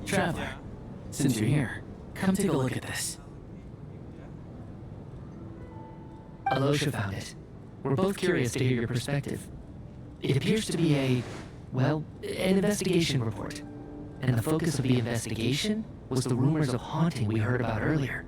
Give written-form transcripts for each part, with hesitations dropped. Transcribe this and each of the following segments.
Traveler, since you're here, come take a look at this. Alosha found it. We're both curious to hear your perspective. It appears to be an investigation report. And the focus of the investigation was the rumors of haunting we heard about earlier.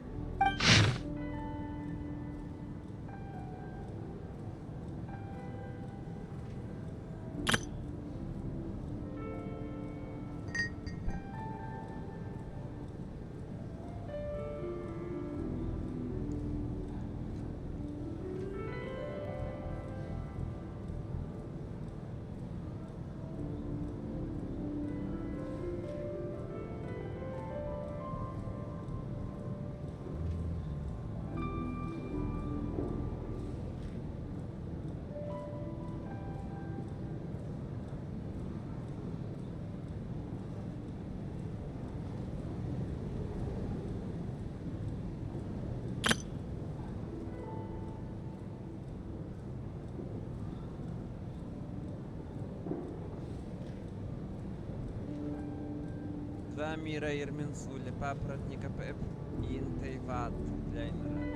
Mira irmin sulle paprotnika pep intei vat kleinere.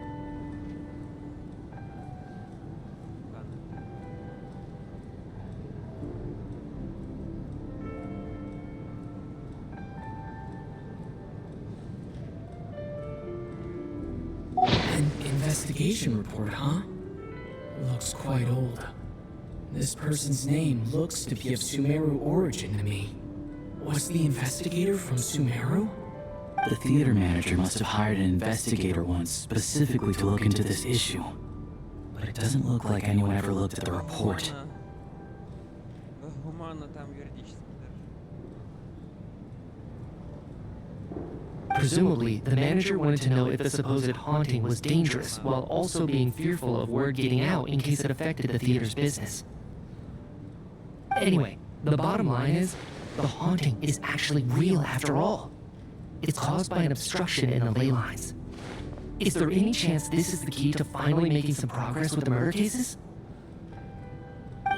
An investigation report, huh? Looks quite old. This person's name looks to be of Sumeru origin to me. Was the investigator from Sumeru? The theater manager must have hired an investigator once specifically to look into this issue. But it doesn't look like anyone ever looked at the report. Presumably, the manager wanted to know if the supposed haunting was dangerous, while also being fearful of word getting out in case it affected the theater's business. Anyway, the bottom line is, the haunting is actually real after all. It's caused by an obstruction in the ley lines. Is there any chance this is the key to finally making some progress with the murder cases?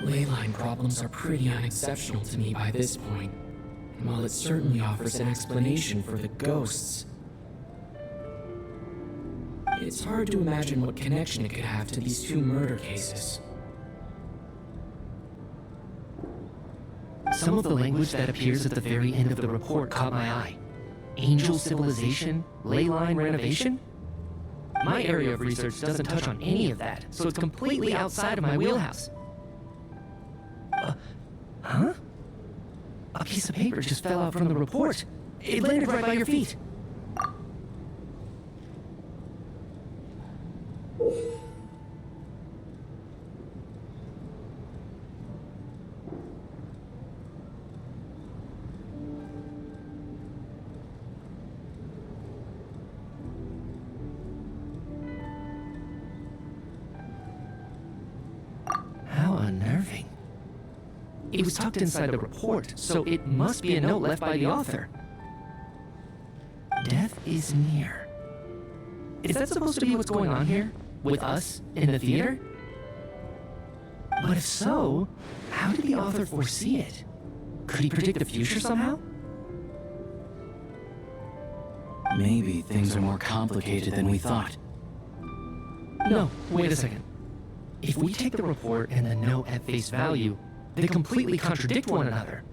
Ley line problems are pretty unexceptional to me by this point. And while it certainly offers an explanation for the ghosts, it's hard to imagine what connection it could have to these two murder cases. Some of the language that appears at the very end of the report caught my eye. Angel civilization, ley line renovation? My area of research doesn't touch on any of that, so it's completely outside of my wheelhouse. Huh? A piece of paper just fell out from the report. It landed right by your feet. Unnerving. It was tucked inside the report, so it must be a note left by the author. Death is near. Is that supposed to be what's going on here? With us in the theater? But if so, how did the author foresee it? Could he predict the future somehow? Maybe things are more complicated than we thought. No, wait a second. If we take the report and the note at face value, they completely contradict one another.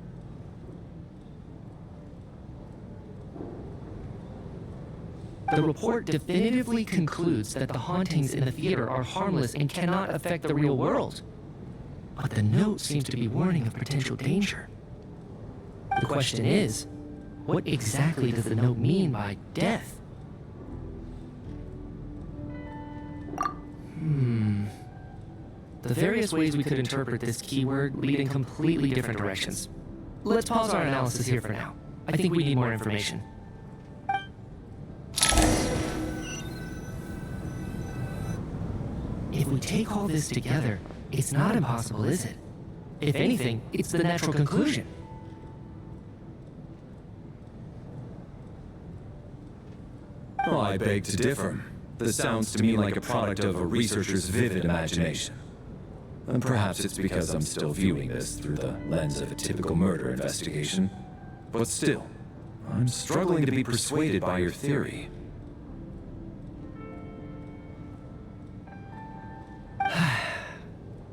The report definitively concludes that the hauntings in the theater are harmless and cannot affect the real world. But the note seems to be warning of potential danger. The question is, what exactly does the note mean by death? The various ways we could interpret this keyword lead in completely different directions. Let's pause our analysis here for now. I think we need more information. If we take all this together, it's not impossible, is it? If anything, it's the natural conclusion. Well, I beg to differ. This sounds to me like a product of a researcher's vivid imagination. And perhaps it's because I'm still viewing this through the lens of a typical murder investigation. But still, I'm struggling to be persuaded by your theory.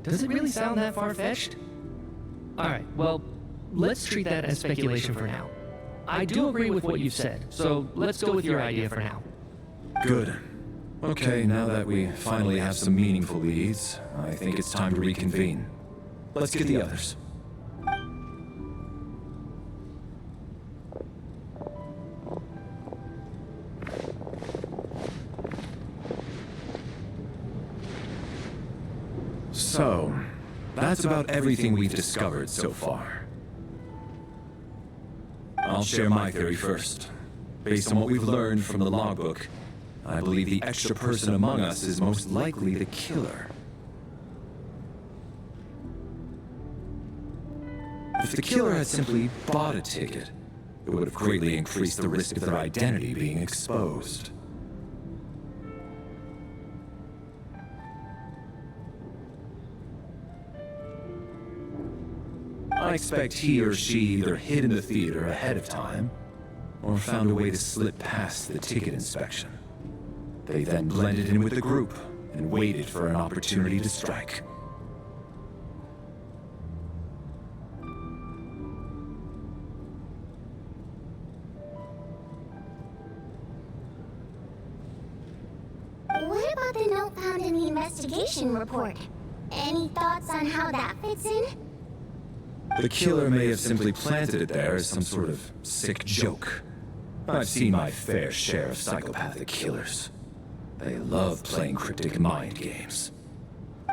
Does it really sound that far-fetched? Alright, well, let's treat that as speculation for now. I do agree with what you've said, so let's go with your idea for now. Good. Okay, now that we finally have some meaningful leads, I think it's time to reconvene. Let's get the others. So, that's about everything we've discovered so far. I'll share my theory first. Based on what we've learned from the logbook, I believe the extra person among us is most likely the killer. If the killer had simply bought a ticket, it would have greatly increased the risk of their identity being exposed. I expect he or she either hid in the theater ahead of time, or found a way to slip past the ticket inspection. They then blended in with the group and waited for an opportunity to strike. What about the note found in the investigation report? Any thoughts on how that fits in? The killer may have simply planted it there as some sort of sick joke. I've seen my fair share of psychopathic killers. They love playing cryptic mind games.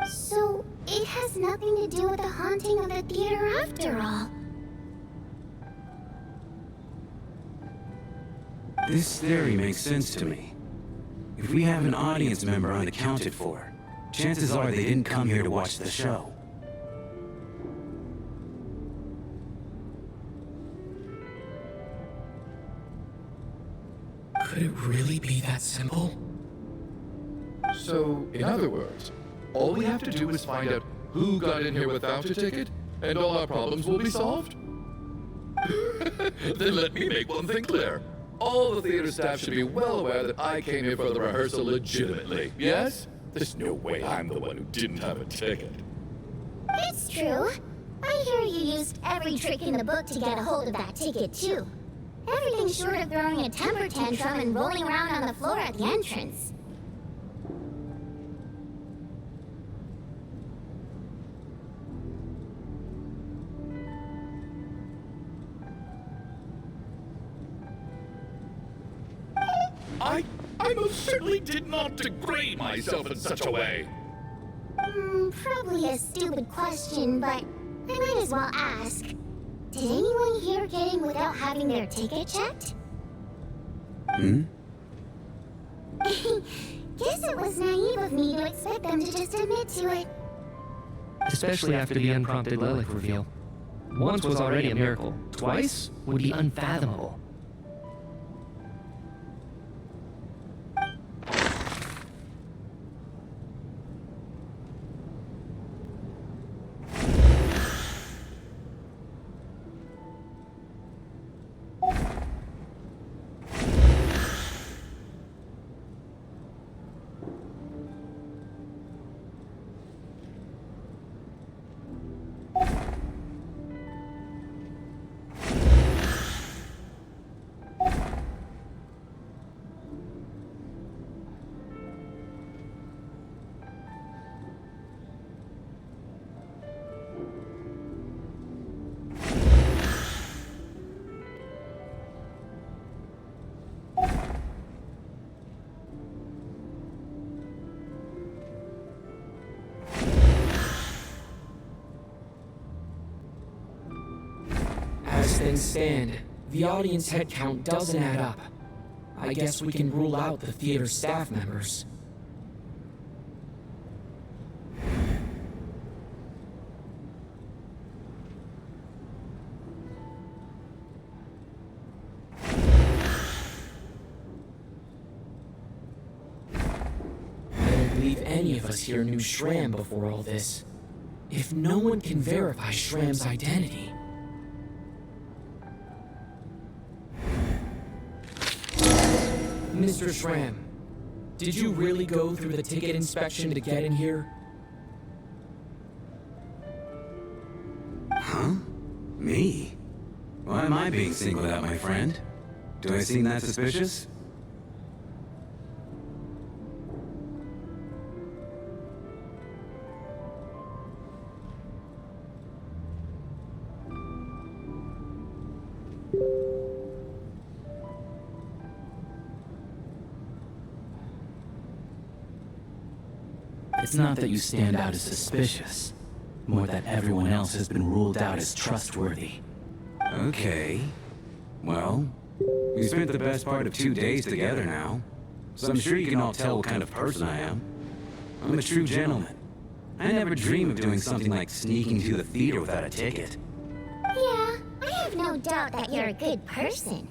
So, it has nothing to do with the haunting of the theater after all. This theory makes sense to me. If we have an audience member unaccounted for, chances are they didn't come here to watch the show. Could it really be that simple? So, in other words, all we have to do is find out who got in here without a ticket, and all our problems will be solved? Then let me make one thing clear. All the theater staff should be well aware that I came here for the rehearsal legitimately, yes? There's no way I'm the one who didn't have a ticket. It's true. I hear you used every trick in the book to get a hold of that ticket, too. Everything short of throwing a temper tantrum and rolling around on the floor at the entrance. I most certainly did not degrade myself in such a way. Probably a stupid question, but I might as well ask. Did anyone here get in without having their ticket checked? Guess it was naive of me to expect them to just admit to it. Especially after the unprompted Lelic reveal. Once was already a miracle. Twice would be unfathomable. things stand, the audience head count doesn't add up. I guess we can rule out the theater staff members. I don't believe any of us here knew Shram before all this. If no one can verify Shram's identity... Mr. Shram, did you really go through the ticket inspection to get in here? Huh? Me? Why am I being singled out, my friend? Do I seem that suspicious? It's not that you stand out as suspicious, more that everyone else has been ruled out as trustworthy. Okay. Well, we spent the best part of 2 days together now, so I'm sure you can all tell what kind of person I am. I'm a true gentleman. I never dream of doing something like sneaking to the theater without a ticket. Yeah, I have no doubt that you're a good person.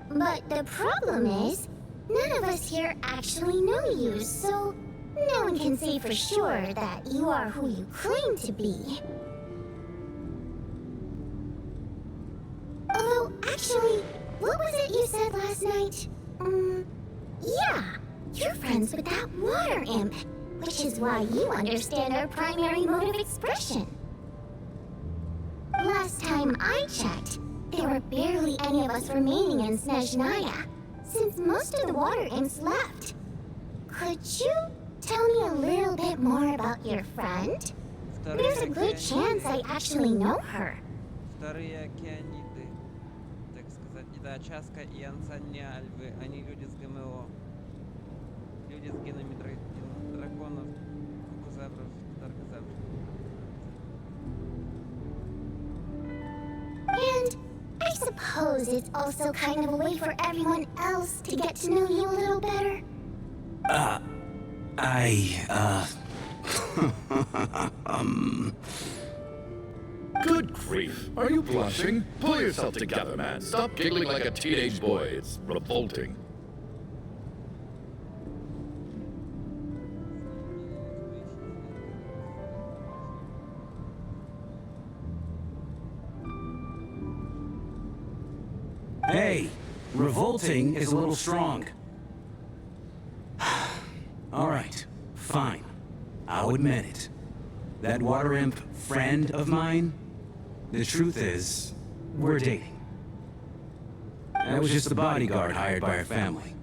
But the problem is, none of us here actually know you, so no one can say for sure that you are who you claim to be. Although, actually, what was it you said last night? Yeah, you're friends with that water imp, which is why you understand our primary mode of expression. Last time I checked, there were barely any of us remaining in Снежная, since most of the water imps left. Could you tell me a little bit more about your friend? There's a good chance I actually know her. Вторые океаниды, так сказать, недоочастка и ансаньяльвы, они люди с ГМО. Люди с генами драконов, кукузавров, даркозавров. And I suppose it's also kind of a way for everyone else to get to know you a little better. Good grief. Are you blushing? Pull yourself together, man. Stop giggling like a teenage boy. It's revolting. Hey, revolting is a little strong. All right, fine. I'll admit it. That water imp friend of mine, the truth is, we're dating. I was just a bodyguard hired by our family.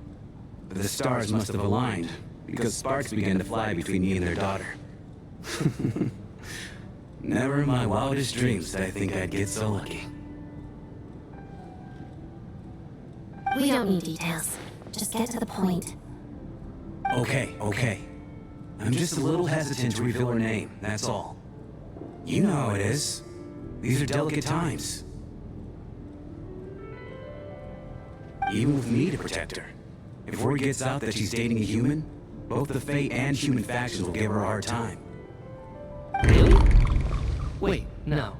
But the stars must have aligned, because sparks began to fly between me and their daughter. Never in my wildest dreams did I think I'd get so lucky. We don't need details. Just get to the point. Okay. I'm just a little hesitant to reveal her name, that's all. You know how it is. These are delicate times. Even with me to protect her. If word gets out that she's dating a human, both the Fae and human factions will give her a hard time. Really? Wait, no.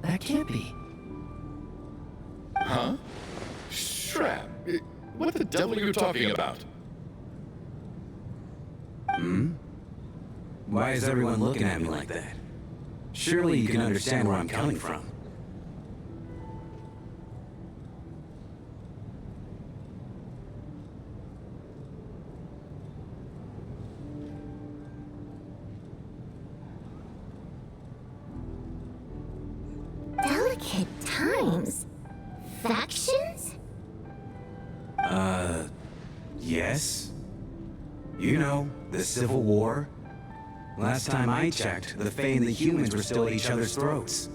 That can't be. Huh? Shram, what the devil are you talking about? Why is everyone looking at me like that? Surely you can understand where I'm coming from. Delicate times? Factions? Yes? You know, the Civil War? Last time I checked, the Fae and the humans were still at each other's throats.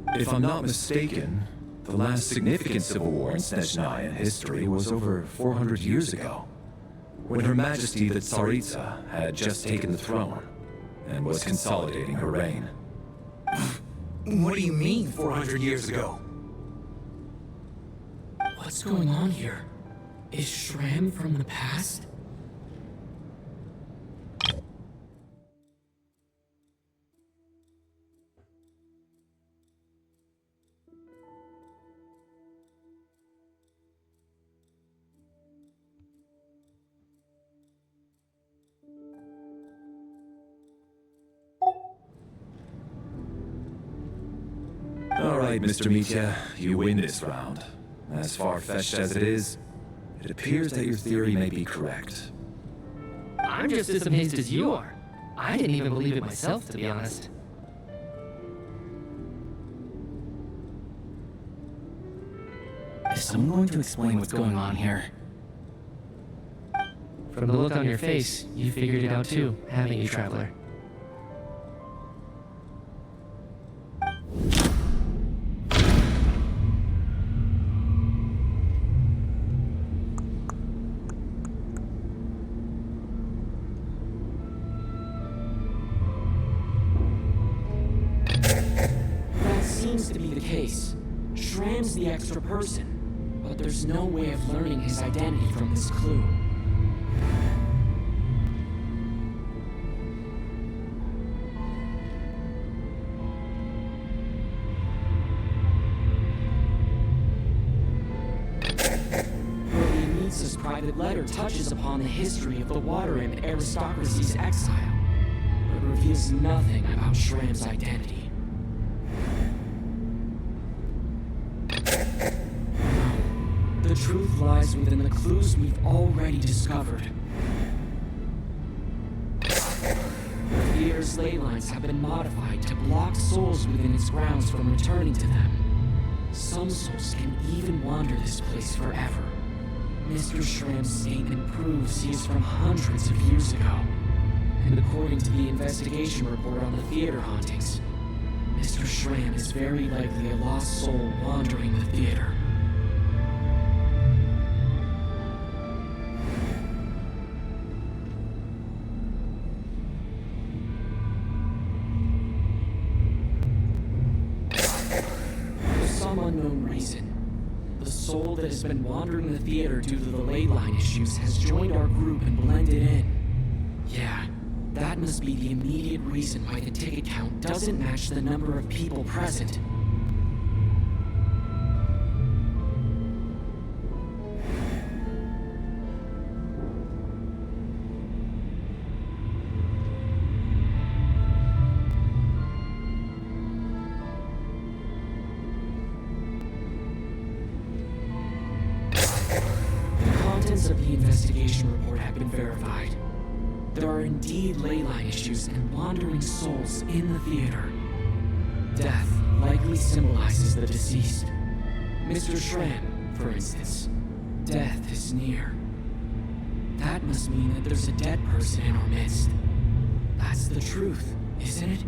If I'm not mistaken, the last significant civil war in Снежная history was over 400 years ago, when Her Majesty the Tsaritsa had just taken the throne and was consolidating her reign. What do you mean, 400 years ago? What's going on here? Is Shram from the past? All right, Mr. Mitya, you win this round. As far-fetched as it is, it appears that your theory may be correct. I'm just as amazed as you are. I didn't even believe it myself, to be honest. Is someone going to explain what's going on here? From the look on your face, you figured it out too, haven't you, Traveler? That seems to be the case. Shram's the extra person, but there's no way of learning his identity from this clue. This private letter touches upon the history of the Water Imp aristocracy's exile, but reveals nothing about Shram's identity. No, the truth lies within the clues we've already discovered. The theater's ley lines have been modified to block souls within its grounds from returning to them. Some souls can even wander this place forever. Mr. Shram's statement proves he is from hundreds of years ago. And according to the investigation report on the theater hauntings, Mr. Shram is very likely a lost soul wandering the theater. For some unknown reason, the soul that has been wandering the theater due to the ley line issues has joined our group and blended in. Yeah, that must be the immediate reason why the ticket count doesn't match the number of people present. Of the investigation report have been verified. There are indeed ley line issues and wandering souls in the theater. Death likely symbolizes the deceased. Mr. Shram, for instance. Death is near. That must mean that there's a dead person in our midst. That's the truth, isn't it?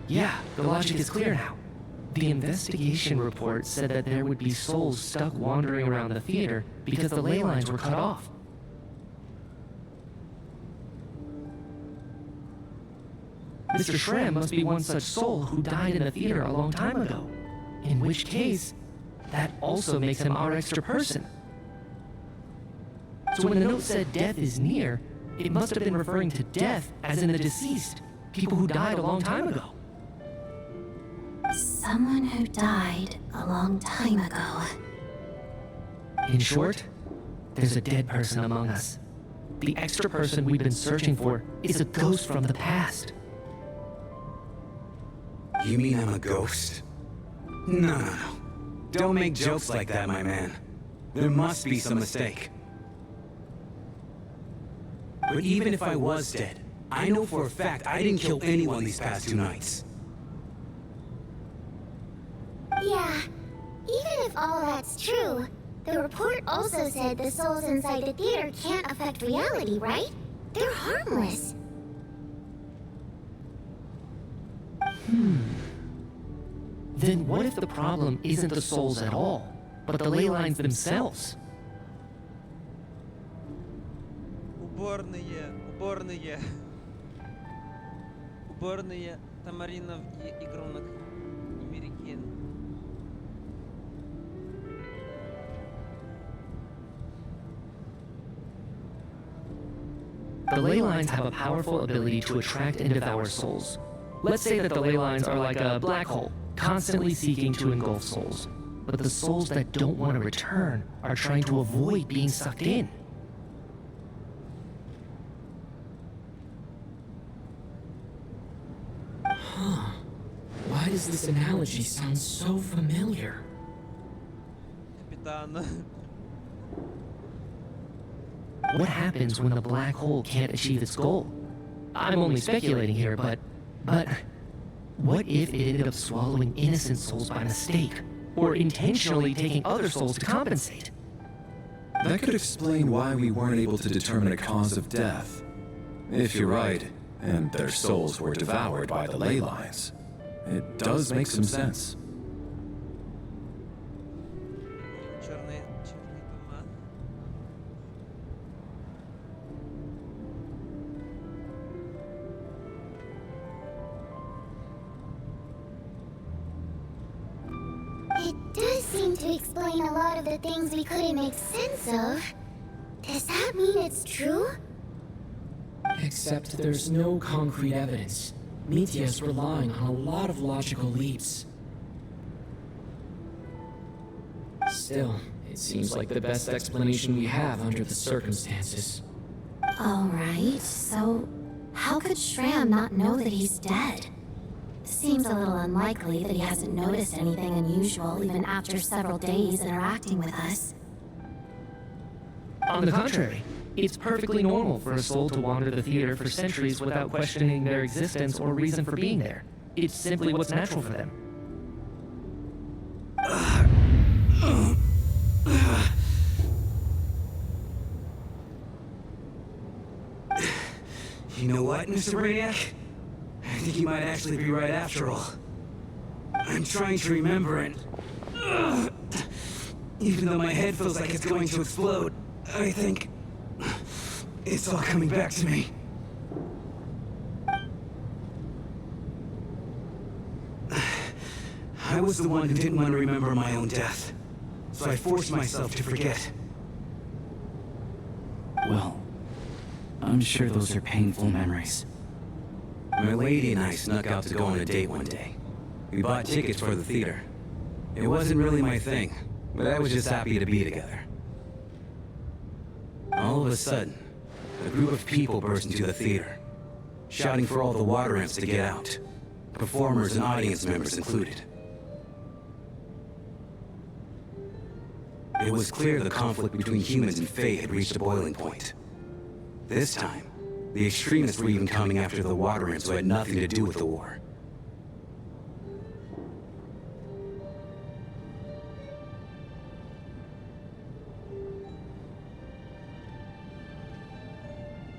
Yeah, the logic is clear now. The investigation report said that there would be souls stuck wandering around the theater because the ley lines were cut off. Mr. Shram must be one such soul who died in the theater a long time ago. In which case, that also makes him our extra person. So when the note said death is near, it must have been referring to death as in the deceased, people who died a long time ago. Someone who died a long time ago. In short, there's a dead person among us. The extra person we've been searching for is a ghost from the past. You mean I'm a ghost? No. Don't make jokes like that, my man. There must be some mistake. But even if I was dead, I know for a fact I didn't kill anyone these past 2 nights. Yeah, even if all that's true, the report also said the souls inside the theater can't affect reality, right? They're harmless. Then what if the problem isn't the souls at all, but the ley lines themselves? Уборные. Уборные тамаринов и игрунок. Американ. The ley lines have a powerful ability to attract and devour souls. Let's say that the ley lines are like a black hole, constantly seeking to engulf souls. But the souls that don't want to return are trying to avoid being sucked in. Why does this analogy sound so familiar? Капитан. What happens when the black hole can't achieve its goal? I'm only speculating here, but what if it ended up swallowing innocent souls by mistake? Or intentionally taking other souls to compensate? That could explain why we weren't able to determine a cause of death. If you're right, and their souls were devoured by the ley lines, it does make some sense. Черный туман. It does seem to explain a lot of the things we couldn't make sense of. Does that mean it's true? Except there's no concrete evidence. Mitya's relying on a lot of logical leaps. Still, it seems like the best explanation we have under the circumstances. Alright, so how could Shram not know that he's dead? Seems a little unlikely that he hasn't noticed anything unusual even after several days interacting with us. On the contrary, it's perfectly normal for a soul to wander the theater for centuries without questioning their existence or reason for being there. It's simply what's natural for them. You know what, Mr. Brainiac? I think you might actually be right after all. I'm trying to remember and... even though my head feels like it's going to explode, I think... it's all coming back to me. I was the one who didn't want to remember my own death, so I forced myself to forget. Well, I'm sure those are painful memories. My lady and I snuck out to go on a date one day. We bought tickets for the theater. It wasn't really my thing, but I was just happy to be together. All of a sudden, a group of people burst into the theater, shouting for all the water imps to get out, performers and audience members included. It was clear the conflict between humans and Fae had reached a boiling point. This time, the extremists were even coming after the water imps who had nothing to do with the war.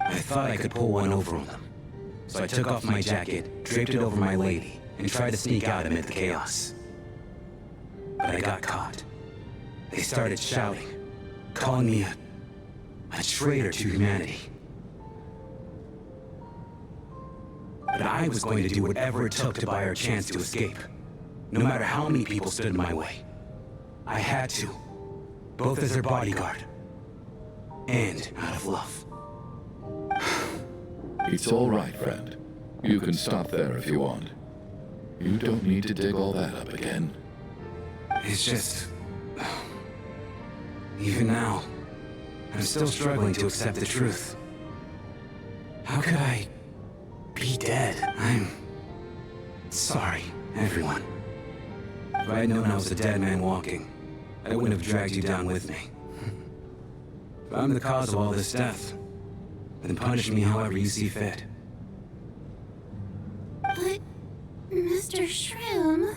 I thought I could pull one over on them. So I took off my jacket, draped it over my lady, and tried to sneak out amid the chaos. But I got caught. They started shouting, calling me a traitor to humanity. But I was going to do whatever it took to buy her a chance to escape, no matter how many people stood in my way. I had to, both as their bodyguard and out of love. It's all right, friend. You can stop there if you want. You don't need to dig all that up again. It's just... even now, I'm still struggling to accept the truth. How could I be dead? I'm sorry, everyone. If I had known I was a dead man walking, I wouldn't have dragged you down with me. If I'm the cause of all this death, then punish me however you see fit. But, Mr. Shroom...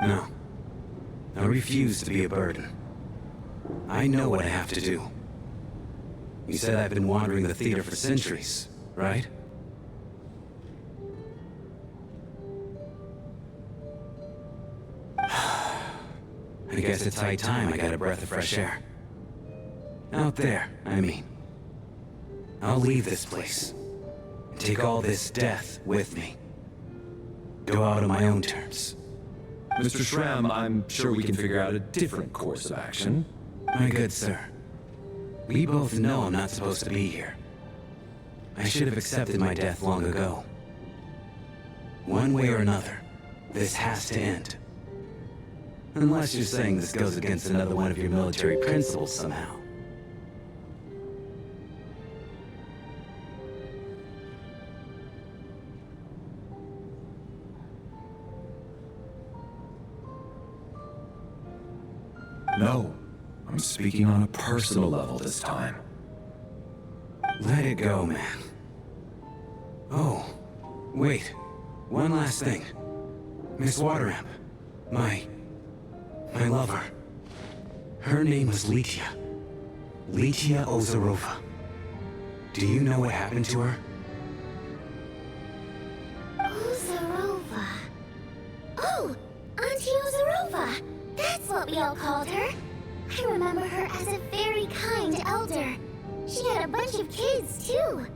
No. I refuse to be a burden. I know what I have to do. You said I've been wandering the theater for centuries, right? I guess it's high time I got a breath of fresh air. Out there, I mean. I'll leave this place. take all this death with me. Go out on my own terms. Mr. Schramm, I'm sure we can figure out a different course of action. My good sir, we both know I'm not supposed to be here. I should have accepted my death long ago. One way or another, this has to end. Unless you're saying this goes against another one of your military principles somehow. No, I'm speaking on a personal level this time. Let it go, man. Oh, wait. One last thing. Miss Wateramp. My lover. Her name was Letia. Letia Ozarova. Do you know what happened to her? Ozarova. Oh, Auntie Ozarova. That's what we all called her. I remember her as a very kind elder. She had a bunch of kids, too.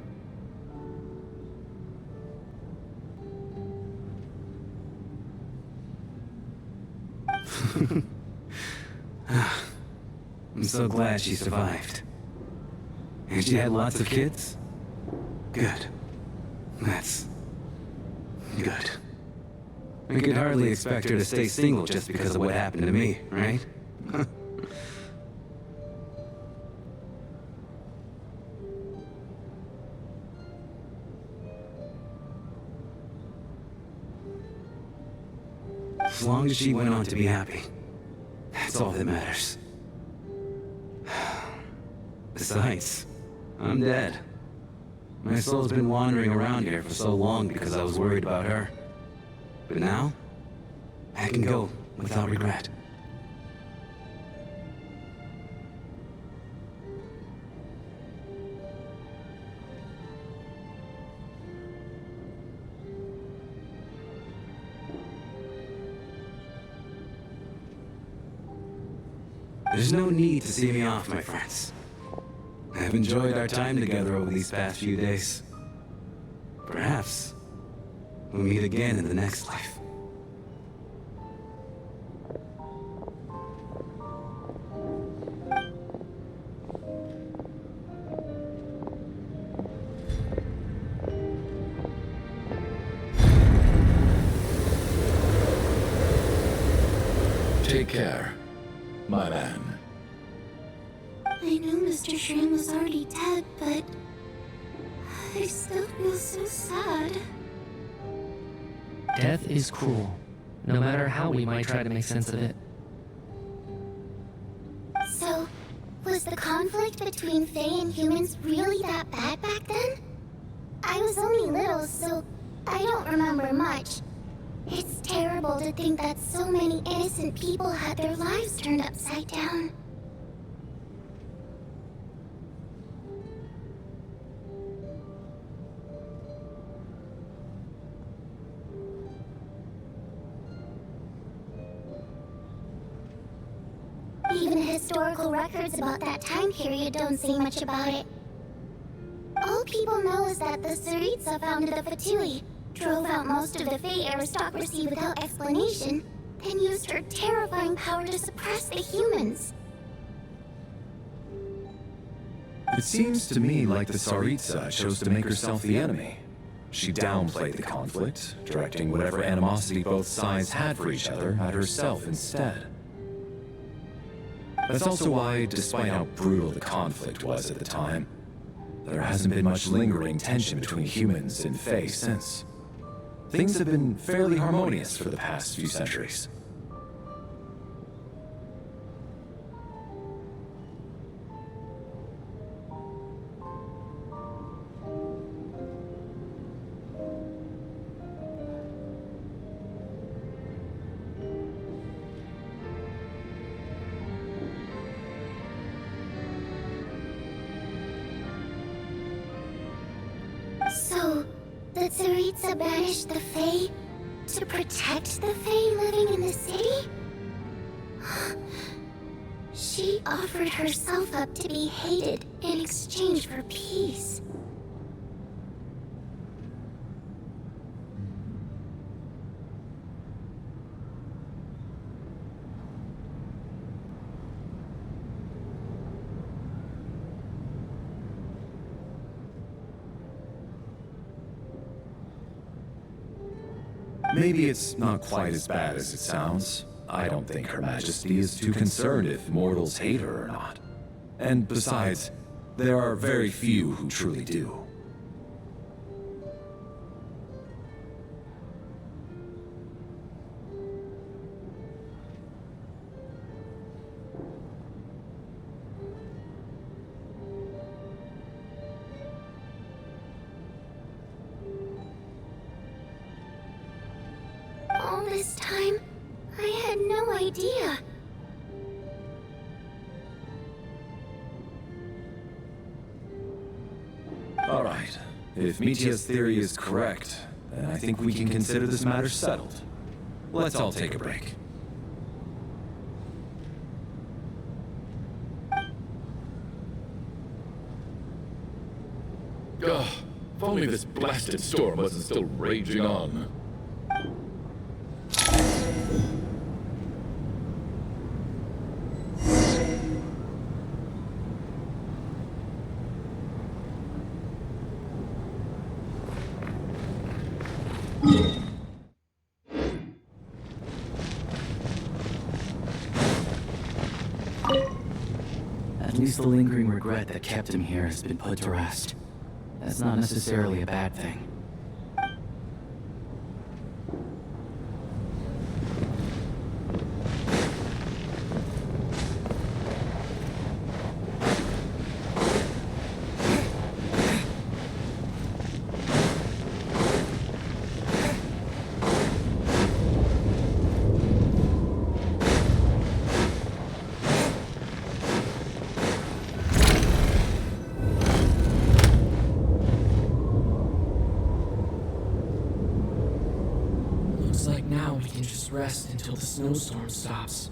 I'm so glad she survived. And she had lots of kids? Good. That's good. I could hardly expect her to stay single just because of what happened to me, right? As long as she went on to be happy, that's all that matters. Besides, I'm dead. My soul's been wandering around here for so long because I was worried about her. But now, I can go without regret. There's no need to see me off, my friends. I've enjoyed our time together over these past few days. Perhaps we'll meet again in the next life. Take care, my man. I knew Mr. Schramm was already dead, but I still feel so sad. Death is cruel, no matter how we might try to make sense of it. So, was the conflict between Fae and humans really that bad back then? I was only little, so I don't remember much. It's terrible to think that so many innocent people had their lives turned upside down. Even historical records about that time period don't say much about it. All people know is that the Tsaritsa founded the Fatui, drove out most of the Fae aristocracy without explanation, then used her terrifying power to suppress the humans. It seems to me like the Tsaritsa chose to make herself the enemy. She downplayed the conflict, directing whatever animosity both sides had for each other at herself instead. That's also why, despite how brutal the conflict was at the time, there hasn't been much lingering tension between humans and Fae since. Things have been fairly harmonious for the past few centuries. So, the Tsaritsa banished the Fae to protect the Fae living in the city? She offered herself up to be hated in exchange for peace. Maybe it's not quite as bad as it sounds. I don't think Her Majesty is too concerned if mortals hate her or not. And besides, there are very few who truly do. All this time, I had no idea. All right. If Mitia's theory is correct, then I think we can consider this matter settled. Let's all take a break. Ugh, if only this blasted storm wasn't still raging on. At least the lingering regret that kept him here has been put to rest. That's not necessarily a bad thing. Looks like now we can just rest until the snowstorm stops.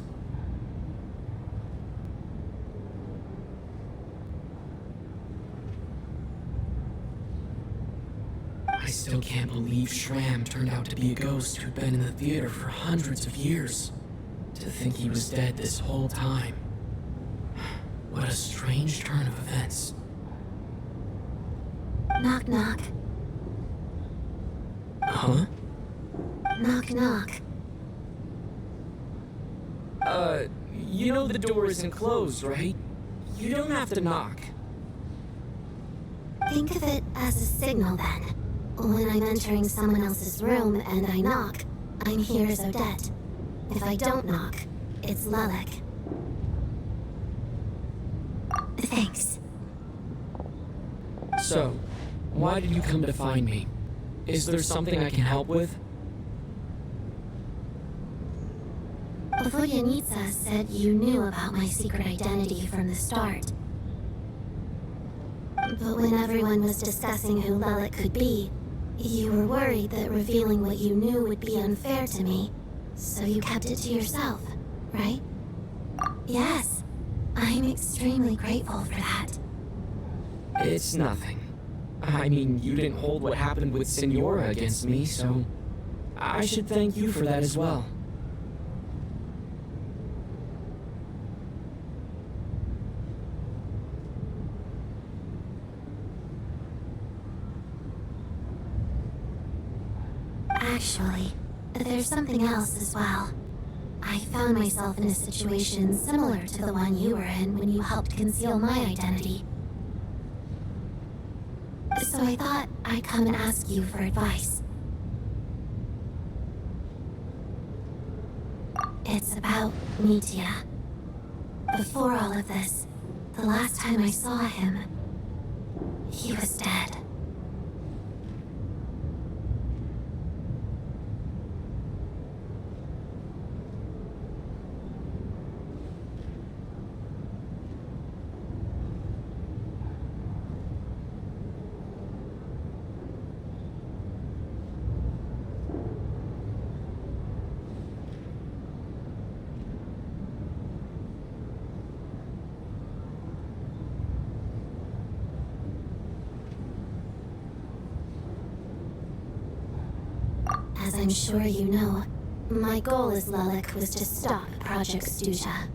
I still can't believe Shram turned out to be a ghost who'd been in the theater for hundreds of years. To think he was dead this whole time. What a strange turn of events. Knock, knock. Huh? Knock, knock. You know the door isn't closed, right? You don't have to knock. Think of it as a signal then. When I'm entering someone else's room and I knock, I'm here as Odette. If I don't knock, it's Lelek. Thanks. So, why did you come to find me? Is there something I can help with? Voyanitsa said you knew about my secret identity from the start. But when everyone was discussing who Lelek could be, you were worried that revealing what you knew would be unfair to me, so you kept it to yourself, right? Yes, I'm extremely grateful for that. It's nothing. I mean, you didn't hold what happened with Senora against me, so I should thank you for that as well. Actually, there's something else as well. I found myself in a situation similar to the one you were in when you helped conceal my identity. So I thought I'd come and ask you for advice. It's about Mitya. Before all of this, the last time I saw him, he was dead. As I'm sure you know, my goal as Lelek was to stop Project Stuja.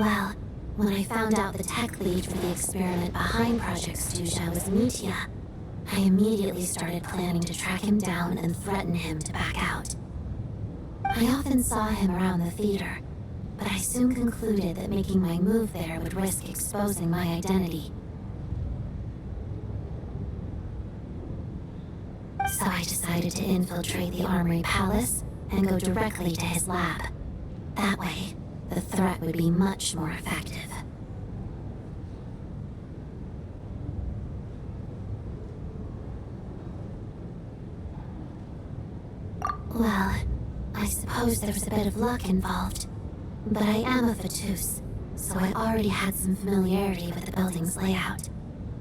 Well, when I found out the tech lead for the experiment behind Project Stuja was Mitya, I immediately started planning to track him down and threaten him to back out. I often saw him around the theater, but I soon concluded that making my move there would risk exposing my identity. So I decided to infiltrate the Armory Palace and go directly to his lab. That way, the threat would be much more effective. Well, I suppose there was a bit of luck involved, but I am a Fatus, so I already had some familiarity with the building's layout.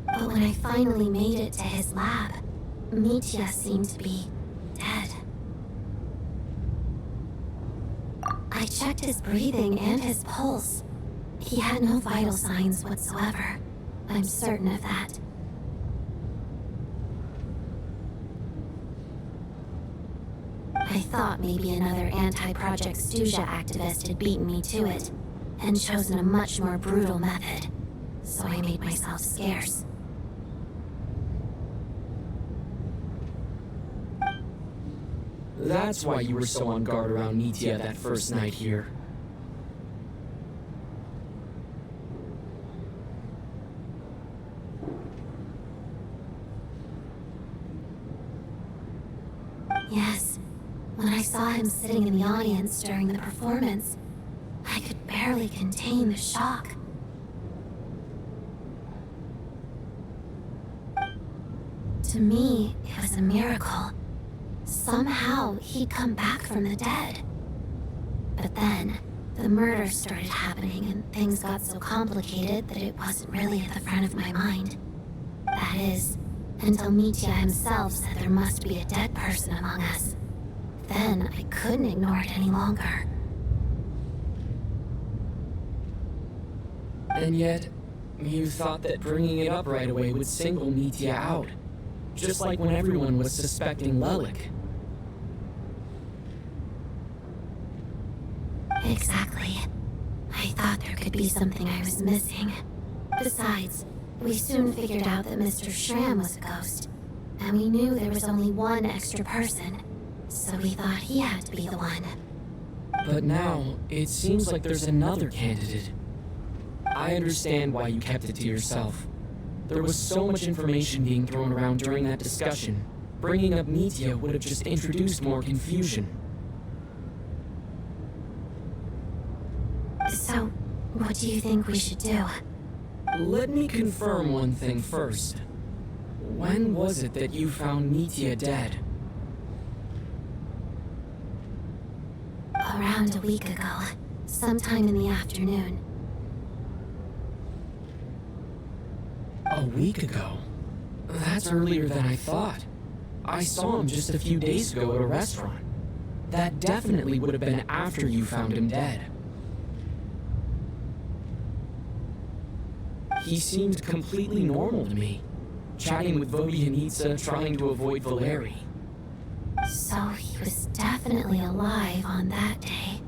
But when I finally made it to his lab, Mitya seemed to be dead. I checked his breathing and his pulse. He had no vital signs whatsoever. I'm certain of that. I thought maybe another anti-Project Stuja activist had beaten me to it, and chosen a much more brutal method, so I made myself scarce. That's why you were so on guard around Mitya that first night here. Yes. When I saw him sitting in the audience during the performance, I could barely contain the shock. To me, it was a miracle. Somehow, he'd come back from the dead. But then, the murders started happening and things got so complicated that it wasn't really at the front of my mind. That is, until Mitya himself said there must be a dead person among us. Then I couldn't ignore it any longer. And yet, you thought that bringing it up right away would single Mitya out. Just like when everyone was suspecting Lelik. Exactly. I thought there could be something I was missing. Besides, we soon figured out that Mr. Schramm was a ghost, and we knew there was only one extra person, so we thought he had to be the one. But now, it seems like there's another candidate. I understand why you kept it to yourself. There was so much information being thrown around during that discussion. Bringing up Mitya would have just introduced more confusion. So, what do you think we should do? Let me confirm one thing first. When was it that you found Mitya dead? Around a week ago, sometime in the afternoon. A week ago? That's earlier than I thought. I saw him just a few days ago at a restaurant. That definitely would have been after you found him dead. He seemed completely normal to me, chatting with Vodyanitsa, trying to avoid Valeri. So he was definitely alive on that day.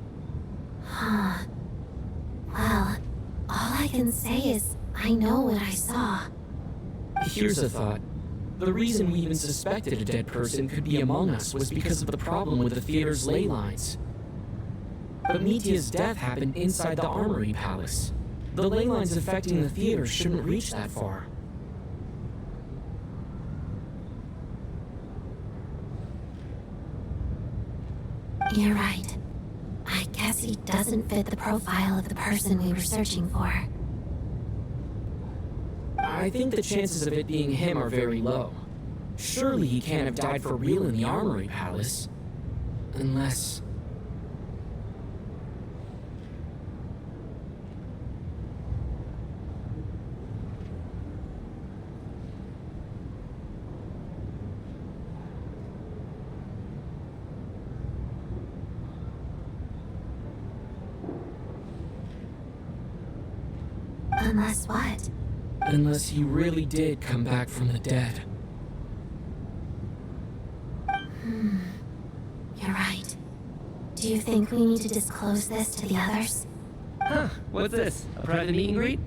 Huh. Well, all I can say is I know what I saw. Here's a thought. The reason we even suspected a dead person could be among us was because of the problem with the theater's ley lines. But Mitya's death happened inside the Armory Palace. The ley lines affecting the theater shouldn't reach that far. You're right. I guess he doesn't fit the profile of the person we were searching for. I think the chances of it being him are very low. Surely he can't have died for real in the Armory Palace. Unless... Unless what? Unless he really did come back from the dead. You're right. Do you think we need to disclose this to the others? Huh, what's this? A private meet and greet?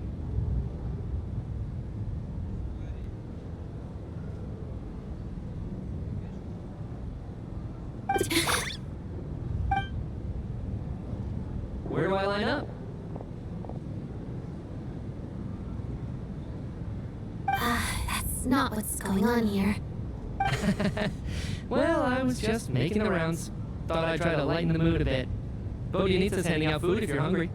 Where do I line up? That's not what's going on here. Well, I was just making the rounds. Thought I'd try to lighten the mood a bit. Bodianita's handing out food if you're hungry.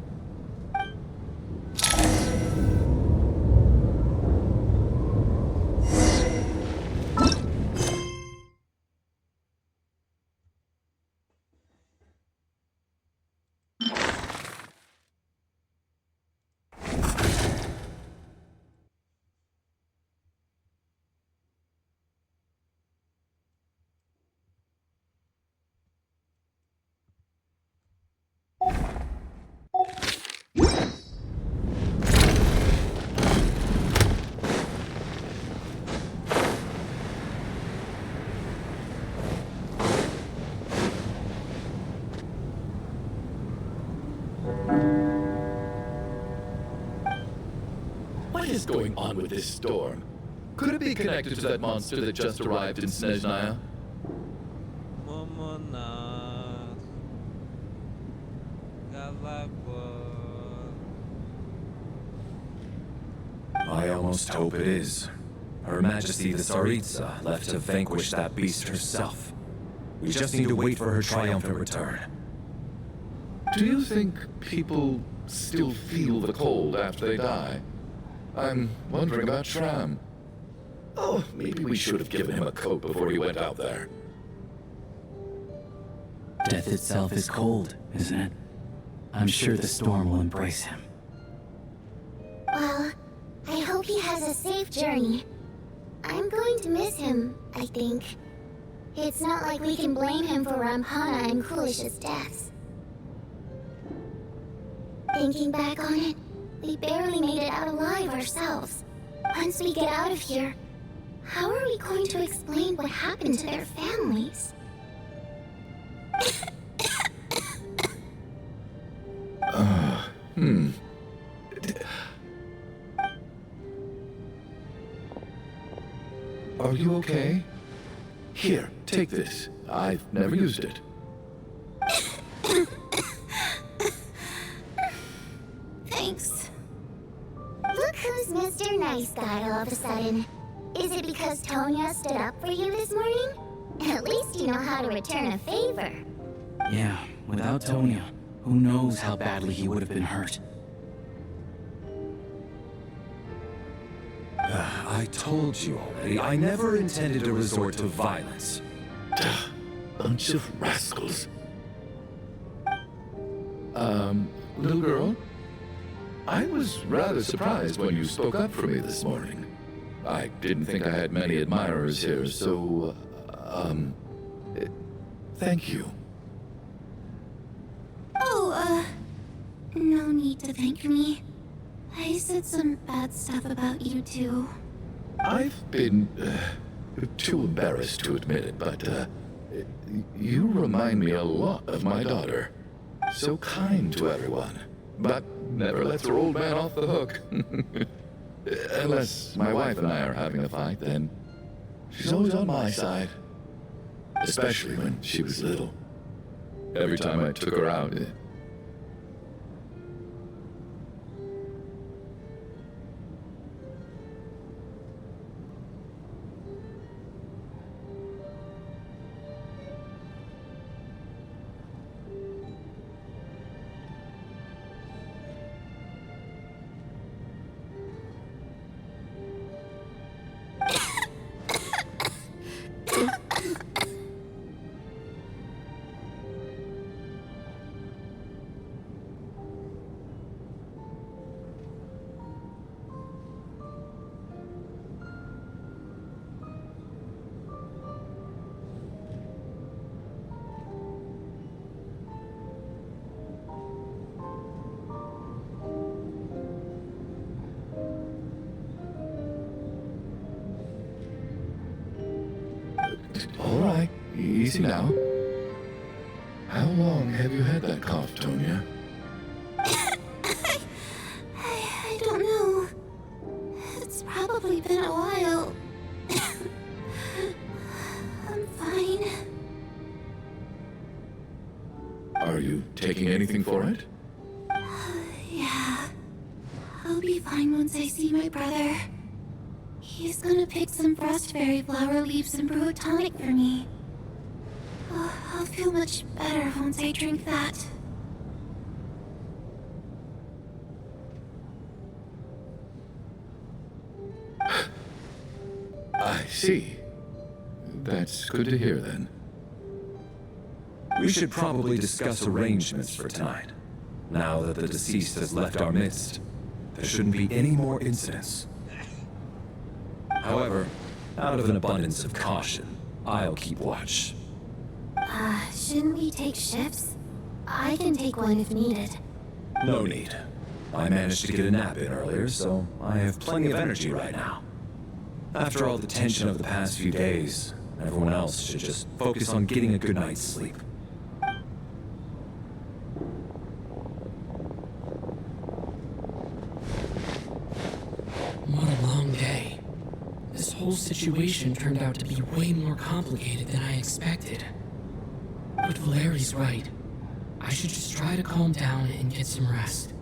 What is going on with this storm? Could it be connected to that monster that just arrived in Снежная? Momona. Galagor. I almost hope it is. Her Majesty the Tsaritsa left to vanquish that beast herself. We just need to wait for her triumphant return. Do you think people still feel the cold after they die? I'm wondering about Shram. Oh, maybe we should have given him a coat before he went out there. Death itself is cold, isn't it? I'm sure the storm will embrace him. Well, I hope he has a safe journey. I'm going to miss him, I think. It's not like we can blame him for Ramphana and Kulish's deaths. Thinking back on it, we barely made it out alive ourselves. Once we get out of here, how are we going to explain what happened to their families? Are you okay? Here, take this. I've never used it. Thanks. Look who's Mr. Nice Guy all of a sudden. Is it because Tonya stood up for you this morning? At least you know how to return a favor. Yeah, without Tonya, who knows how badly he would have been hurt. I told you already, I never intended to resort to violence. Bunch of rascals. Little girl? I was rather surprised when you spoke up for me this morning. I didn't think I had many admirers here, so, thank you. Oh, no need to thank me. I said some bad stuff about you too. I've been, too embarrassed to admit it, but, you remind me a lot of my daughter. So kind to everyone, but never lets her old man off the hook. Unless my wife and I are having a fight, then she's always on my side. Especially when she was little. Every time I took her out, all right, easy now. How long have you had that cough, Tonya? anything for it? Yeah. I'll be fine once I see my brother. He's gonna pick some frostberry flower leaves and brew a tonic for me. I'll feel much better once I drink that. I see. That's good to hear then. We should probably discuss arrangements for tonight. Now that the deceased has left our midst, there shouldn't be any more incidents. However, out of an abundance of caution, I'll keep watch. Shouldn't we take shifts? I can take one if needed. No need. I managed to get a nap in earlier, so I have plenty of energy right now. After all the tension of the past few days, everyone else should just focus on getting a good night's sleep. What a long day. This whole situation turned out to be way more complicated than I expected. But Valeri's right. I should just try to calm down and get some rest.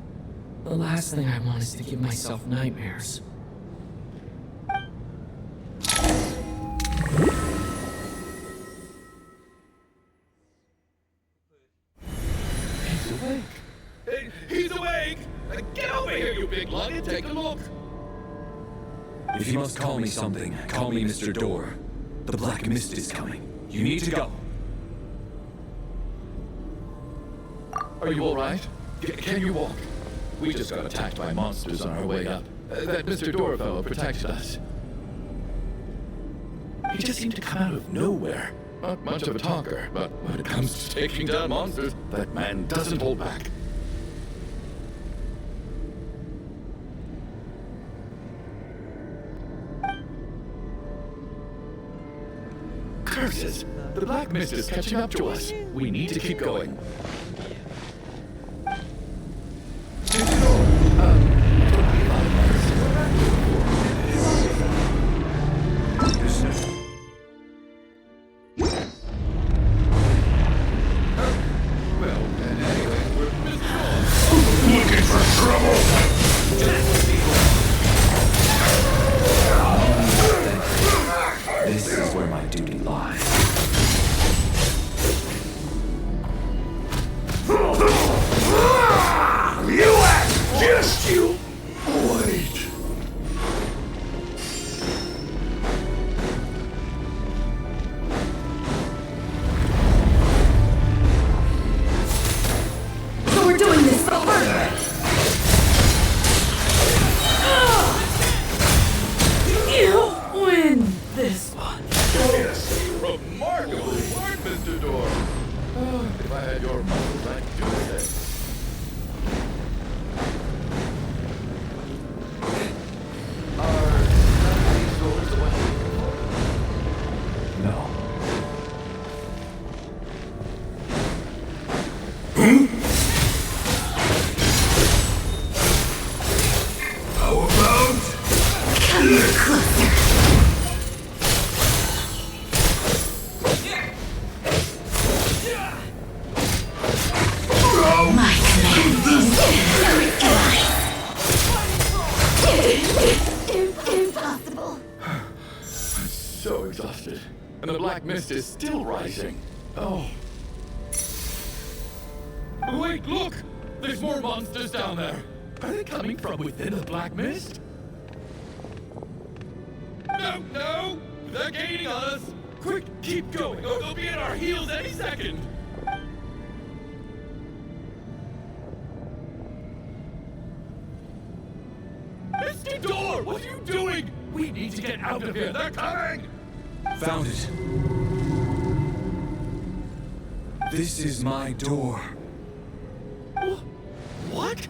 The last thing I want is to give myself nightmares. He's awake! He's awake! Get over here, you big lug, and take a look! If you must call me something, call me Mr. Door. The Black Mist is coming. You need to go. Are you alright? Can you walk? We just got attacked by monsters on our way up. That Mr. Door fellow protected us. He just seemed to come out of nowhere. Not much of a talker, but when it comes to taking down monsters, that man doesn't hold back. Curses! The Black Mist is catching up to us. We need to keep going. This is where my duty lies. You act just you! Wait. So we're doing this the hard way. You win this one. Yes, remarkable work, Mr. Door. Oh, if I had your muscles, I'd do this. Are these doors the ones we No. How about? Come here closer. My command is impossible. I'm so exhausted. And the Black Mist is still rising. Oh. Wait, look! There's more monsters down there. Are they coming from within the Black Mist? No, no! They're gaining on us! Quick, keep going, or they'll be at our heels any second! Mr. Door, what are you doing? We need to get out of here. They're coming! Found it. This is my door. What?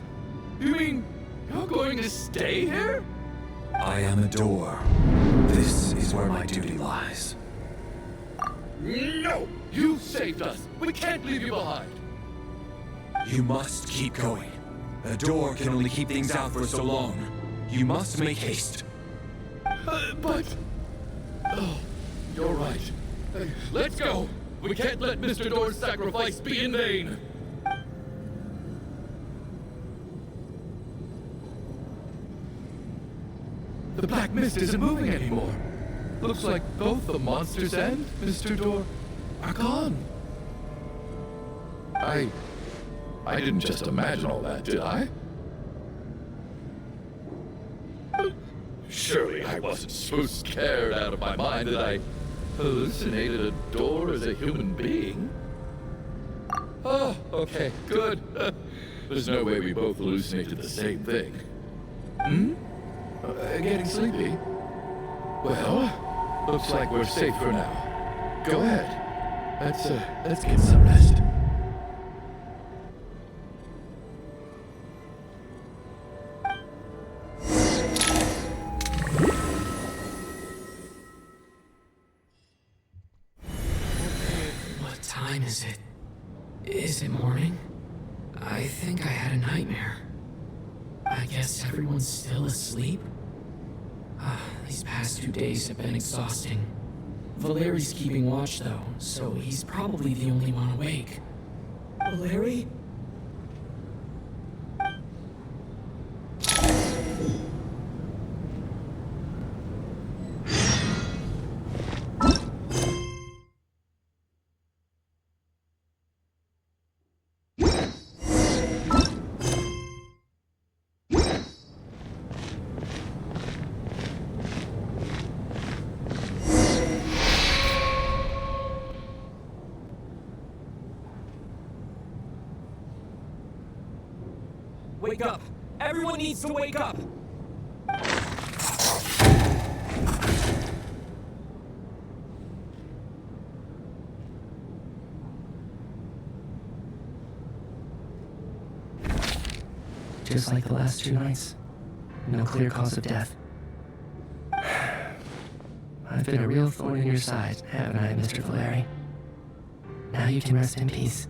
You mean you're going to stay here? I am a door. This is where my duty lies. No! You saved us. We can't leave you behind. You must keep going. A door can only keep things out for so long. You must make haste. But... Oh, you're right. Let's go. We can't let Mr. Door's sacrifice be in vain. The black mist isn't moving anymore. Looks like both the monsters and Mr. Door are gone. I didn't just imagine all that, did I? Surely I wasn't so scared out of my mind that I hallucinated a door as a human being. Oh, okay, good. There's no way we both hallucinated the same thing. Getting sleepy? Well, looks like we're safe for now. Go ahead. Let's get some rest. What time is it? Is it morning? I think I had a nightmare. I guess everyone's still asleep? These past 2 days have been exhausting. Valeri's keeping watch though, so he's probably the only one awake. Valeri? Wake up! Everyone needs to wake up! Just like the last 2 nights. No clear cause of death. I've been a real thorn in your side, haven't I, Mr. Valeri? Now you can rest in peace.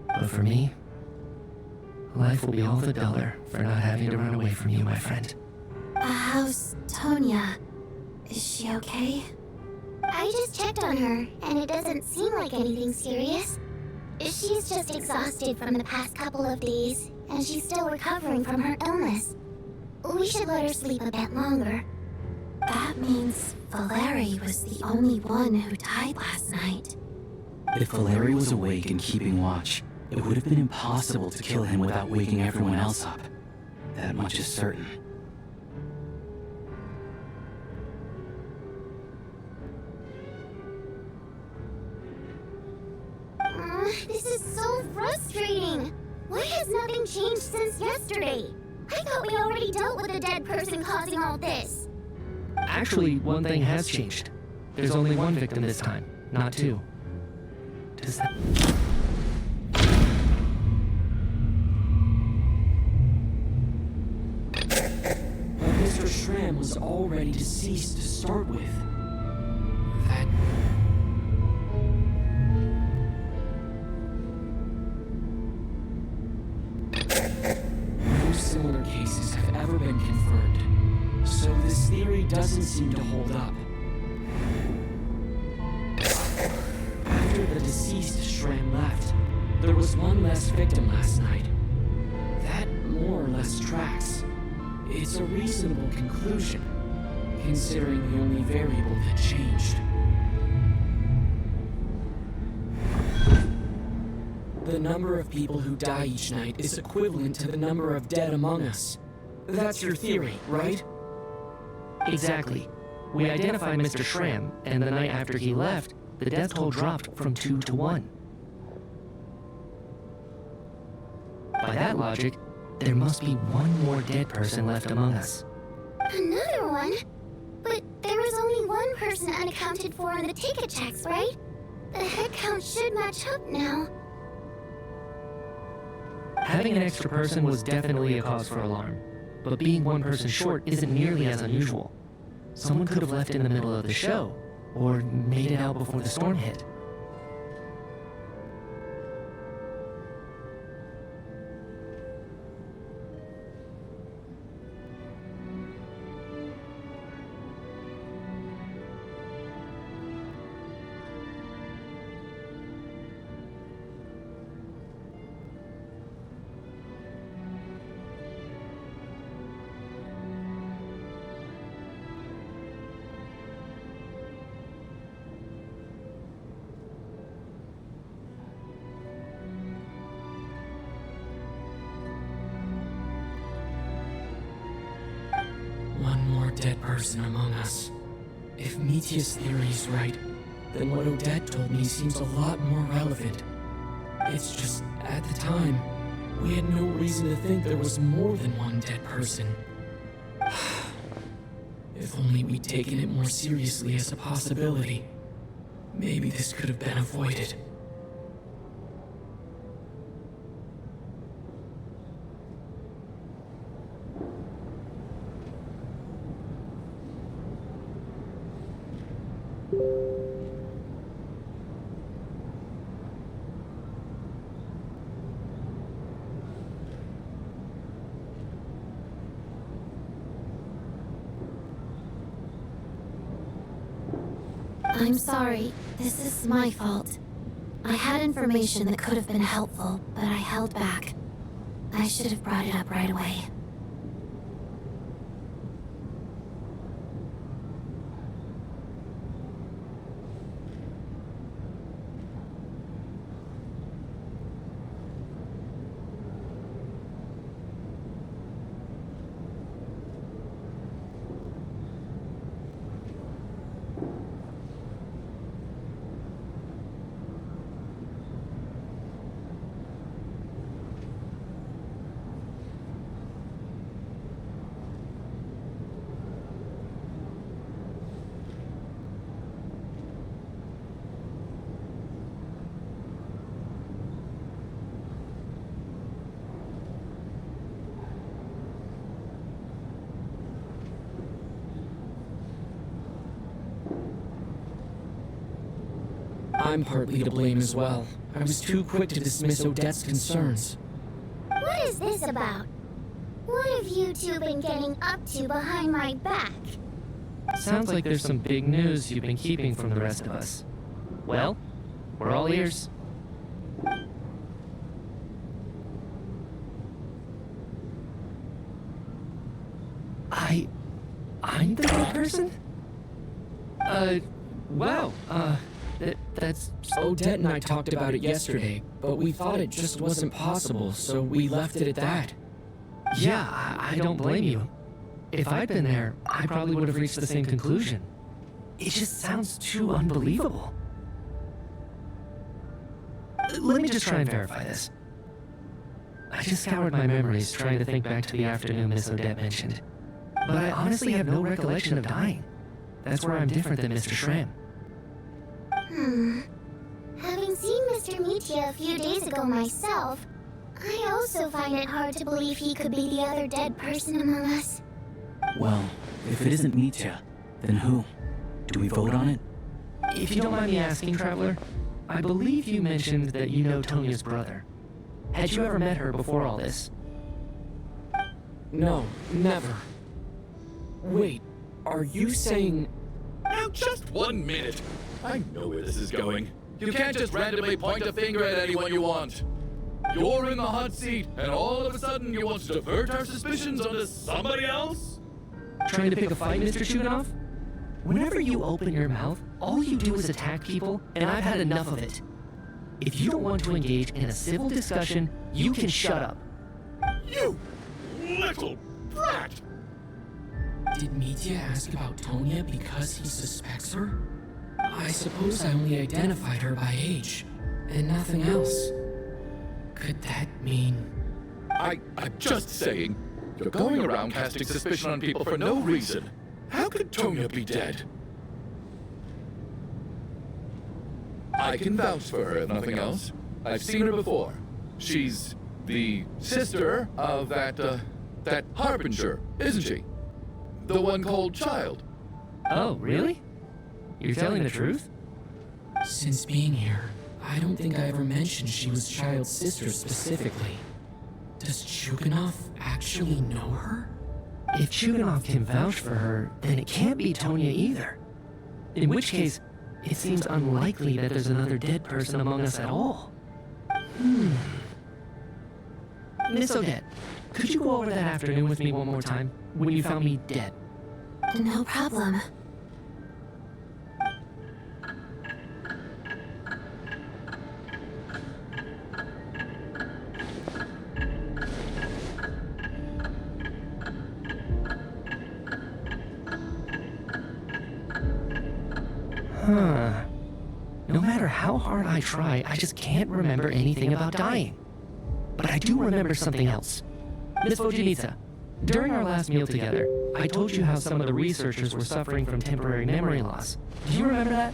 But for me, life will be all the duller for not having to run away from you, my friend. How's Tonya? Is she okay? I just checked on her, and it doesn't seem like anything serious. She's just exhausted from the past couple of days, and she's still recovering from her illness. We should let her sleep a bit longer. That means Valeri was the only one who died last night. If Valeri was awake and keeping watch, it would have been impossible to kill him without waking everyone else up. That much is certain. This is so frustrating. Why has nothing changed since yesterday? I thought we already dealt with the dead person causing all this. Actually, one thing has changed. There's only one victim this time, not 2. Does that... But Mr. Schramm was already deceased to start with. That... No similar cases have ever been confirmed, so this theory doesn't seem to hold up. After the deceased Schramm left, there was one less victim last night. That more or less tracks. It's a reasonable conclusion, considering the only variable that changed. The number of people who die each night is equivalent to the number of dead among us. That's your theory, right? Exactly. We identified Mr. Schramm, and the night after he left, the death toll dropped from 2 to 1. By that logic, there must be one more dead person left among us. Another one? But there was only one person unaccounted for in the ticket checks, right? The head count should match up now. Having an extra person was definitely a cause for alarm, but being one person short isn't nearly as unusual. Someone could have left in the middle of the show, or made it out before the storm hit. more dead person among us. If Mitya's theory is right, then what Odette told me seems a lot more relevant. It's just, at the time, we had no reason to think there was more than one dead person. If only we'd taken it more seriously as a possibility, maybe this could have been avoided. I'm sorry. This is my fault. I had information that could have been helpful, but I held back. I should have brought it up right away. I'm partly to blame as well. I was too quick to dismiss Odette's concerns. What is this about? What have you two been getting up to behind my back? Sounds like there's some big news you've been keeping from the rest of us. Well, we're all ears. I'm the dead person? Wow, that's... Odette and I talked about it yesterday, but we thought it just wasn't possible, so we left it at that. Yeah, I don't blame you. If I'd been there, I probably would have reached the same conclusion. It just sounds too unbelievable. Let me just try and verify this. I just scoured my memories trying to think back to the afternoon Miss Odette mentioned. But I honestly have no recollection of dying. That's where I'm different than Mr. Schramm. Having seen Mr. Mitya a few days ago myself, I also find it hard to believe he could be the other dead person among us. Well, if it isn't Mitya, then who? Do we vote on it? If you don't mind me asking, Traveler, I believe you mentioned that you know Tonya's brother. Had you ever met her before all this? No, never. Wait, are you saying... Now, just 1 minute. I know where this is going. You can't just randomly point a finger at anyone you want. You're in the hot seat, and all of a sudden you want to divert our suspicions onto somebody else? Trying to pick a fight, Mr. Chuganov? Whenever you open your mouth, all you do is attack people, and I've had enough of it. If you don't want to engage in a civil discussion, you can shut up. You little brat! Did Mitya ask about Tonya because he suspects her? I suppose I only identified her by age, and nothing else. Could that mean... I'm just saying, you're going around casting suspicion on people for no reason. How could Tonya be dead? I can vouch for her, if nothing else. I've seen her before. She's the sister of that Harbinger, isn't she? The one called Child. Oh, really? You're telling the truth? Since being here, I don't think I ever mentioned she was Child's sister specifically. Does Chuganov actually know her? If Chuganov can vouch for her, then it can't be Tonya either. In which case, it seems unlikely that there's another dead person among us at all. Miss Odette, could you go over that afternoon with me one more time, when you found me dead? No problem. Huh. No matter how hard I try, I just can't remember anything about dying. But I do remember something else. Miss Vojanitsa, during our last meal together, I told you how some of the researchers were suffering from temporary memory loss. Do you remember that?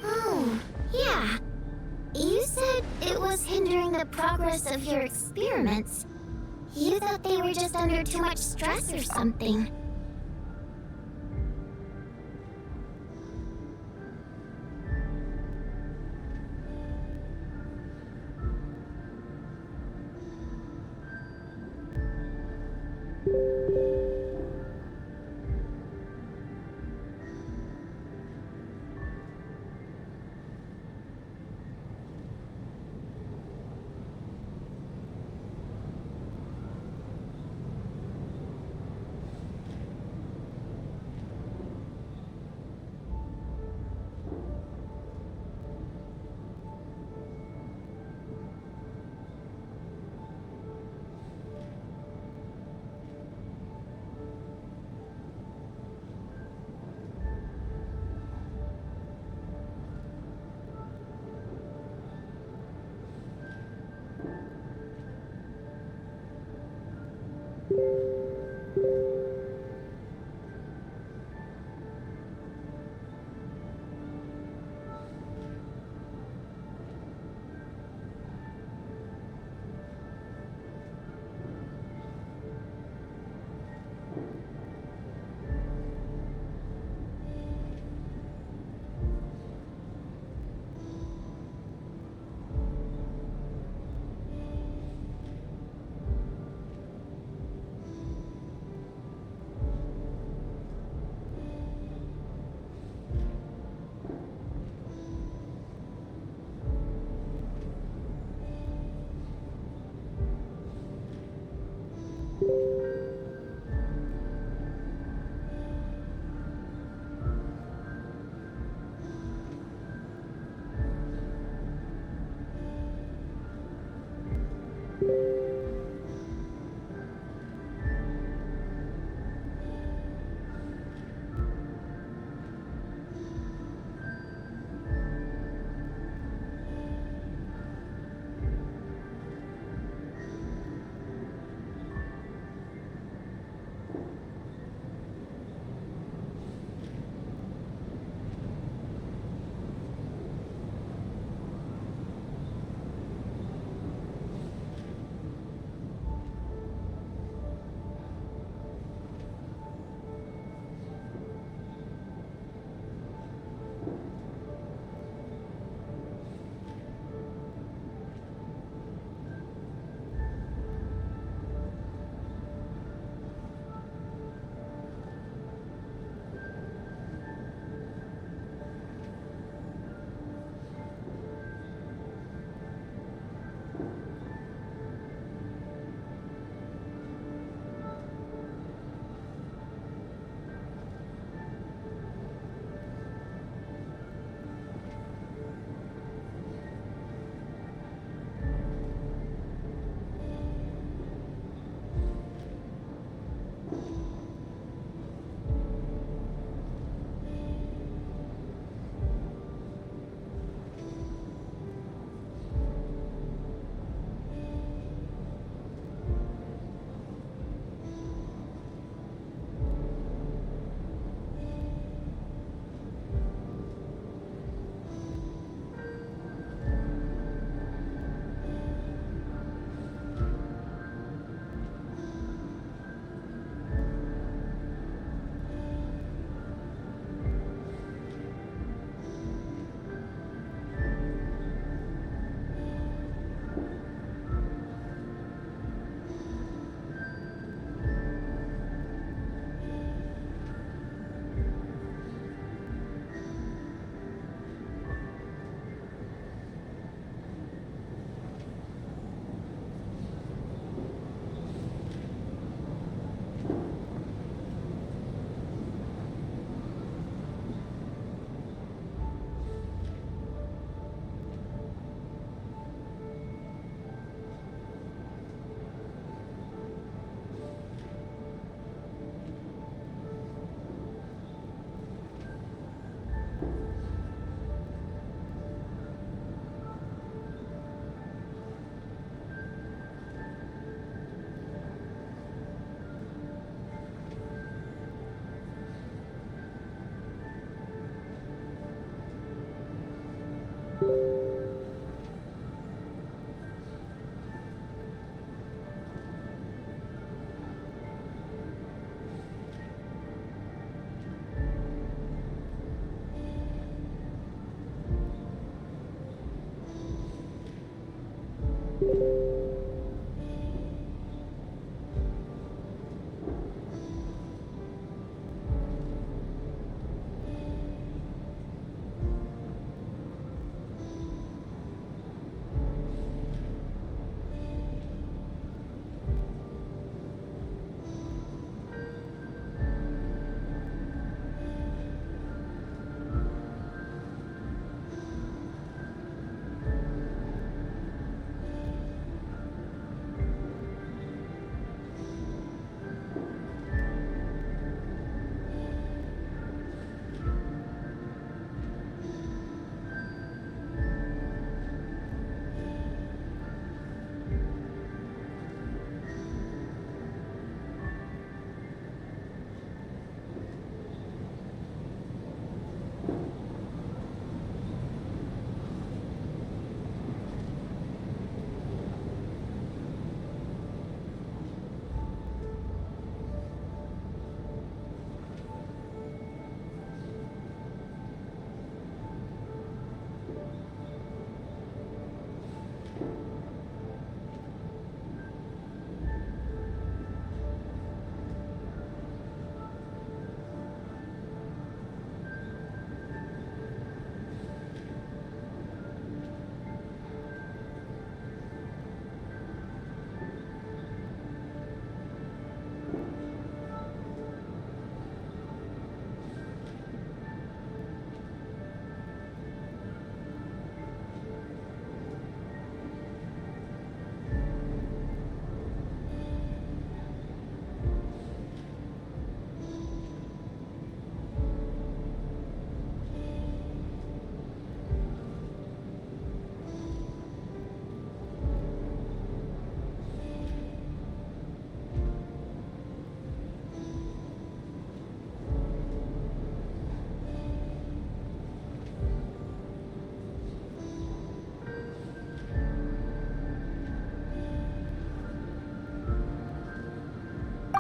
Oh, yeah. You said it was hindering the progress of your experiments. You thought they were just under too much stress or something.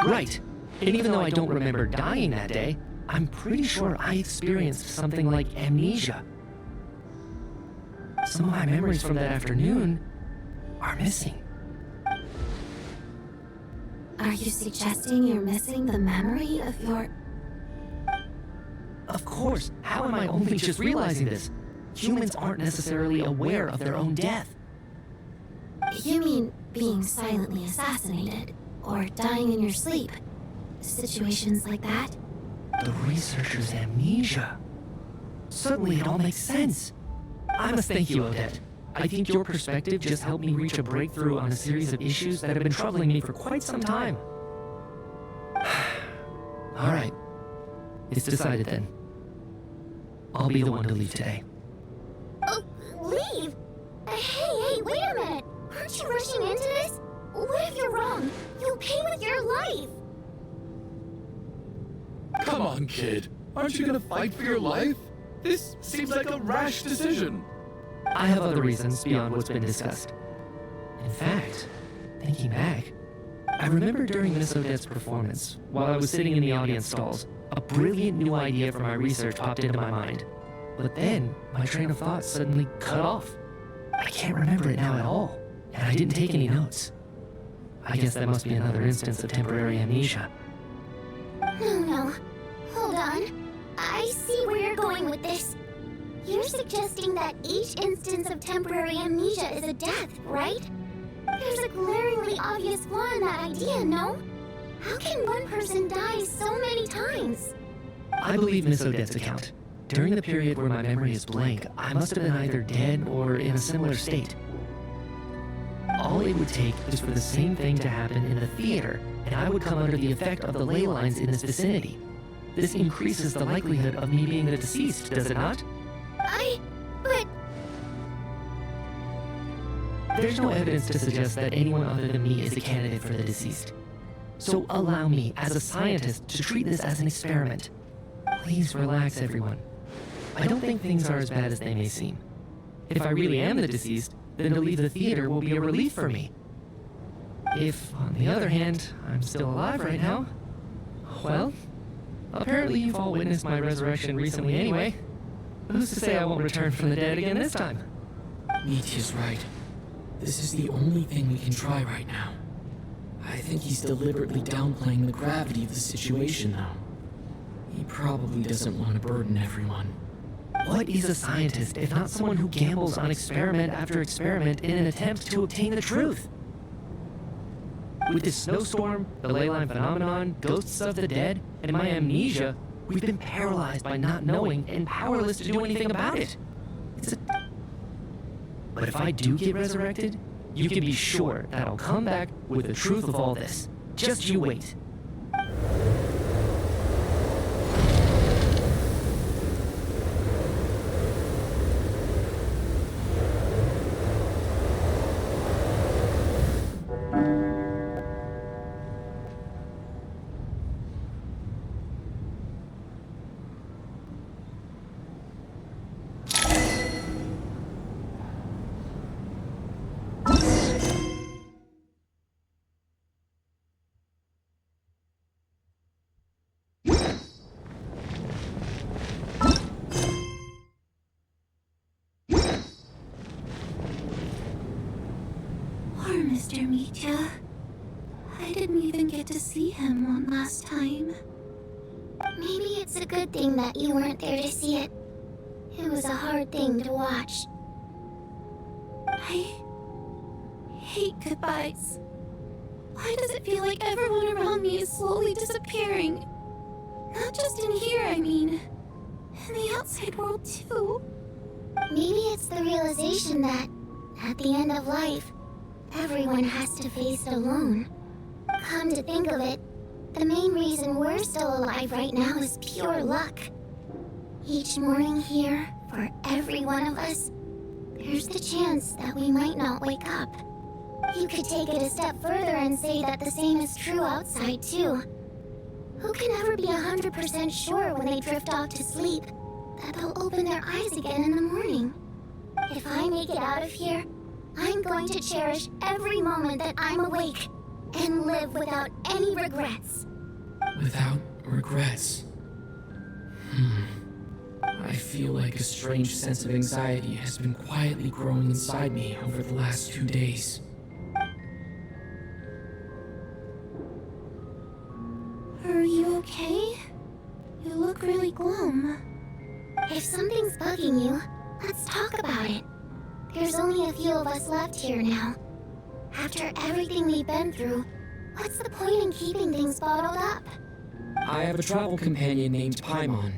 Right. And even though I don't remember dying that day, I'm pretty sure I experienced something like amnesia. Some of my memories from that afternoon are missing. Are you suggesting you're missing the memory of your... Of course, how am I only just realizing this? Humans aren't necessarily aware of their own death. You mean being silently assassinated, or dying in your sleep? Situations like that? The researcher's amnesia. Suddenly it all makes sense. I must thank you, Odette. I think your perspective just helped me reach a breakthrough on a series of issues that have been troubling me for quite some time. All right. It's decided then. I'll be the one to leave today. Oh, leave? Hey, wait a minute. Aren't you rushing into this? What if you're wrong? You'll pay with your life. Come on, kid. Aren't you gonna fight for your life? This seems like a rash decision. I have other reasons beyond what's been discussed. In fact, thinking back, I remember during Miss Odette's performance, while I was sitting in the audience stalls, a brilliant new idea for my research popped into my mind. But then, my train of thought suddenly cut off. I can't remember it now at all, and I didn't take any notes. I guess that must be another instance of temporary amnesia. No. Hold on. I see where you're going with this. You're suggesting that each instance of temporary amnesia is a death, right? There's a glaringly obvious flaw in that idea, no? How can one person die so many times? I believe Miss Odette's account. During the period where my memory is blank, I must have been either dead or in a similar state. All it would take is for the same thing to happen in the theater, and I would come under the effect of the ley lines in this vicinity. This increases the likelihood of me being the deceased, does it not? But... There's no evidence to suggest that anyone other than me is a candidate for the deceased. So allow me, as a scientist, to treat this as an experiment. Please relax, everyone. I don't think things are as bad as they may seem. If I really am the deceased, then to leave the theater will be a relief for me. If, on the other hand, I'm still alive right now, well, apparently you've all witnessed my resurrection recently anyway. Who's to say I won't return from the dead again this time? Mitya's right. This is the only thing we can try right now. I think he's deliberately downplaying the gravity of the situation, though. He probably doesn't want to burden everyone. What is a scientist if not someone who gambles on experiment after experiment in an attempt to obtain the truth? With this snowstorm, the ley line phenomenon, ghosts of the dead, and my amnesia, we've been paralyzed by not knowing and powerless to do anything about it. But if I do get resurrected, you can be sure that I'll come back with the truth of all this. Just you wait. Mr. Mitya. I didn't even get to see him one last time. Maybe it's a good thing that you weren't there to see it. It was a hard thing to watch. I hate goodbyes. Why does it feel like everyone around me is slowly disappearing? Not just in here, I mean. In the outside world, too. Maybe it's the realization that, at the end of life, everyone has to face it alone. Come to think of it, the main reason we're still alive right now is pure luck. Each morning here, for every one of us, there's the chance that we might not wake up. You could take it a step further and say that the same is true outside, too. Who can ever be 100% sure when they drift off to sleep that they'll open their eyes again in the morning? If I make it out of here, I'm going to cherish every moment that I'm awake and live without any regrets. Without regrets. I feel like a strange sense of anxiety has been quietly growing inside me over the last 2 days. Are you okay? You look really glum. If something's bugging you, let's talk about it. There's only a few of us left here now. After everything we've been through, what's the point in keeping things bottled up? I have a travel companion named Paimon.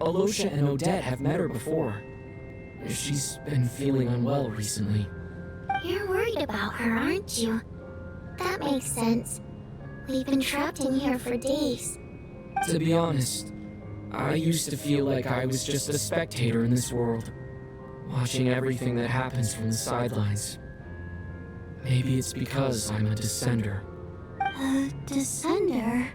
Alosha and Odette have met her before. She's been feeling unwell recently. You're worried about her, aren't you? That makes sense. We've been trapped in here for days. To be honest, I used to feel like I was just a spectator in this world, watching everything that happens from the sidelines. Maybe it's because I'm a descender. A descender?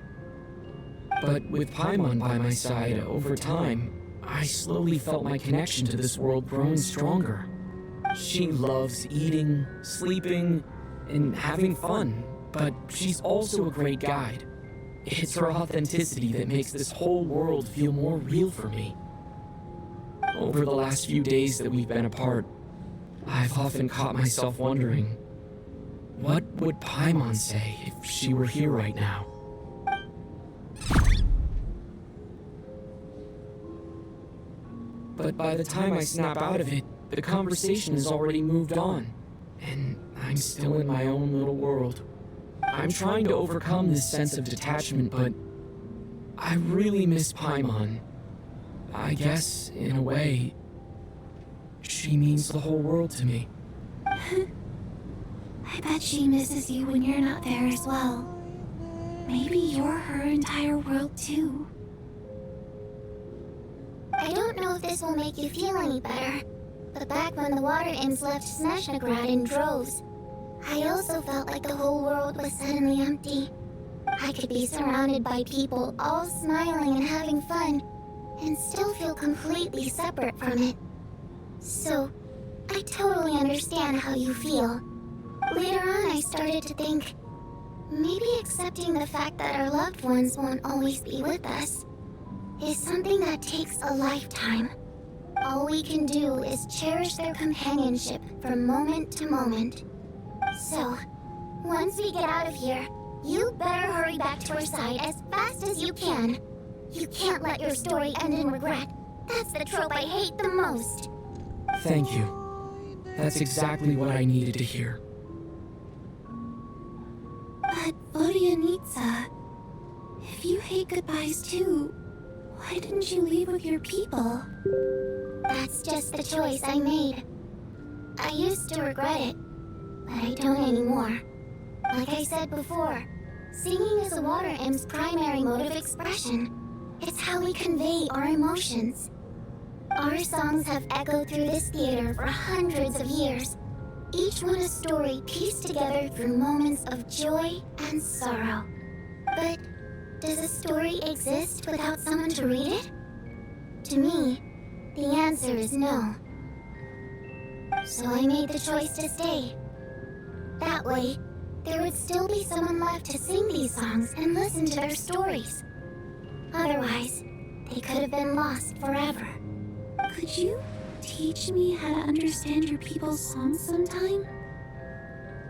But with Paimon by my side, over time, I slowly felt my connection to this world growing stronger. She loves eating, sleeping, and having fun, but she's also a great guide. It's her authenticity that makes this whole world feel more real for me. Over the last few days that we've been apart, I've often caught myself wondering, what would Paimon say if she were here right now? But by the time I snap out of it, the conversation has already moved on, and I'm still in my own little world. I'm trying to overcome this sense of detachment, but I really miss Paimon. I guess, in a way, she means the whole world to me. I bet she misses you when you're not there as well. Maybe you're her entire world too. I don't know if this will make you feel any better, but back when the water imps left Снежная Глава in droves, I also felt like the whole world was suddenly empty. I could be surrounded by people all smiling and having fun, and still feel completely separate from it. So, I totally understand how you feel. Later on, I started to think, maybe accepting the fact that our loved ones won't always be with us is something that takes a lifetime. All we can do is cherish their companionship from moment to moment. So, once we get out of here, you better hurry back to our side as fast as you can. You can't let your story end in regret. That's the trope I hate the most. Thank you. That's exactly what I needed to hear. But Vodianitsa, if you hate goodbyes too, why didn't you leave with your people? That's just the choice I made. I used to regret it, but I don't anymore. Like I said before, singing is a water imp's primary mode of expression. It's how we convey our emotions. Our songs have echoed through this theater for hundreds of years, each one a story pieced together through moments of joy and sorrow. But does a story exist without someone to read it? To me, the answer is no. So I made the choice to stay. That way, there would still be someone left to sing these songs and listen to their stories. Otherwise, they could have been lost forever. Could you teach me how to understand your people's songs sometime?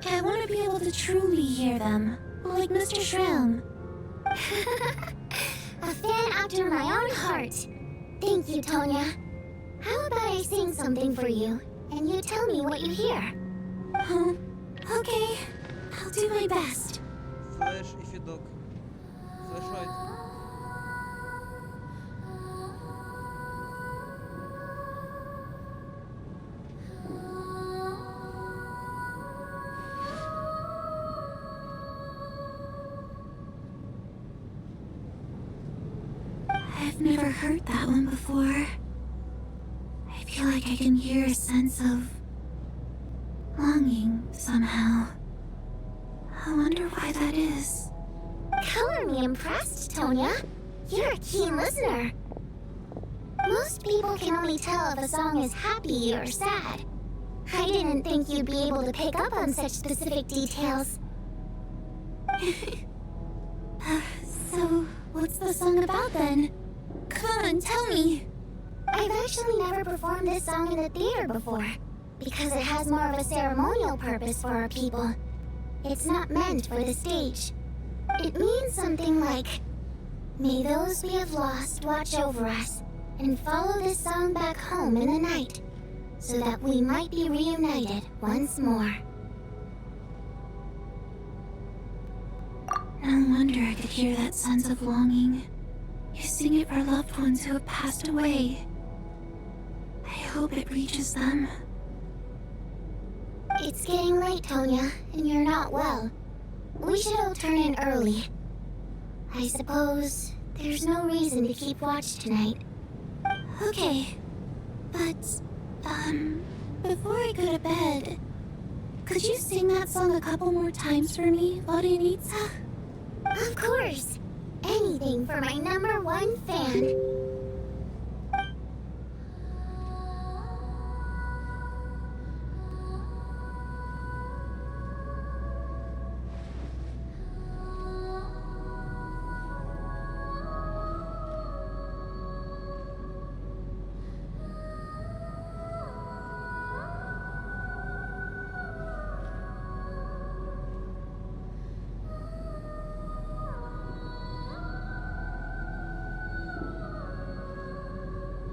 I want to be able to truly hear them, like Mr. Shram. A fan after my own heart. Thank you, Tonya. How about I sing something for you, and you tell me what you hear? Okay. I'll do my best. Слышь, Ифидук. Слышь, I've never heard that one before. I feel like I can hear a sense of longing somehow. I wonder why that is. Color me impressed, Tonya. You're a keen listener. Most people can only tell if a song is happy or sad. I didn't think you'd be able to pick up on such specific details. So, what's the song about then? Come on, tell me! I've actually never performed this song in the theater before, because it has more of a ceremonial purpose for our people. It's not meant for the stage. It means something like, may those we have lost watch over us, and follow this song back home in the night, so that we might be reunited once more. No wonder I could hear that sense of longing. You sing it for loved ones who have passed away. I hope it reaches them. It's getting late, Tonya, and you're not well. We should all turn in early. I suppose there's no reason to keep watch tonight. Okay. But, before I go to bed, could you sing that song a couple more times for me, Vodenitsa? Of course. Anything for my #1 fan.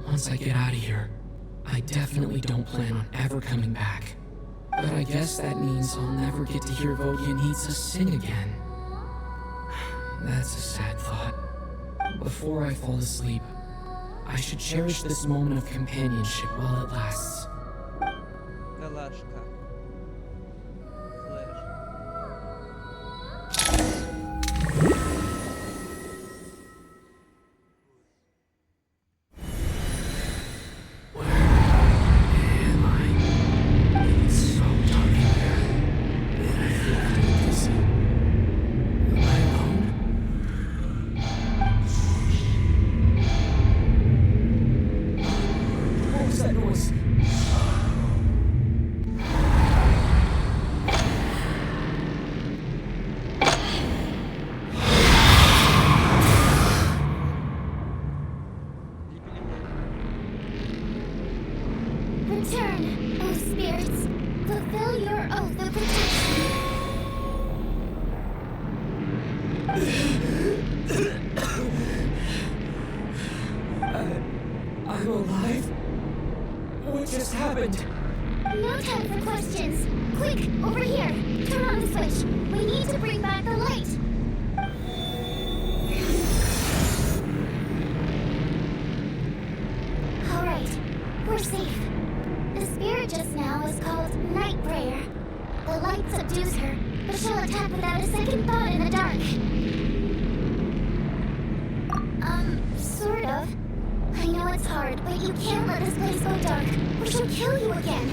Once I get out of here, I definitely don't plan on ever coming back. But I guess that means I'll never get to hear Vodenitsa sing again. That's a sad thought. Before I fall asleep, I should cherish this moment of companionship while it lasts. Галашка. Флэш. Am I? It's so dark in there, and I feel kind of dizzy. Am I alone? What was that noise? Return, O spirits. Fulfill your oath of protection. I'm alive? What just happened? No time for questions. Quick, over here. Turn on the switch. We need to bring back the light. All right, we're safe. The spirit just now is called Night Prayer. The light subdues her, but she'll attack without a second thought in the dark. Sort of. I know it's hard, but you can't let this place go dark, or she'll kill you again.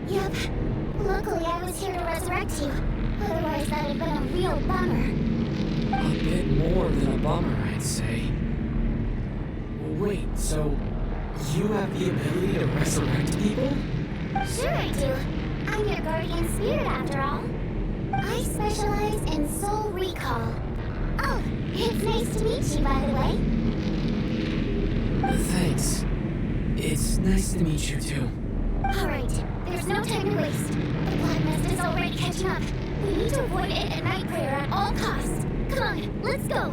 Yep. Luckily, I was here to resurrect you. Otherwise, that'd have been a real bummer. A bit more than a bummer, I'd say. Wait, so you have the ability to resurrect people? Sure I do. I'm your guardian spirit after all. I specialize in soul recall. Oh, it's nice to meet you, by the way. Thanks. It's nice to meet you too. Alright, there's no time to waste. The black mist is already catching up. We need to avoid it at Night Prayer at all costs. Come on, let's go.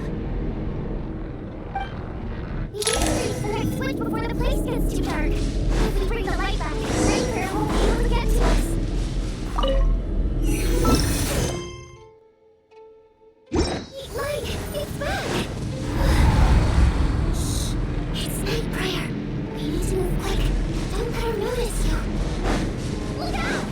We need to reach the next switch before the place gets too dark. If we bring the light back, Night Prayer won't be able to get to us. Light, it's back! Shh, it's Night Prayer. We need to move quick. Don't let her notice you. Look out!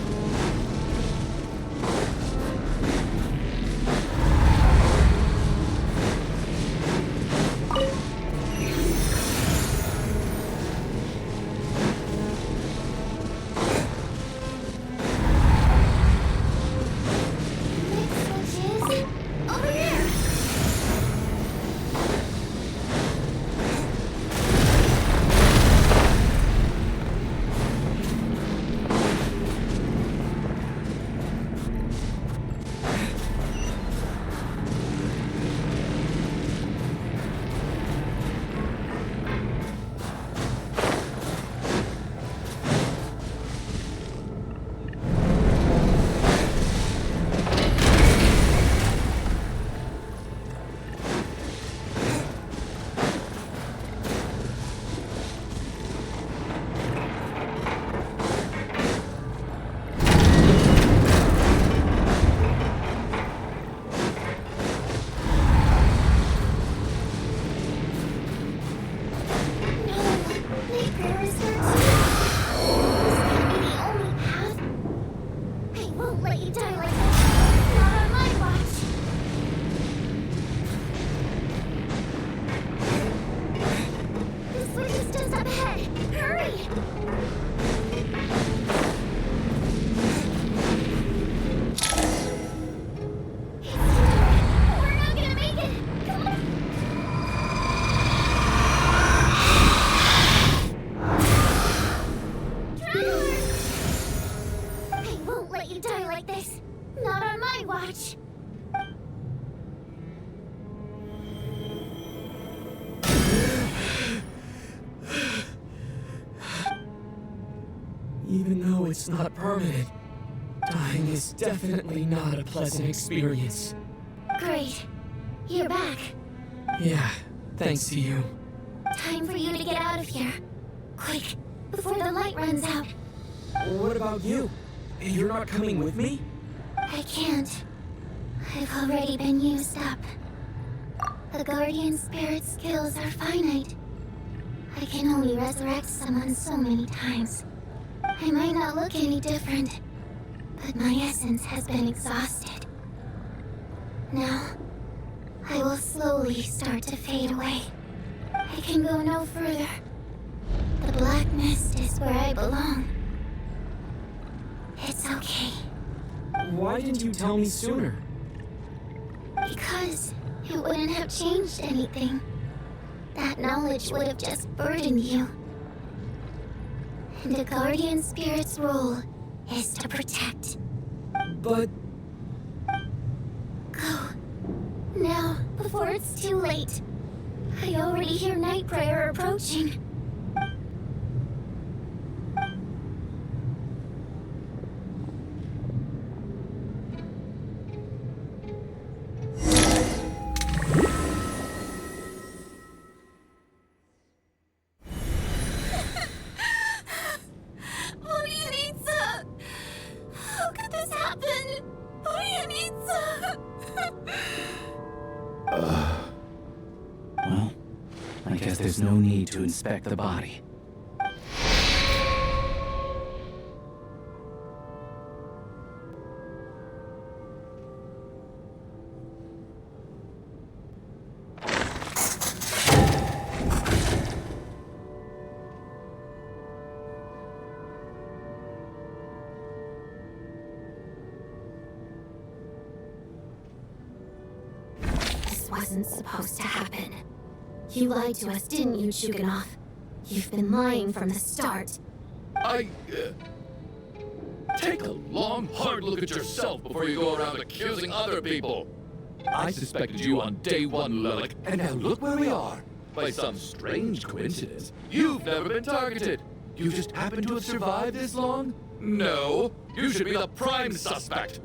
won't let you die like that. Not on my watch. This way is just up ahead. Hurry! We're not gonna make it. Come on. Traveler! I won't let you die like this. Not on my watch. Even though it's not permanent, dying is definitely not a pleasant experience. Great. You're back. Yeah, thanks to you. Time for you to get out of here. Quick, before the light runs out. What about you? You're not coming with me? I can't. I've already been used up. The Guardian Spirit's skills are finite. I can only resurrect someone so many times. I might not look any different, but my essence has been exhausted. Now, I will slowly start to fade away. I can go no further. The black mist is where I belong. It's okay. Why didn't you tell me sooner? Because it wouldn't have changed anything. That knowledge would have just burdened you. And the Guardian Spirit's role is to protect. But... Go. Now, before it's too late. I already hear Night Prayer approaching. Well, I guess there's no need to inspect the body. Wasn't supposed to happen. You lied to us, didn't you, Chuganov? You've been lying from the start. Take a long, hard look at yourself before you go around accusing other people. I suspected you on day one, Lilic, and now look where we are. By some strange coincidence, you've never been targeted. You just happen to have survived this long? No, you should be the prime suspect.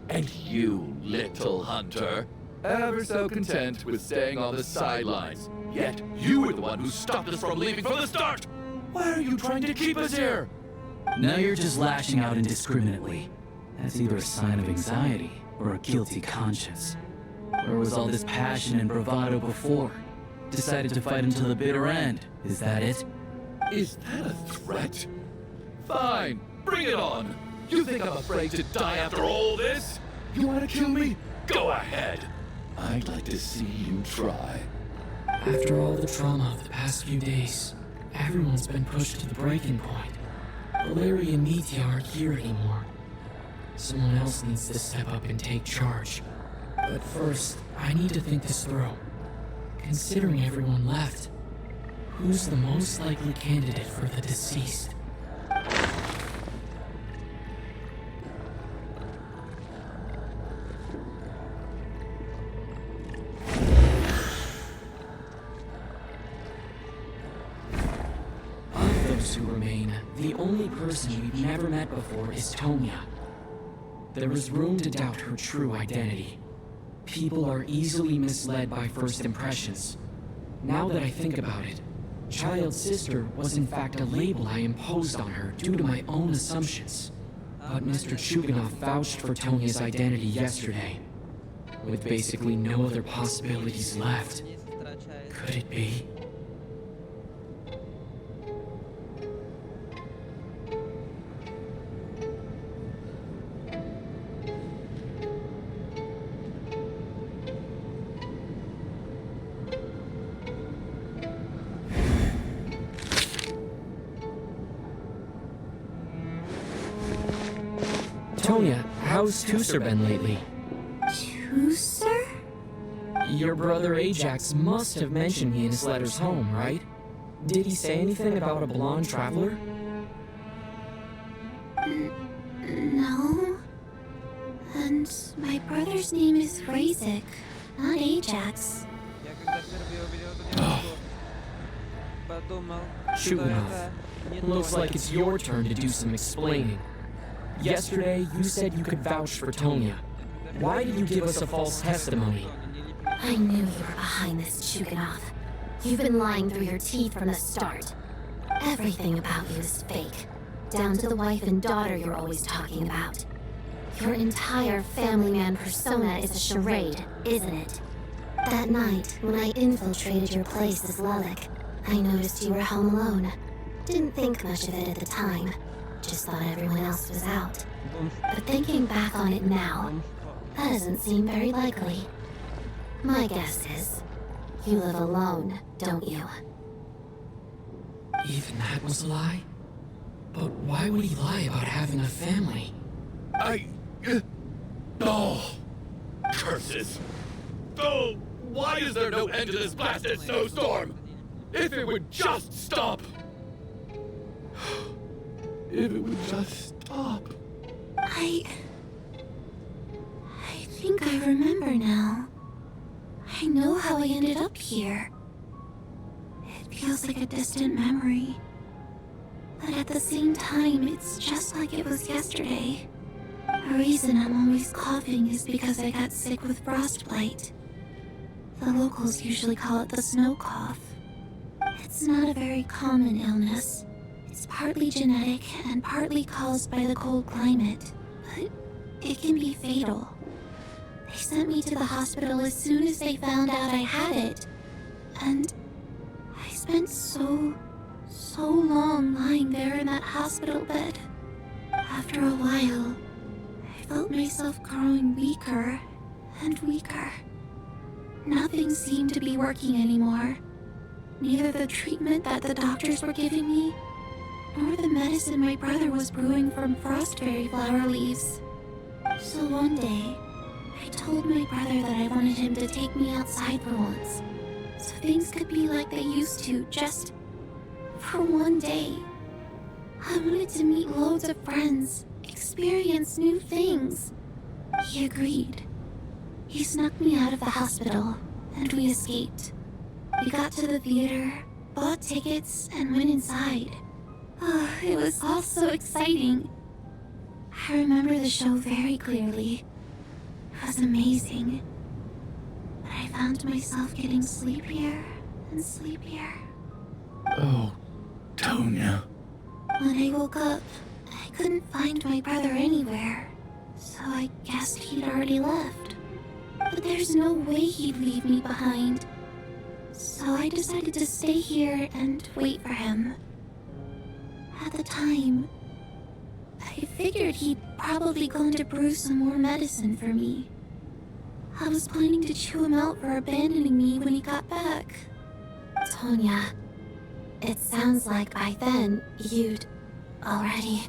And you, little hunter, ever so content with staying on the sidelines. Yet you were the one who stopped us from leaving from the start! Why are you trying to keep us here? Now you're just lashing out indiscriminately. That's either a sign of anxiety or a guilty conscience. Where was all this passion and bravado before? Decided to fight until the bitter end. Is that it? Is that a threat? Fine, bring it on! You think I'm afraid to die after all this? You want to kill me? Go ahead! I'd like to see you try. After all the trauma of the past few days, everyone's been pushed to the breaking point. Valeri and Mitya aren't here anymore. Someone else needs to step up and take charge. But first, I need to think this through. Considering everyone left, who's the most likely candidate for the deceased? Of those who remain, the only person we've never met before is Tonya. There is room to doubt her true identity. People are easily misled by first impressions. Now that I think about it, Child Sister was in fact a label I imposed on her due to my own assumptions. But Mr. Chuganov vouched for Tonya's identity yesterday. With basically no other possibilities left, could it be? Tonya, how's Tusser been lately? Tusser? Your brother Ajax must have mentioned me in his letters home, right? Did he say anything about a blonde traveler? No. And my brother's name is Razik, not Ajax. Я когда впервые увидел эту девушку, подумал, что Chugunov, это не looks Тоня. like it's your turn to do some explaining. Yesterday, you said you could vouch for Tonya. Why did you give us a false testimony? I knew you were behind this, Chugunov. You've been lying through your teeth from the start. Everything about you is fake, down to the wife and daughter you're always talking about. Your entire family man persona is a charade, isn't it? That night, when I infiltrated your place as Lelik, I noticed you were home alone. Didn't think much of it at the time. Just thought everyone else was out. But thinking back on it now, that doesn't seem very likely. My guess is, you live alone, don't you? Even that was a lie? But why would he lie about having a family? Oh! Curses! Oh! Why is there no end to this blasted snowstorm? If it would just stop! If it would just stop. I think I remember now. I know how I ended up here. It feels like a distant memory. But at the same time, it's just like it was yesterday. The reason I'm always coughing is because I got sick with frostbite. The locals usually call it the snow cough. It's not a very common illness. It's partly genetic and partly caused by the cold climate, but it can be fatal. They sent me to the hospital as soon as they found out I had it. And I spent so long lying there in that hospital bed. After a while, I felt myself growing weaker and weaker. Nothing seemed to be working anymore. Neither the treatment that the doctors were giving me, nor the medicine my brother was brewing from frost fairy flower leaves. So one day, I told my brother that I wanted him to take me outside for once, so things could be like they used to, just for one day. I wanted to meet loads of friends, experience new things. He agreed. He snuck me out of the hospital, and we escaped. We got to the theater, bought tickets, and went inside. Oh, it was all so exciting. I remember the show very clearly. It was amazing. But I found myself getting sleepier and sleepier. Oh, Tonya. When I woke up, I couldn't find my brother anywhere, so I guessed he'd already left. But there's no way he'd leave me behind. So I decided to stay here and wait for him. At the time, I figured he'd probably gone to brew some more medicine for me. I was planning to chew him out for abandoning me when he got back. Tonya, it sounds like by then you'd already...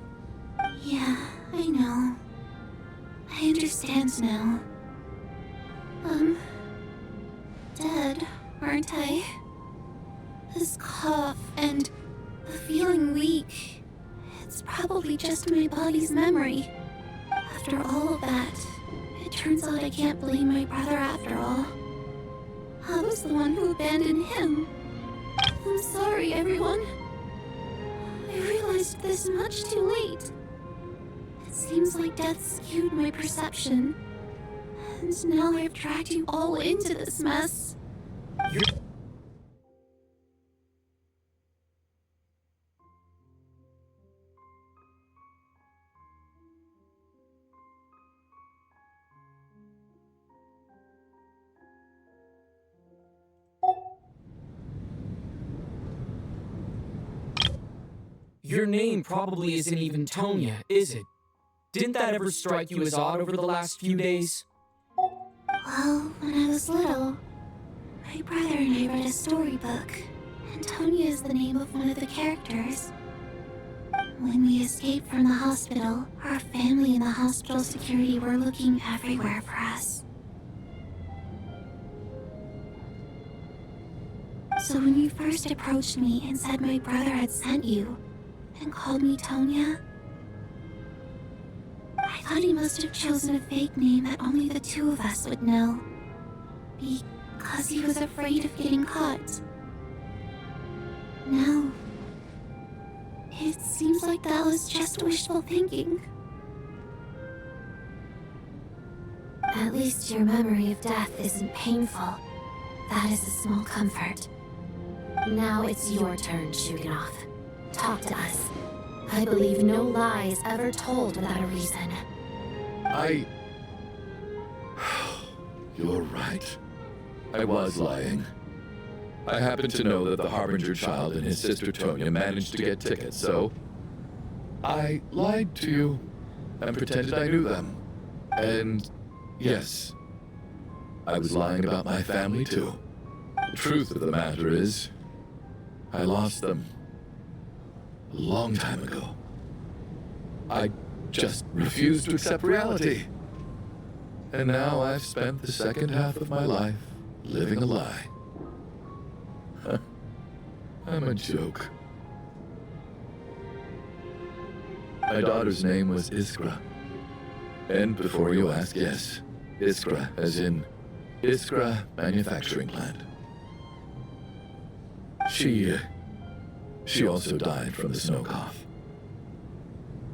Yeah, I know. I understand now. Dead, aren't I? This cough and the feeling weak, it's probably just my body's memory. After all of that, it turns out I can't blame my brother after all. I was the one who abandoned him. I'm sorry, everyone. I realized this much too late. It seems like death skewed my perception. And now I've dragged you all into this mess. Your name probably isn't even Tonya, is it? Didn't that ever strike you as odd over the last few days? Well, when I was little, my brother and I read a storybook, and Tonya is the name of one of the characters. When we escaped from the hospital, our family and the hospital security were looking everywhere for us. So when you first approached me and said my brother had sent you, and called me Tonya, I thought he must have chosen a fake name that only the two of us would know. Because he was afraid of getting caught. Now, it seems like that was just wishful thinking. At least your memory of death isn't painful. That is a small comfort. Now it's your turn, Shuganoth. Talk to us. I believe no lie is ever told without a reason. You're right. I was lying. I happen to know that the Harbinger child and his sister Tonya managed to get tickets, so I lied to you and pretended I knew them. And yes, I was lying about my family too. The truth of the matter is, I lost them a long time ago. I just refused to accept reality. And now I've spent the second half of my life living a lie. I'm a joke. My daughter's name was Iskra. And before you ask, yes, Iskra, as in Iskra Manufacturing Plant. She also died from the snow cough.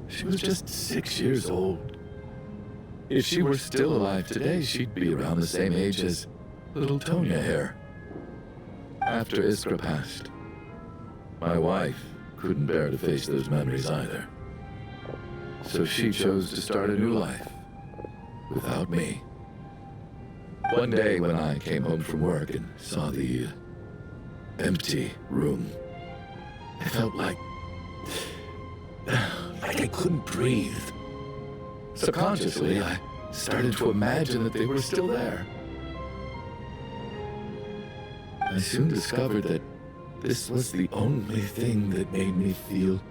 She was just 6 years old. If she were still alive today, she'd be around the same age as little Tonya here. After Iskra passed, my wife couldn't bear to face those memories either. So she chose to start a new life without me. One day when I came home from work and saw the empty room, I felt like I couldn't breathe. Subconsciously, I started to imagine that they were still there. I soon discovered that this was the only thing that made me feel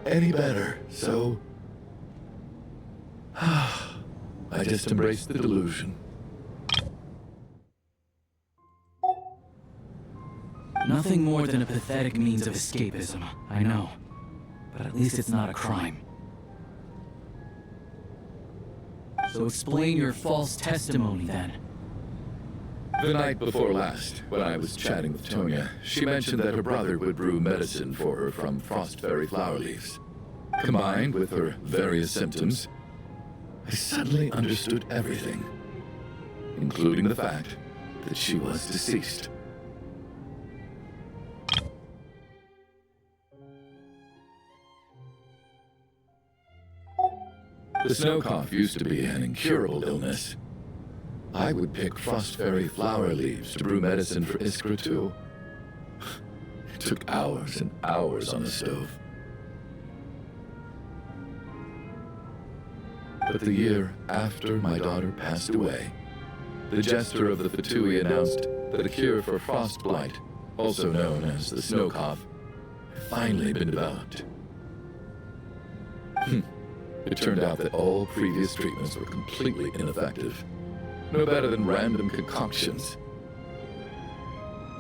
any better, so I just embraced the delusion. Nothing more than a pathetic means of escapism, I know. But at least it's not a crime. So explain your false testimony, then. The night before last, when I was chatting with Tonya, she mentioned that her brother would brew medicine for her from frostberry flower leaves. Combined with her various symptoms, I suddenly understood everything, including the fact that she was deceased. The snow cough used to be an incurable illness. I would pick frostberry flower leaves to brew medicine for Iskra too. It took hours and hours on the stove. But the year after my daughter passed away, the jester of the Fatui announced that a cure for frostblight, also known as the snow cough, had finally been developed. It turned out that all previous treatments were completely ineffective. No better than random concoctions.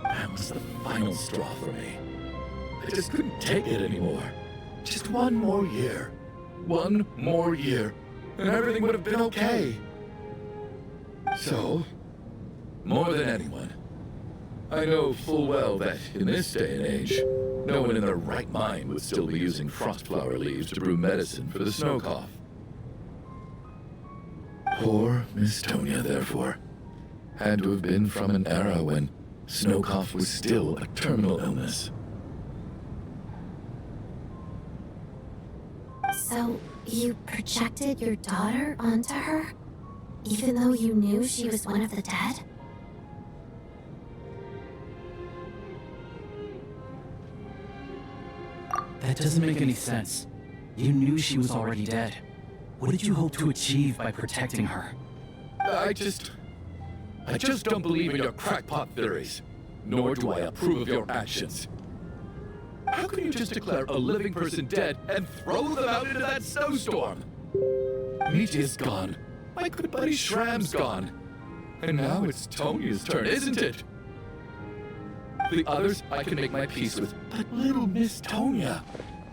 That was the final straw for me. I just couldn't take it anymore. Just one more year. One more year, and everything would have been okay. So, more than anyone, I know full well that in this day and age, no one in their right mind would still be using frostflower leaves to brew medicine for the snow cough. Poor Miss Tonya, therefore, had to have been from an era when snow cough was still a terminal illness. So, you projected your daughter onto her? Even though you knew she was one of the dead? That doesn't make any sense. You knew she was already dead. What did you hope to achieve by protecting her? I just don't believe in your crackpot theories, nor do I approve of your actions. How can you just declare a living person dead and throw them out into that snowstorm? Mitia's gone. My good buddy Shram's gone. And now it's Tonya's turn, isn't it? The others I can make my peace with, but little Miss Tonya,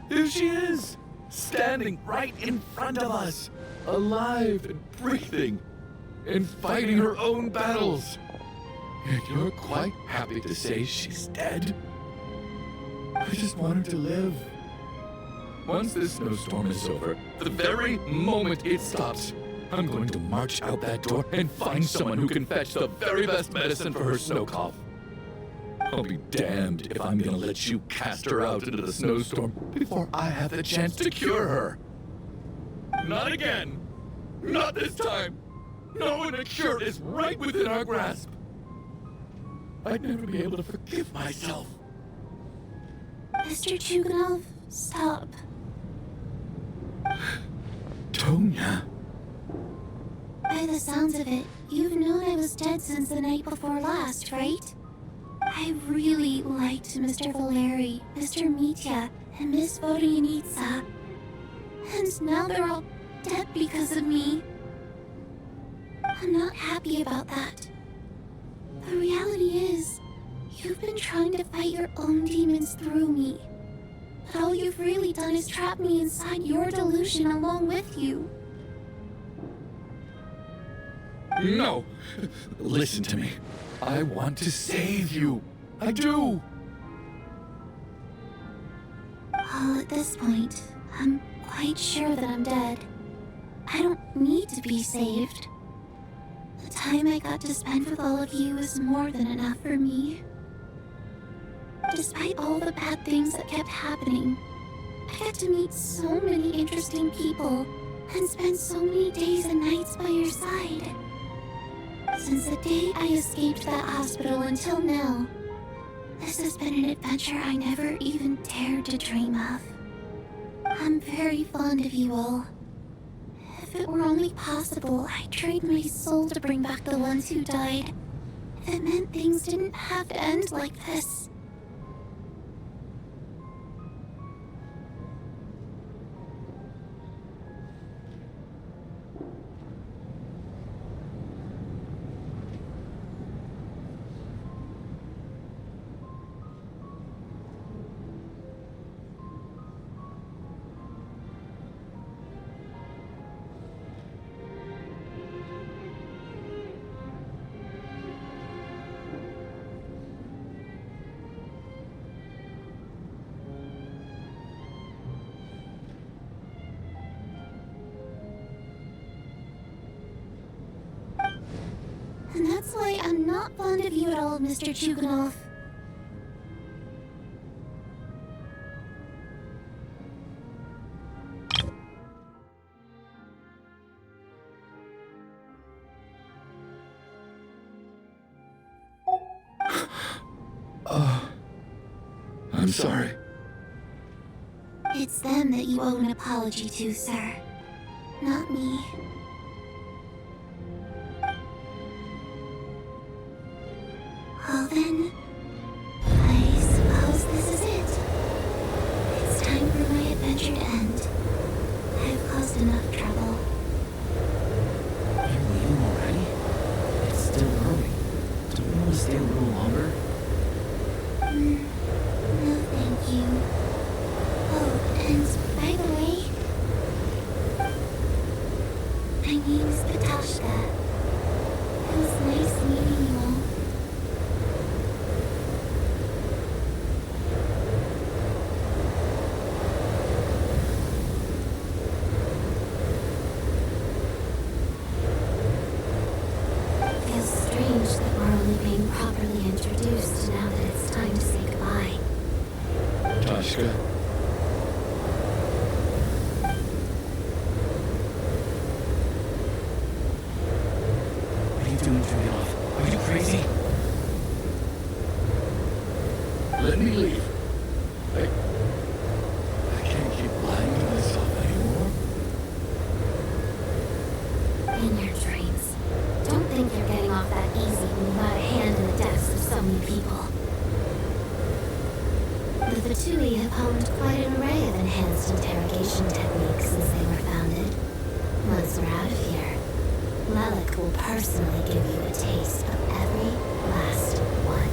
here she is, standing right in front of us, alive and breathing, and fighting her own battles. And you're quite happy to say she's dead? I just want her to live. Once this snowstorm is over, the very moment it stops, I'm going to march out that door and find someone who can fetch the very best medicine for her snow cough. I'll be damned if I'm gonna let you cast her out into the snowstorm before I have the chance to cure her. Not again! Not this time! Knowing a cure is right within our grasp. I'd never be able to forgive myself. Mr. Chuganov, stop. Tonya. By the sounds of it, you've known I was dead since the night before last, right? I really liked Mr. Valeri, Mr. Mitya, and Miss Vodyanitsa. And now they're all dead because of me. I'm not happy about that. The reality is, you've been trying to fight your own demons through me. But all you've really done is trap me inside your delusion along with you. No! Listen to me. I want to save you. I do! Well, at this point, I'm quite sure that I'm dead. I don't need to be saved. The time I got to spend with all of you is more than enough for me. Despite all the bad things that kept happening, I got to meet so many interesting people and spend so many days and nights by your side. Since the day I escaped that hospital until now, this has been an adventure I never even dared to dream of. I'm very fond of you all. If it were only possible, I'd trade my soul to bring back the ones who died. If it meant things didn't have to end like this. And that's why I'm not fond of you at all, Mr. Chuganov. I'm sorry. It's them that you owe an apology to, sir. Not me. Well then, I suppose this is it. It's time for my adventure to end. I've caused enough trouble. You're leaving already? It's still early. Don't you want to stay a little longer? No, thank you. Oh, and by the way, my name is Patashka. It was nice meeting you all. Feels strange that we're only being properly introduced now that it's time to say goodbye. Tashka. What are you doing, Chuganov? Are you crazy? Let me leave. I can't keep lying to myself anymore. In your dreams. Don't think you're getting off that easy when you got a hand in the deaths of so many people. The The Tui have honed quite an array of enhanced interrogation techniques since they were founded. Once we're out of here, Lelik will personally give you a taste of every last one.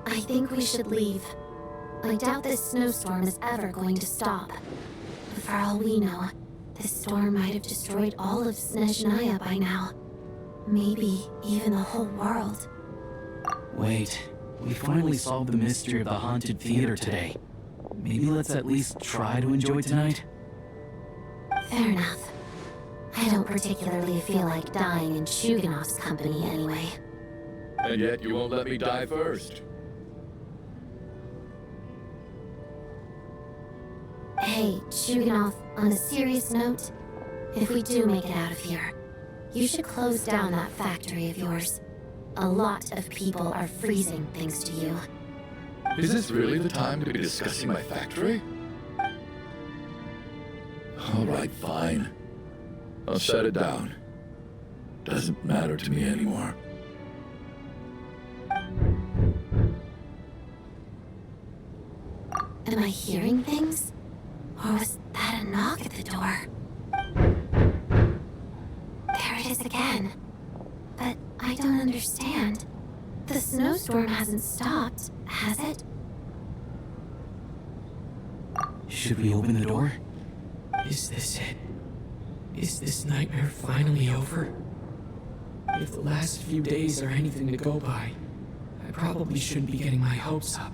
I think we should leave. I doubt this snowstorm is ever going to stop. But for all we know, this storm might have destroyed all of Снежная by now. Maybe even the whole world. Wait, we finally solved the mystery of the haunted theater today. Maybe let's at least try to enjoy tonight? Fair enough. I don't particularly feel like dying in Chuganov's company anyway. And yet you won't let me die first. Hey, Chuganov, on a serious note, if we do make it out of here, you should close down that factory of yours. A lot of people are freezing thanks to you. Is this really the time to be discussing my factory? All right, fine. I'll shut it down. Doesn't matter to me anymore. Am I hearing things? Or was that a knock at the door? There it is again. But I don't understand. The snowstorm hasn't stopped, has it? Should we open the door? Is this it? Is this nightmare finally over? If the last few days are anything to go by, I probably shouldn't be getting my hopes up.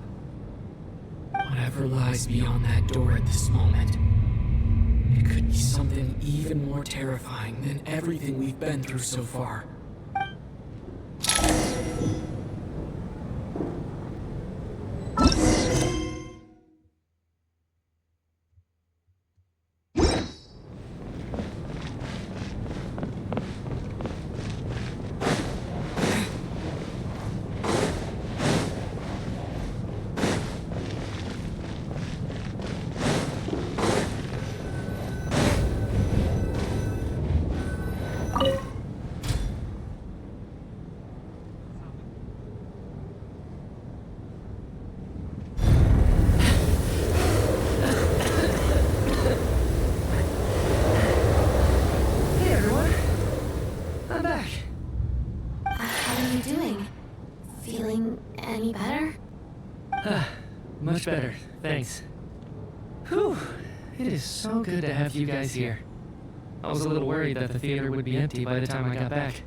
Whatever lies beyond that door at this moment, it could be something even more terrifying than everything we've been through so far. Much better, thanks. Whew, it is so good to have you guys here. I was a little worried that the theater would be empty by the time I got back.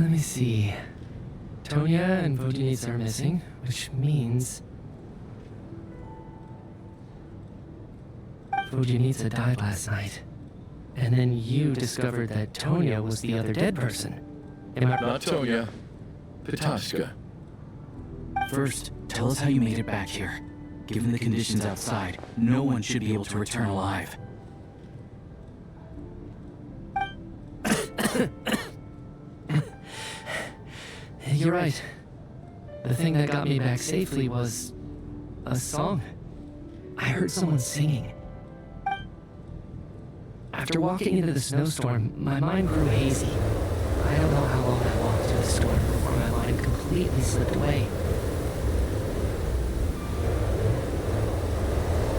Let me see. Tonya and Vodunitsa are missing, which means Vodunitsa died last night. And then you discovered that Tonya was the other dead person. Am I Not Tonya. Pitaska. First, tell us how you made it back here. Given the conditions outside, no one should be able to return alive. You're right. The thing that got me back safely was a song. I heard someone singing. After walking into the snowstorm, my mind grew hazy. I don't know how long I walked through the storm before my mind completely slipped away.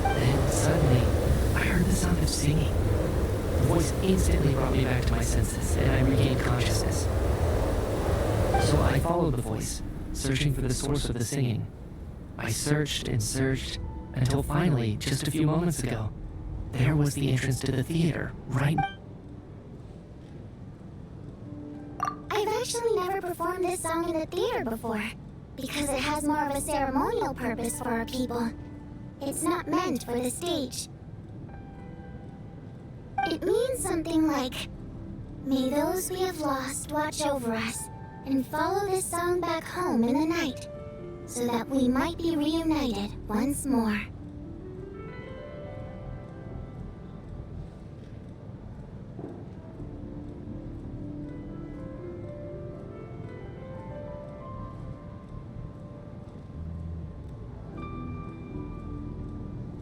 Then suddenly, I heard the sound of singing. The voice instantly brought brought me back to my senses, and I regained consciousness. So I followed the voice, searching for the source of the singing. I searched and searched, until finally, just a few moments ago, there was the entrance to the theater, right? I've actually never performed this song in the theater before, because it has more of a ceremonial purpose for our people. It's not meant for the stage. It means something like, "May those we have lost watch over us, and follow this song back home in the night, so that we might be reunited once more."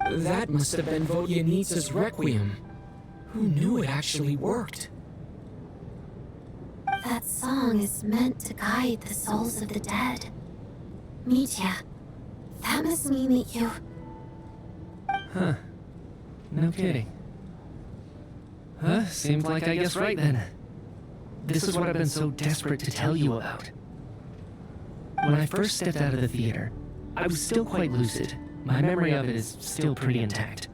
That must have been Vodyanitsa's Requiem. Who knew it actually worked? That song is meant to guide the souls of the dead. Mitya, that must mean that you... Huh. No kidding. Huh? Seems like I guess right then. This is what I've been so desperate to tell you about. When I first stepped out of the theater, I was still quite lucid. My memory of it is still pretty intact.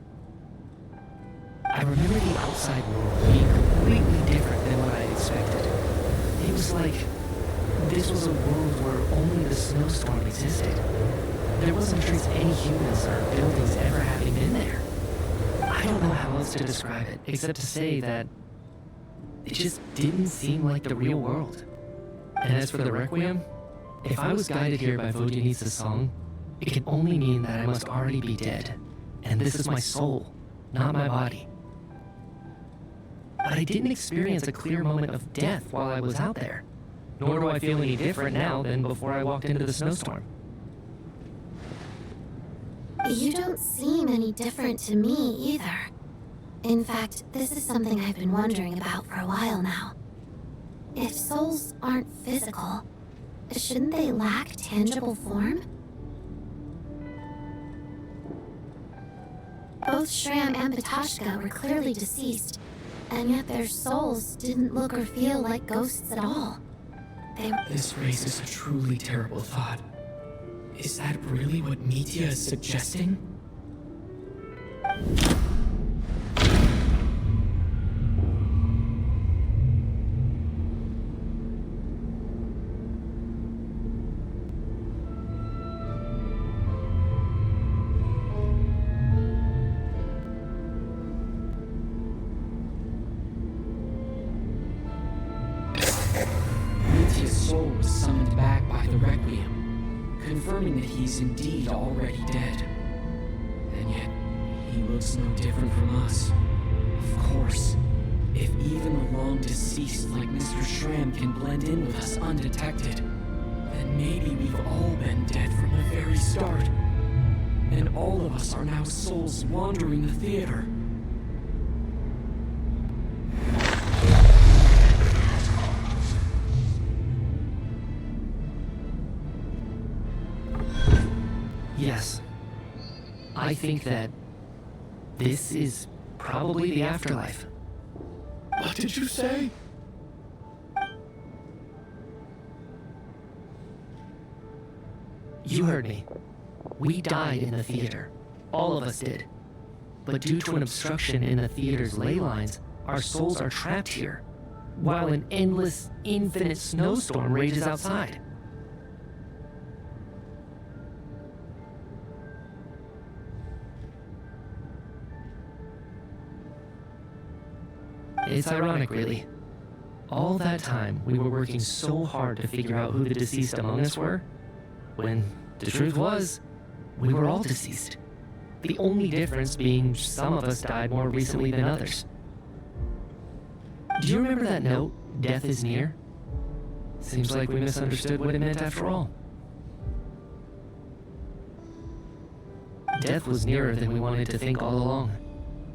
I remember the outside world being completely different than what I expected. It was like this was a world where only the snowstorm existed. There wasn't a trace of any humans or buildings ever having been there. I don't know how else to describe it, except to say that it just didn't seem like the real world. And as for the Requiem, if I was guided here by Vodyanitsa's song, it can only mean that I must already be dead. And this is my soul, not my body. But I didn't experience a clear moment of death while I was out there. Nor do I feel any different now than before I walked into the snowstorm. You don't seem any different to me either. In fact, this is something I've been wondering about for a while now. If souls aren't physical, shouldn't they lack tangible form? Both Shram and Patashka were clearly deceased, and yet their souls didn't look or feel like ghosts at all. This raises a truly terrible thought. Is that really what Mitya is suggesting? Mitya's soul was summoned back by the Requiem, confirming that he's indeed already dead. And yet, he looks no different from us. Of course, if even the long-deceased like Mr. Shram can blend in with us undetected, then maybe we've all been dead from the very start. And all of us are now souls wandering the theater. Yes. I think that this is probably the afterlife. What did you say? You heard me. We died in the theater. All of us did. But due to an obstruction in the theater's ley lines, our souls are trapped here, while an endless, infinite snowstorm rages outside. It's ironic, really. All that time, we were working so hard to figure out who the deceased among us were, when the truth was, we were all deceased. The only difference being some of us died more recently than others. Do you remember that note, "Death is near"? Seems like we misunderstood what it meant after all. Death was nearer than we wanted to think all along.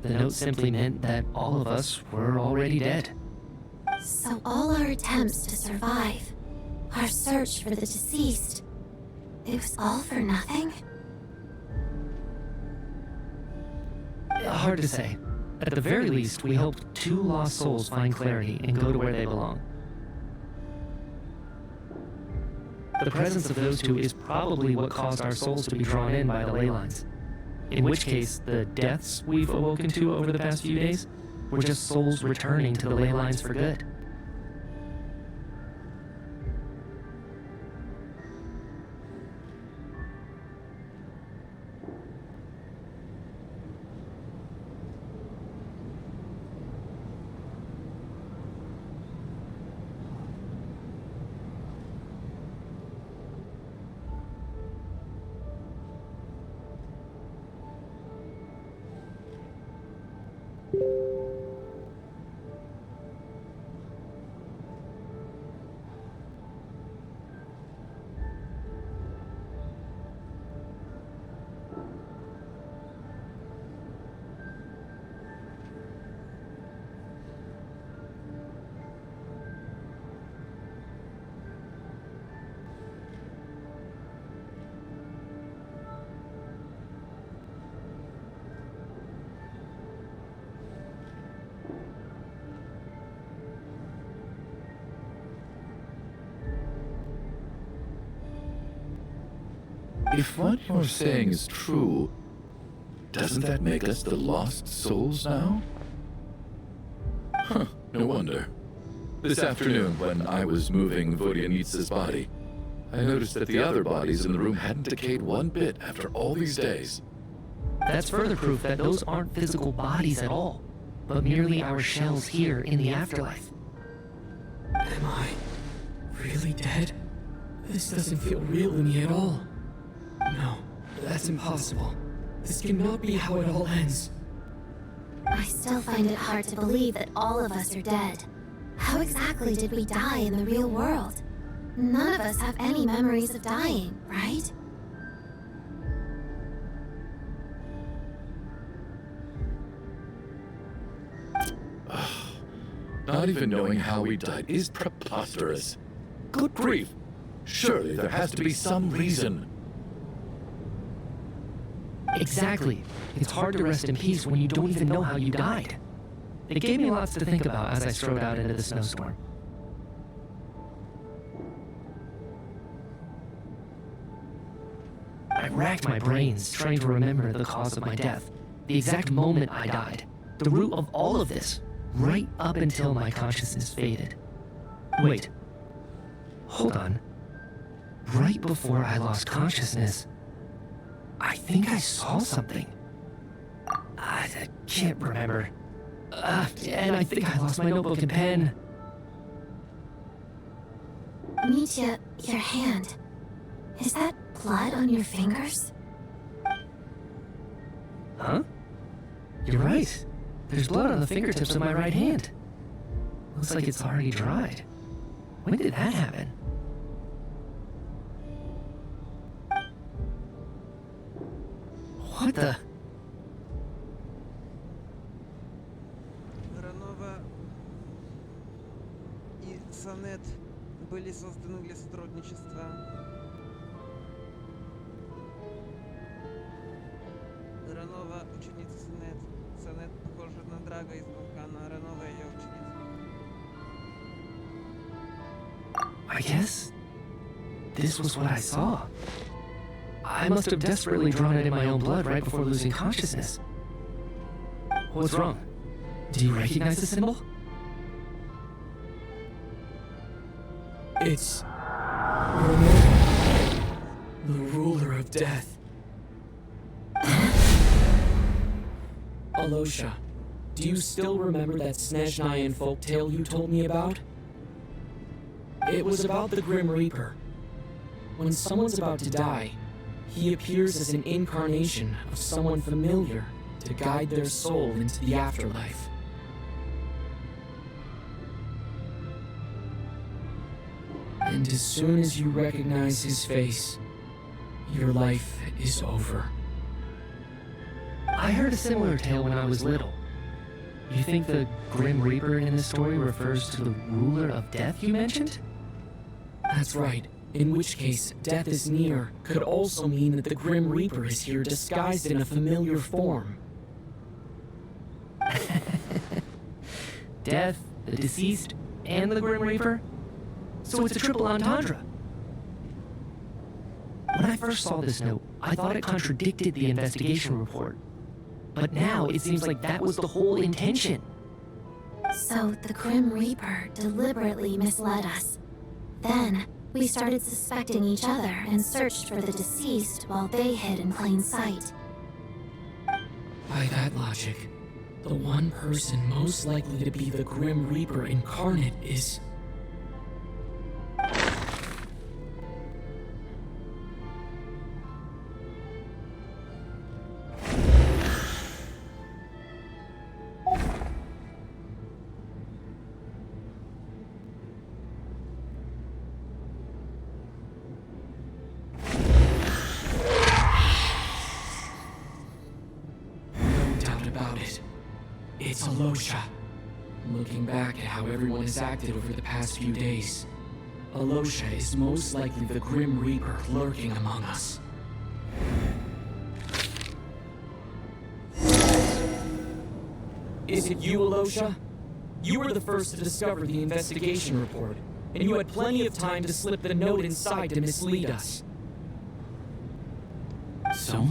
The note simply meant that all of us were already dead. So all our attempts to survive, our search for the deceased, it was all for nothing? Hard to say. At the very least, we hope 2 lost souls find clarity and go to where they belong. The presence of those 2 is probably what caused our souls to be drawn in by the ley lines. In which case, the deaths we've awoken to over the past few days were just souls returning to the ley lines for good. If what you're saying is true, doesn't that make us the lost souls now? Huh, no wonder. This afternoon, when I was moving Vodyanitsa's body, I noticed that the other bodies in the room hadn't decayed one bit after all these days. That's further proof that those aren't physical bodies at all, but merely our shells here in the afterlife. Am I really dead? This doesn't feel real to me at all. No, that's impossible. This cannot be how it all ends. I still find it hard to believe that all of us are dead. How exactly did we die in the real world? None of us have any memories of dying, right? Not even knowing how we died is preposterous. Good grief! Surely there has to be some reason. Exactly. It's hard to rest in peace when you don't even know how you died. It gave me lots to think about as I strode out into the snowstorm. I racked my brains trying to remember the cause of my death, the exact moment I died, the root of all of this, right up until my consciousness faded. Wait. Hold on. Right before I lost consciousness, I think I saw something. I can't remember. And I think I lost my notebook and pen. Mitya, your hand. Is that blood on your fingers? Huh? You're right. There's blood on the fingertips of my right hand. Looks like it's already dried. When did that happen? What the? Ранова и Сонет были созданы для сотрудничества. Ранова — ученица Сонет. Сонет похожа на Драга из вулкана, Ранова — ее ученица. I guess this was what I saw. I must have desperately drawn it in my own blood right before losing consciousness. What's wrong? Do you recognize the symbol? It's Renova, the ruler of death. Alosha, do you still remember that Snezhnayan folktale you told me about? It was about the Grim Reaper. When someone's about to die, he appears as an incarnation of someone familiar to guide their soul into the afterlife. And as soon as you recognize his face, your life is over. I heard a similar tale when I was little. You think the Grim Reaper in this story refers to the ruler of death you mentioned? That's right. In which case, death is near could also mean that the Grim Reaper is here disguised in a familiar form. death, the deceased, and the Grim Reaper? So it's a triple entendre. When I first saw this note, I thought it contradicted the investigation report. But now it seems like that was the whole intention. So the Grim Reaper deliberately misled us. Then, we started suspecting each other and searched for the deceased while they hid in plain sight. By that logic, the one person most likely to be the Grim Reaper incarnate is... It's Alosha. Looking back at how everyone has acted over the past few days, Alosha is most likely the Grim Reaper lurking among us. Is it you, Alosha? You were the first to discover the investigation report, and you had plenty of time to slip the note inside to mislead us. So?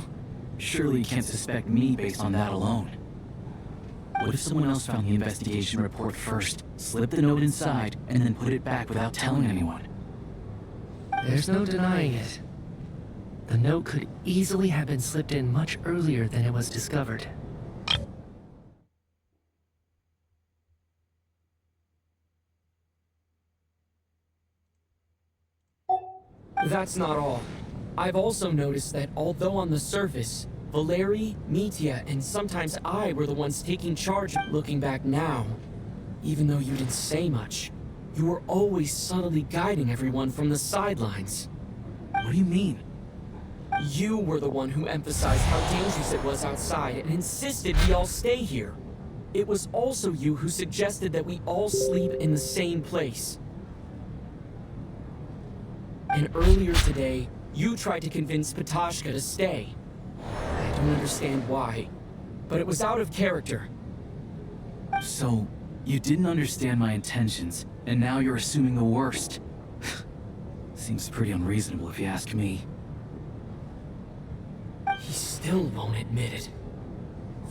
Surely you can't suspect me based on that alone. What if someone else found the investigation report first, slipped the note inside, and then put it back without telling anyone? There's no denying it. The note could easily have been slipped in much earlier than it was discovered. That's not all. I've also noticed that although on the surface, Valeri, Mitya, and sometimes I were the ones taking charge. Looking back now, even though you didn't say much, you were always subtly guiding everyone from the sidelines. What do you mean? You were the one who emphasized how dangerous it was outside and insisted we all stay here. It was also you who suggested that we all sleep in the same place. And earlier today, you tried to convince Patashka to stay. I don't understand why, but it was out of character. So, you didn't understand my intentions, and now you're assuming the worst. Seems pretty unreasonable if you ask me. He still won't admit it.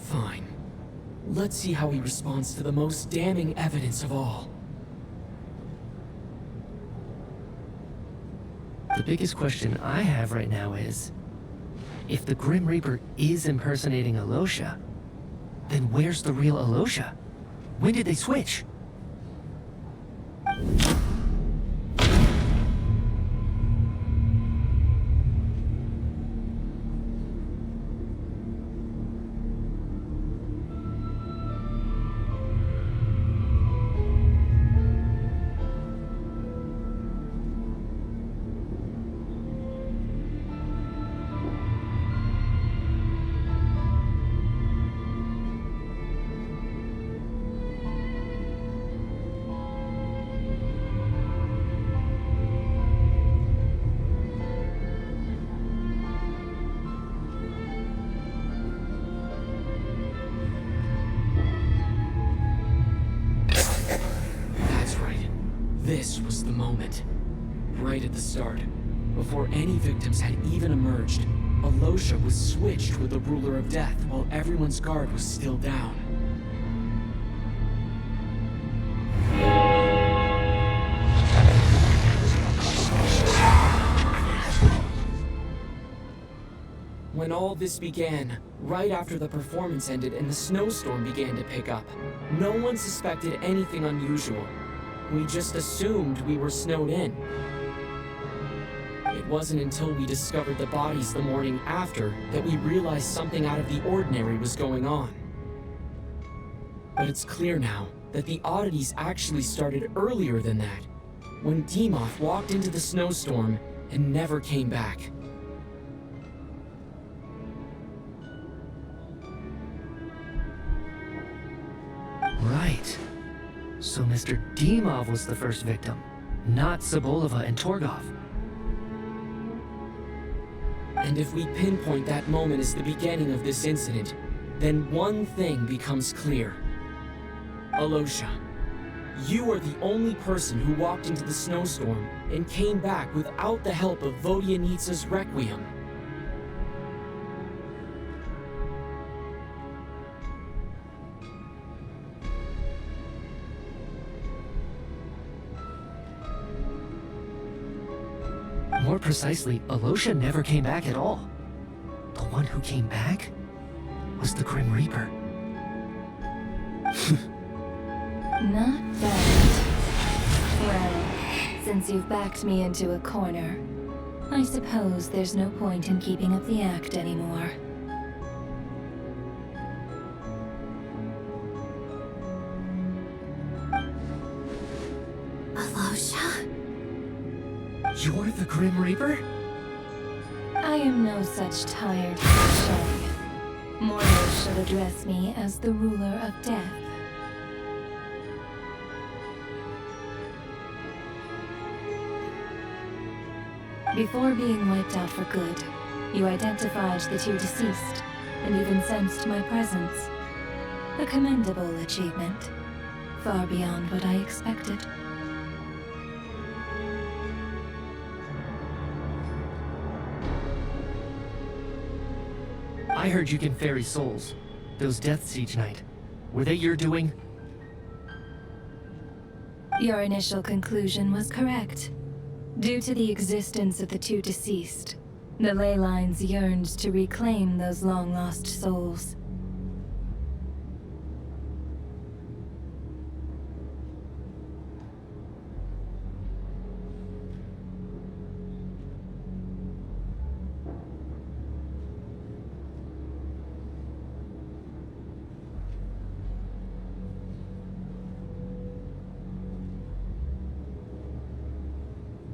Fine. Let's see how he responds to the most damning evidence of all. The biggest question I have right now is, if the Grim Reaper is impersonating Alosha, then where's the real Alosha? When did they switch? This was the moment. Right at the start, before any victims had even emerged, Alosha was switched with the Ruler of Death while everyone's guard was still down. When all this began, right after the performance ended and the snowstorm began to pick up, no one suspected anything unusual. We just assumed we were snowed in. It wasn't until we discovered the bodies the morning after that we realized something out of the ordinary was going on. But it's clear now that the oddities actually started earlier than that, when Dimov walked into the snowstorm and never came back. Right. So Mr. Dimov was the first victim, not Sobolova and Torgov. And if we pinpoint that moment as the beginning of this incident, then one thing becomes clear. Alosha, You are the only person who walked into the snowstorm and came back without the help of Vodyanitsa's Requiem. More precisely, Alosha never came back at all. The one who came back was the Grim Reaper. Not bad. Well, since you've backed me into a corner, I suppose there's no point in keeping up the act anymore. Alosha? You're the Grim Reaper? I am no such tired cliche. Mortals should address me as the ruler of death. Before being wiped out for good, you identified the two deceased, and even sensed my presence. A commendable achievement, far beyond what I expected. I heard you can ferry souls. Those deaths each night. Were they your doing? Your initial conclusion was correct. Due to the existence of the two deceased, the ley lines yearned to reclaim those long-lost souls.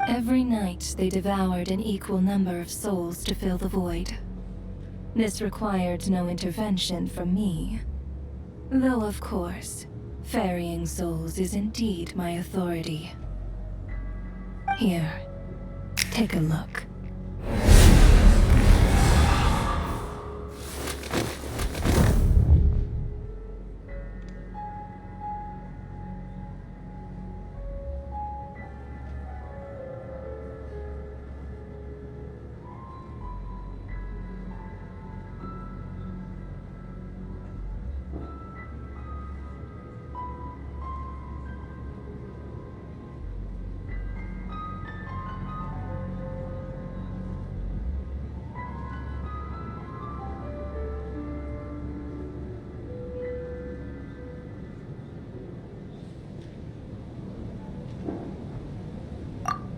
Every night, they devoured an equal number of souls to fill the void. This required no intervention from me. Though, of course, ferrying souls is indeed my authority. Here, take a look.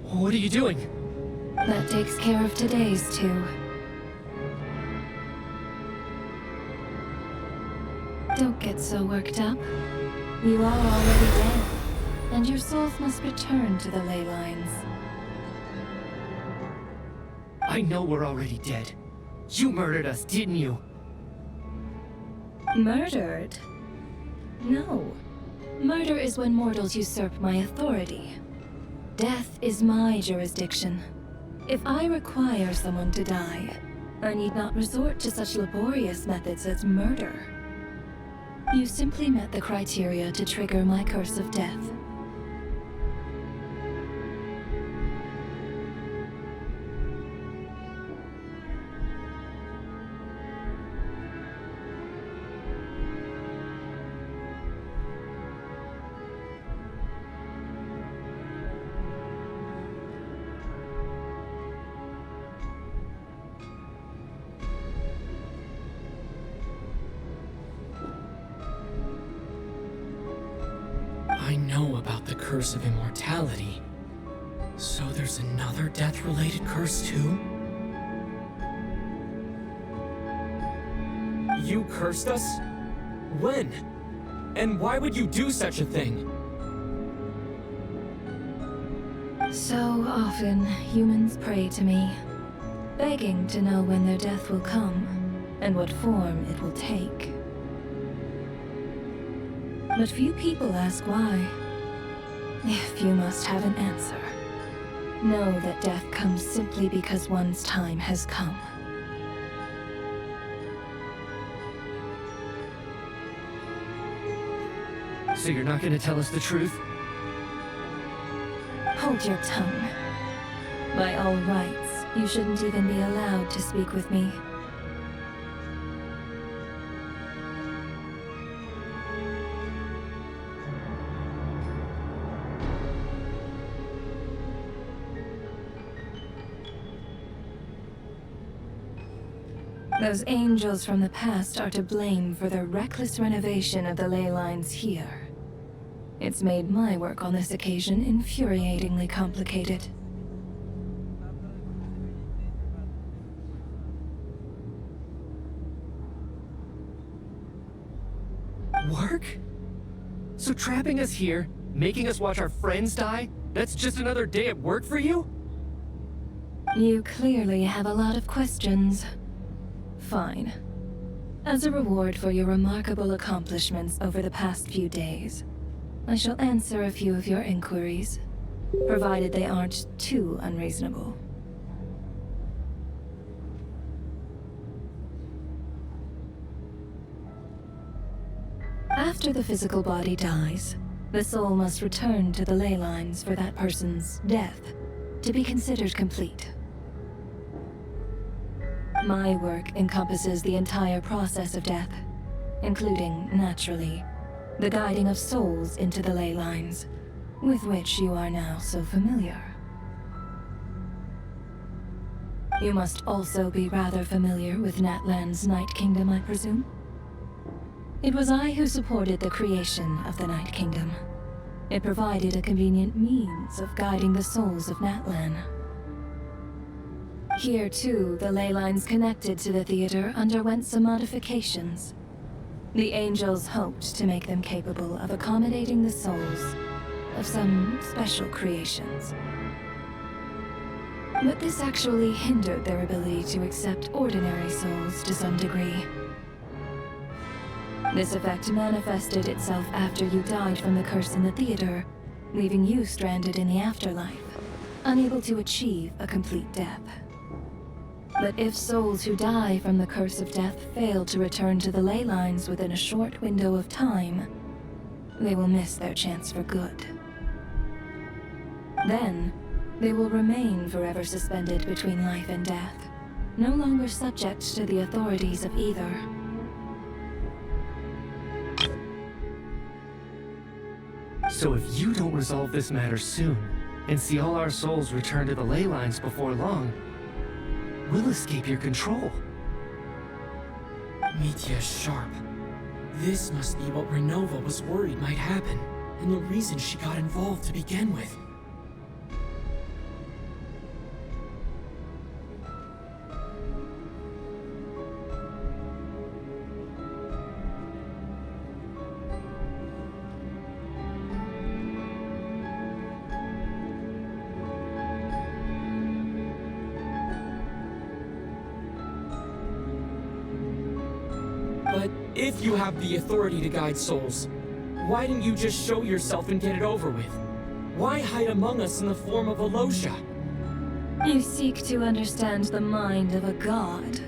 What are you doing? That takes care of today's two. Don't get so worked up. You are already dead, and your souls must return to the ley lines. I know we're already dead. You murdered us, didn't you? Murdered? No. Murder is when mortals usurp my authority. Death is my jurisdiction. If I require someone to die, I need not resort to such laborious methods as murder. You simply met the criteria to trigger my curse of death. I know about the curse of immortality. So there's another death-related curse too? You cursed us? When? And why would you do such a thing? So often, humans pray to me, begging to know when their death will come, and what form it will take. But few people ask why. If you must have an answer, know that death comes simply because one's time has come. So you're not gonna tell us the truth? Hold your tongue. By all rights, you shouldn't even be allowed to speak with me. Those angels from the past are to blame for the reckless renovation of the ley lines here. It's made my work on this occasion infuriatingly complicated. Work? So trapping us here, making us watch our friends die, that's just another day at work for you? You clearly have a lot of questions. Fine. As a reward for your remarkable accomplishments over the past few days, I shall answer a few of your inquiries, provided they aren't too unreasonable. After the physical body dies, the soul must return to the ley lines for that person's death to be considered complete. My work encompasses the entire process of death, including, naturally, the guiding of souls into the ley lines, with which you are now so familiar. You must also be rather familiar with Natlan's Night Kingdom, I presume? It was I who supported the creation of the Night Kingdom. It provided a convenient means of guiding the souls of Natlan. Here, too, the ley lines connected to the theater underwent some modifications. The angels hoped to make them capable of accommodating the souls of some special creations. But this actually hindered their ability to accept ordinary souls to some degree. This effect manifested itself after you died from the curse in the theater, leaving you stranded in the afterlife, unable to achieve a complete death. But if souls who die from the curse of death fail to return to the ley lines within a short window of time, they will miss their chance for good. Then, they will remain forever suspended between life and death, no longer subject to the authorities of either. So if you don't resolve this matter soon, and see all our souls return to the ley lines before long, we'll escape your control. Mitya is sharp. This must be what Renova was worried might happen, and the reason she got involved to begin with. But if you have the authority to guide souls, why didn't you just show yourself and get it over with? Why hide among us in the form of Alosha? You seek to understand the mind of a god.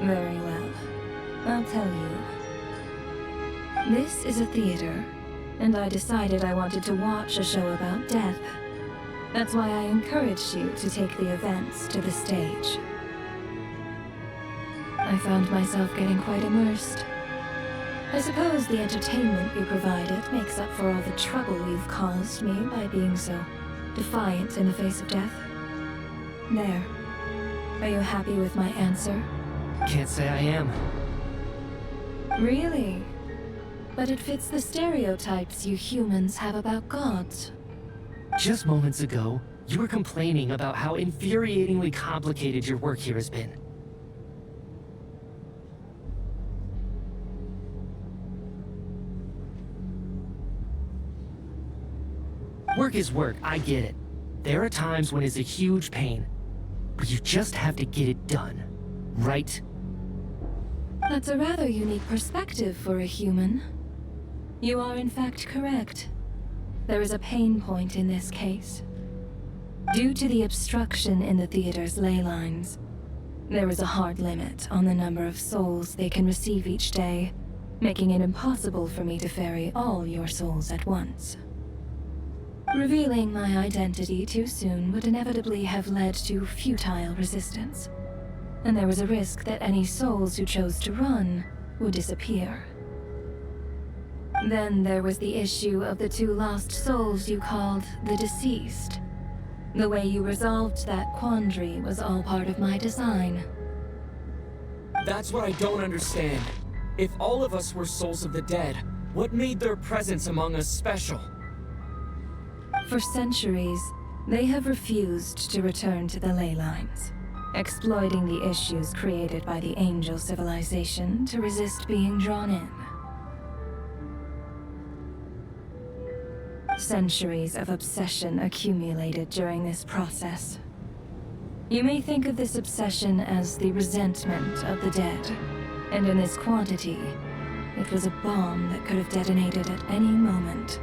Very well. I'll tell you. This is a theater, and I decided I wanted to watch a show about death. That's why I encouraged you to take the events to the stage. I found myself getting quite immersed. I suppose the entertainment you provided makes up for all the trouble you've caused me by being so defiant in the face of death. There. Are you happy with my answer? Can't say I am. Really? But it fits the stereotypes you humans have about gods. Just moments ago, you were complaining about how infuriatingly complicated your work here has been. Work is work, I get it. There are times when it's a huge pain, but you just have to get it done, right? That's a rather unique perspective for a human. You are in fact correct. There is a pain point in this case. Due to the obstruction in the theater's ley lines, there is a hard limit on the number of souls they can receive each day, making it impossible for me to ferry all your souls at once. Revealing my identity too soon would inevitably have led to futile resistance, and there was a risk that any souls who chose to run would disappear. Then there was the issue of the 2 lost souls you called the deceased. The way you resolved that quandary was all part of my design. That's what I don't understand. If all of us were souls of the dead, what made their presence among us special? For centuries, they have refused to return to the ley lines, exploiting the issues created by the angel civilization to resist being drawn in. Centuries of obsession accumulated during this process. You may think of this obsession as the resentment of the dead, and in this quantity, it was a bomb that could have detonated at any moment.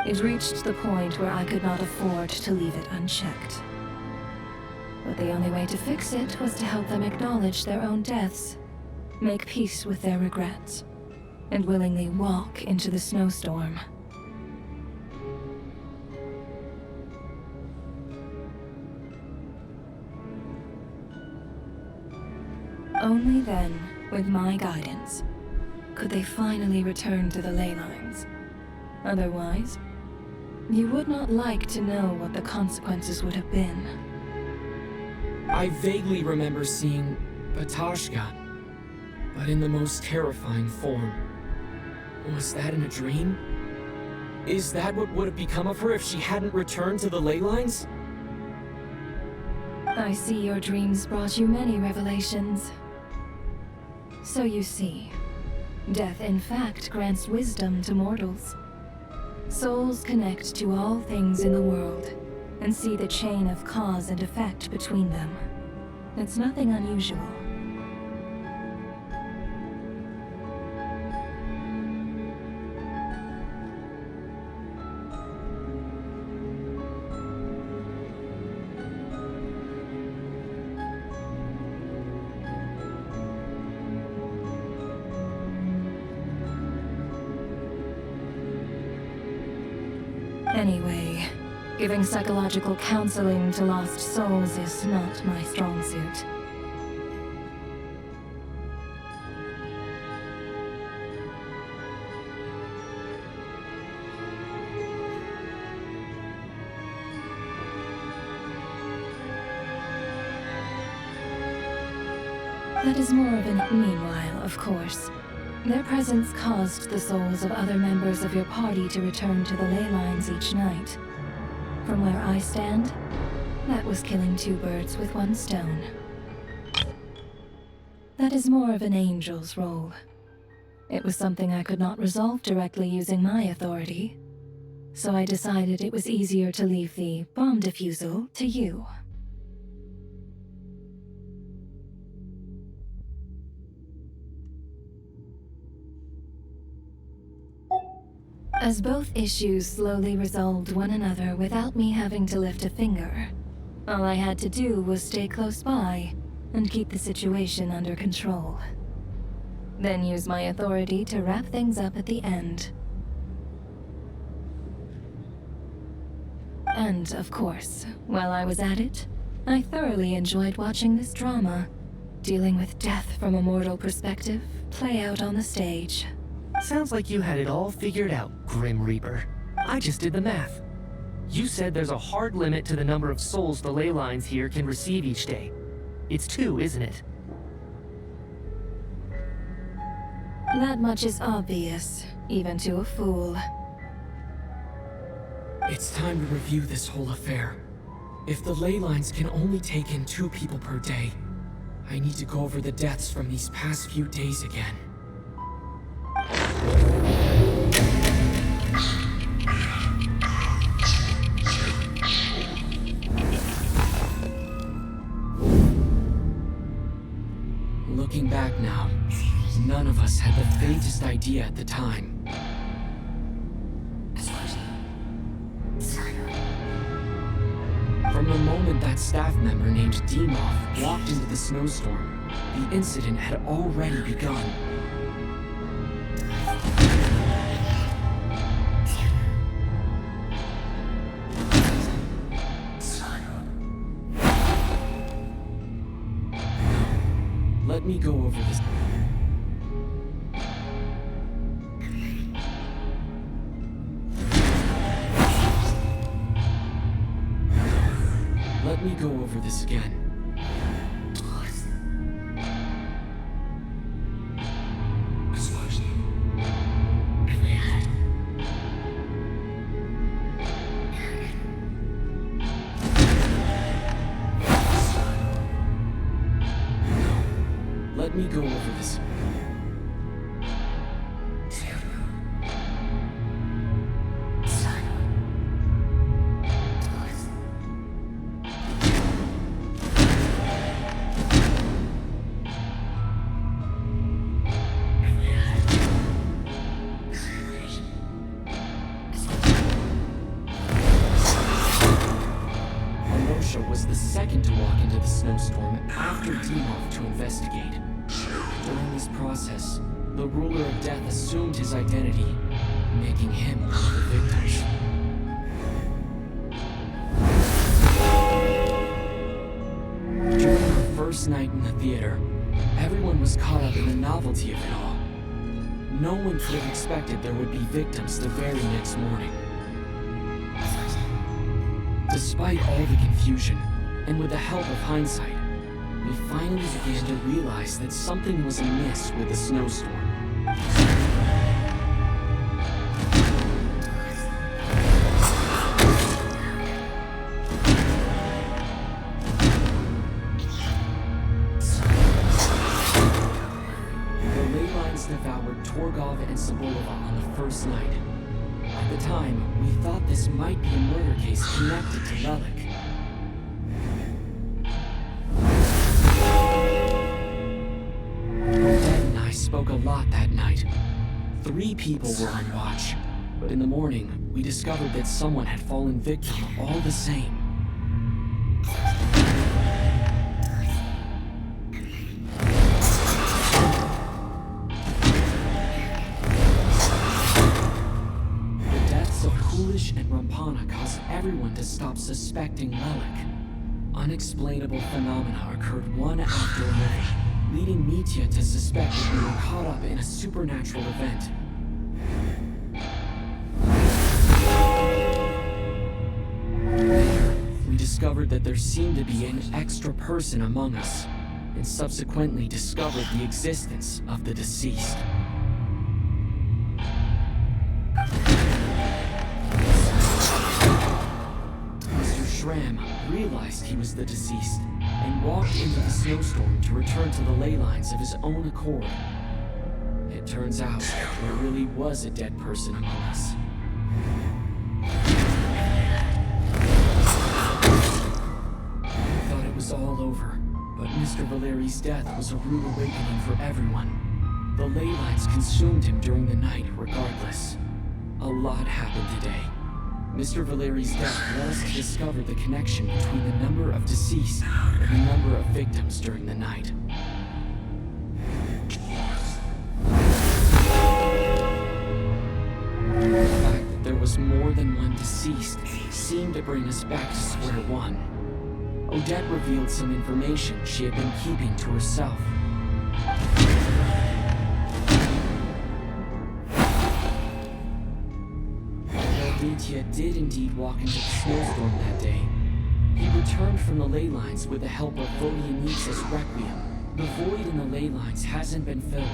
It reached the point where I could not afford to leave it unchecked. But the only way to fix it was to help them acknowledge their own deaths, make peace with their regrets, and willingly walk into the snowstorm. Only then, with my guidance, could they finally return to the ley lines. Otherwise, you would not like to know what the consequences would have been. I vaguely remember seeing Patashka, but in the most terrifying form. Was that in a dream? Is that what would have become of her if she hadn't returned to the ley lines? I see your dreams brought you many revelations. So you see, death in fact grants wisdom to mortals. Souls connect to all things in the world, and see the chain of cause and effect between them. It's nothing unusual. Anyway, giving psychological counseling to lost souls is not my strong suit. That is more of an meanwhile, of course. Their presence caused the souls of other members of your party to return to the ley lines each night. From where I stand, that was killing 2 birds with 1 stone. That is more of an angel's role. It was something I could not resolve directly using my authority, so I decided it was easier to leave the bomb defusal to you. As both issues slowly resolved one another without me having to lift a finger, all I had to do was stay close by and keep the situation under control. Then use my authority to wrap things up at the end. And, of course, while I was at it, I thoroughly enjoyed watching this drama, dealing with death from a mortal perspective, play out on the stage. Sounds like you had it all figured out, Grim Reaper. I just did the math. You said there's a hard limit to the number of souls the ley lines here can receive each day. It's 2, isn't it? That much is obvious, even to a fool. It's time to review this whole affair. If the ley lines can only take in 2 people per day, I need to go over the deaths from these past few days again. Looking back now, none of us had the faintest idea at the time. From the moment that staff member named Dimov walked into the snowstorm, the incident had already begun. Let me go over this. Let me go over this again. Let me go over this. Anosha was the second to walk into the snowstorm after Dimov to investigate. During this process, the ruler of death assumed his identity, making him one of the victims. During our first night in the theater, everyone was caught up in the novelty of it all. No one could have expected there would be victims the very next morning. Despite all the confusion, and with the help of hindsight, we finally began to realize that something was amiss with the snowstorm. The ley lines devoured Torgov and Sobolova on the first night. At the time, we thought this might be a murder case connected to Lelik. Spoke a lot that night. 3 people were on watch, but in the morning, we discovered that someone had fallen victim all the same. The deaths of Kulish and Rampana caused everyone to stop suspecting Lelik. Unexplainable phenomena occurred one after another, leading Mitya to suspect that we were caught up in a supernatural event. Later, we discovered that there seemed to be an extra person among us, and subsequently discovered the existence of the deceased. Mr. Schramm realized he was the deceased, and walked into the snowstorm to return to the ley lines of his own accord. It turns out there really was a dead person among us. We thought it was all over, but Mr. Valeri's death was a rude awakening for everyone. The ley lines consumed him during the night regardless. A lot happened today. Mr. Valeri's death led us to discover the connection between the number of deceased and the number of victims during the night. The fact that there was more than one deceased seemed to bring us back to square one. Odette revealed some information she had been keeping to herself. Mitya did indeed walk into the snowstorm that day. He returned from the ley lines with the help of Vodianitsa's Requiem. The void in the ley lines hasn't been filled,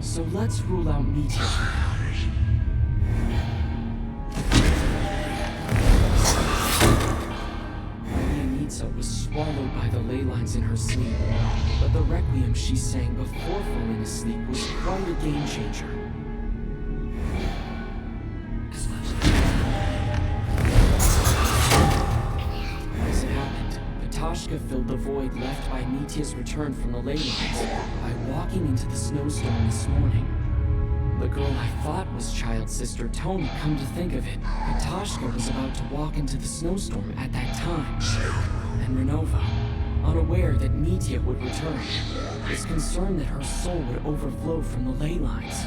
so let's rule out Mitya for now. Vodianitsa was swallowed by the ley lines in her sleep, but the Requiem she sang before falling asleep was quite a game changer. Tashka filled the void left by Mitya's return from the ley lines by walking into the snowstorm this morning. The girl I thought was child sister Tony, come to think of it, Tashka was about to walk into the snowstorm at that time. And Renova, unaware that Mitya would return, was concerned that her soul would overflow from the ley lines.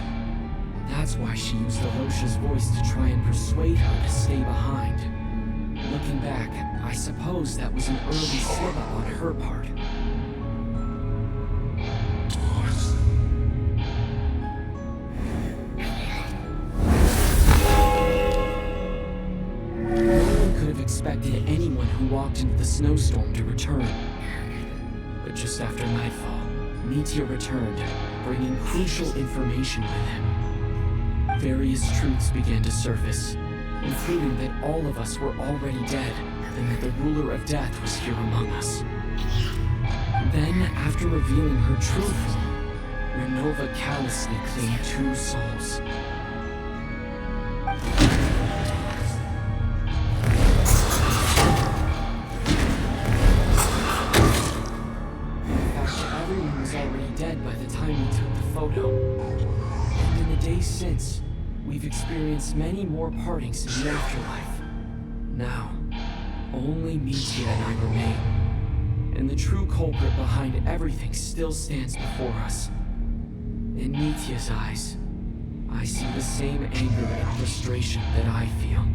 That's why she used Alosha's voice to try and persuade her to stay behind. Looking back, I suppose that was an early slip-up on her part. embarked into the snowstorm to return. But just after nightfall, Mitya returned, bringing crucial information with him. Various truths began to surface, including that all of us were already dead, and that the ruler of death was here among us. Then, after revealing her true form, Renova callously claimed 2 souls. Everyone was already dead by the time we took the photo. And in the days since, we've experienced many more partings in the afterlife. Now, only Mitya and I remain. And the true culprit behind everything still stands before us. In Mitya's eyes, I see the same anger and frustration that I feel.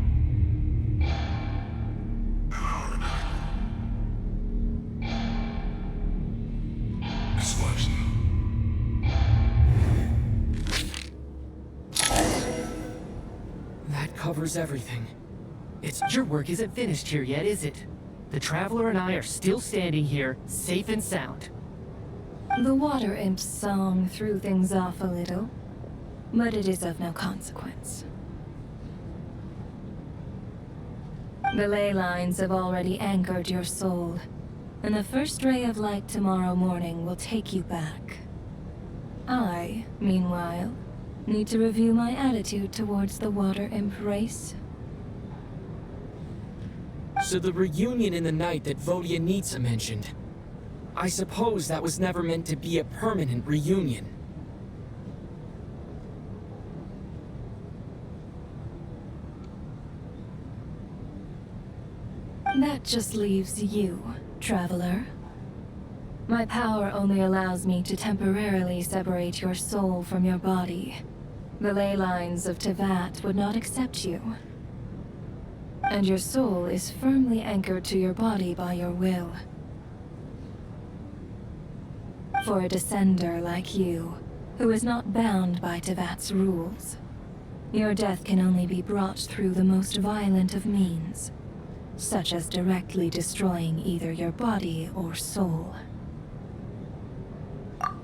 That covers everything. Your work isn't finished here yet, is it? The Traveler and I are still standing here, safe and sound. The water imp's song threw things off a little, but it is of no consequence. The ley lines have already anchored your soul, and the first ray of light tomorrow morning will take you back. I, meanwhile, need to review my attitude towards the water imp race. So the reunion in the night that Vodyanitsa mentioned, I suppose that was never meant to be a permanent reunion. That just leaves you, Traveler. My power only allows me to temporarily separate your soul from your body. The ley lines of Tevat would not accept you. And your soul is firmly anchored to your body by your will. For a descender like you, who is not bound by Tevat's rules, your death can only be brought through the most violent of means, such as directly destroying either your body or soul.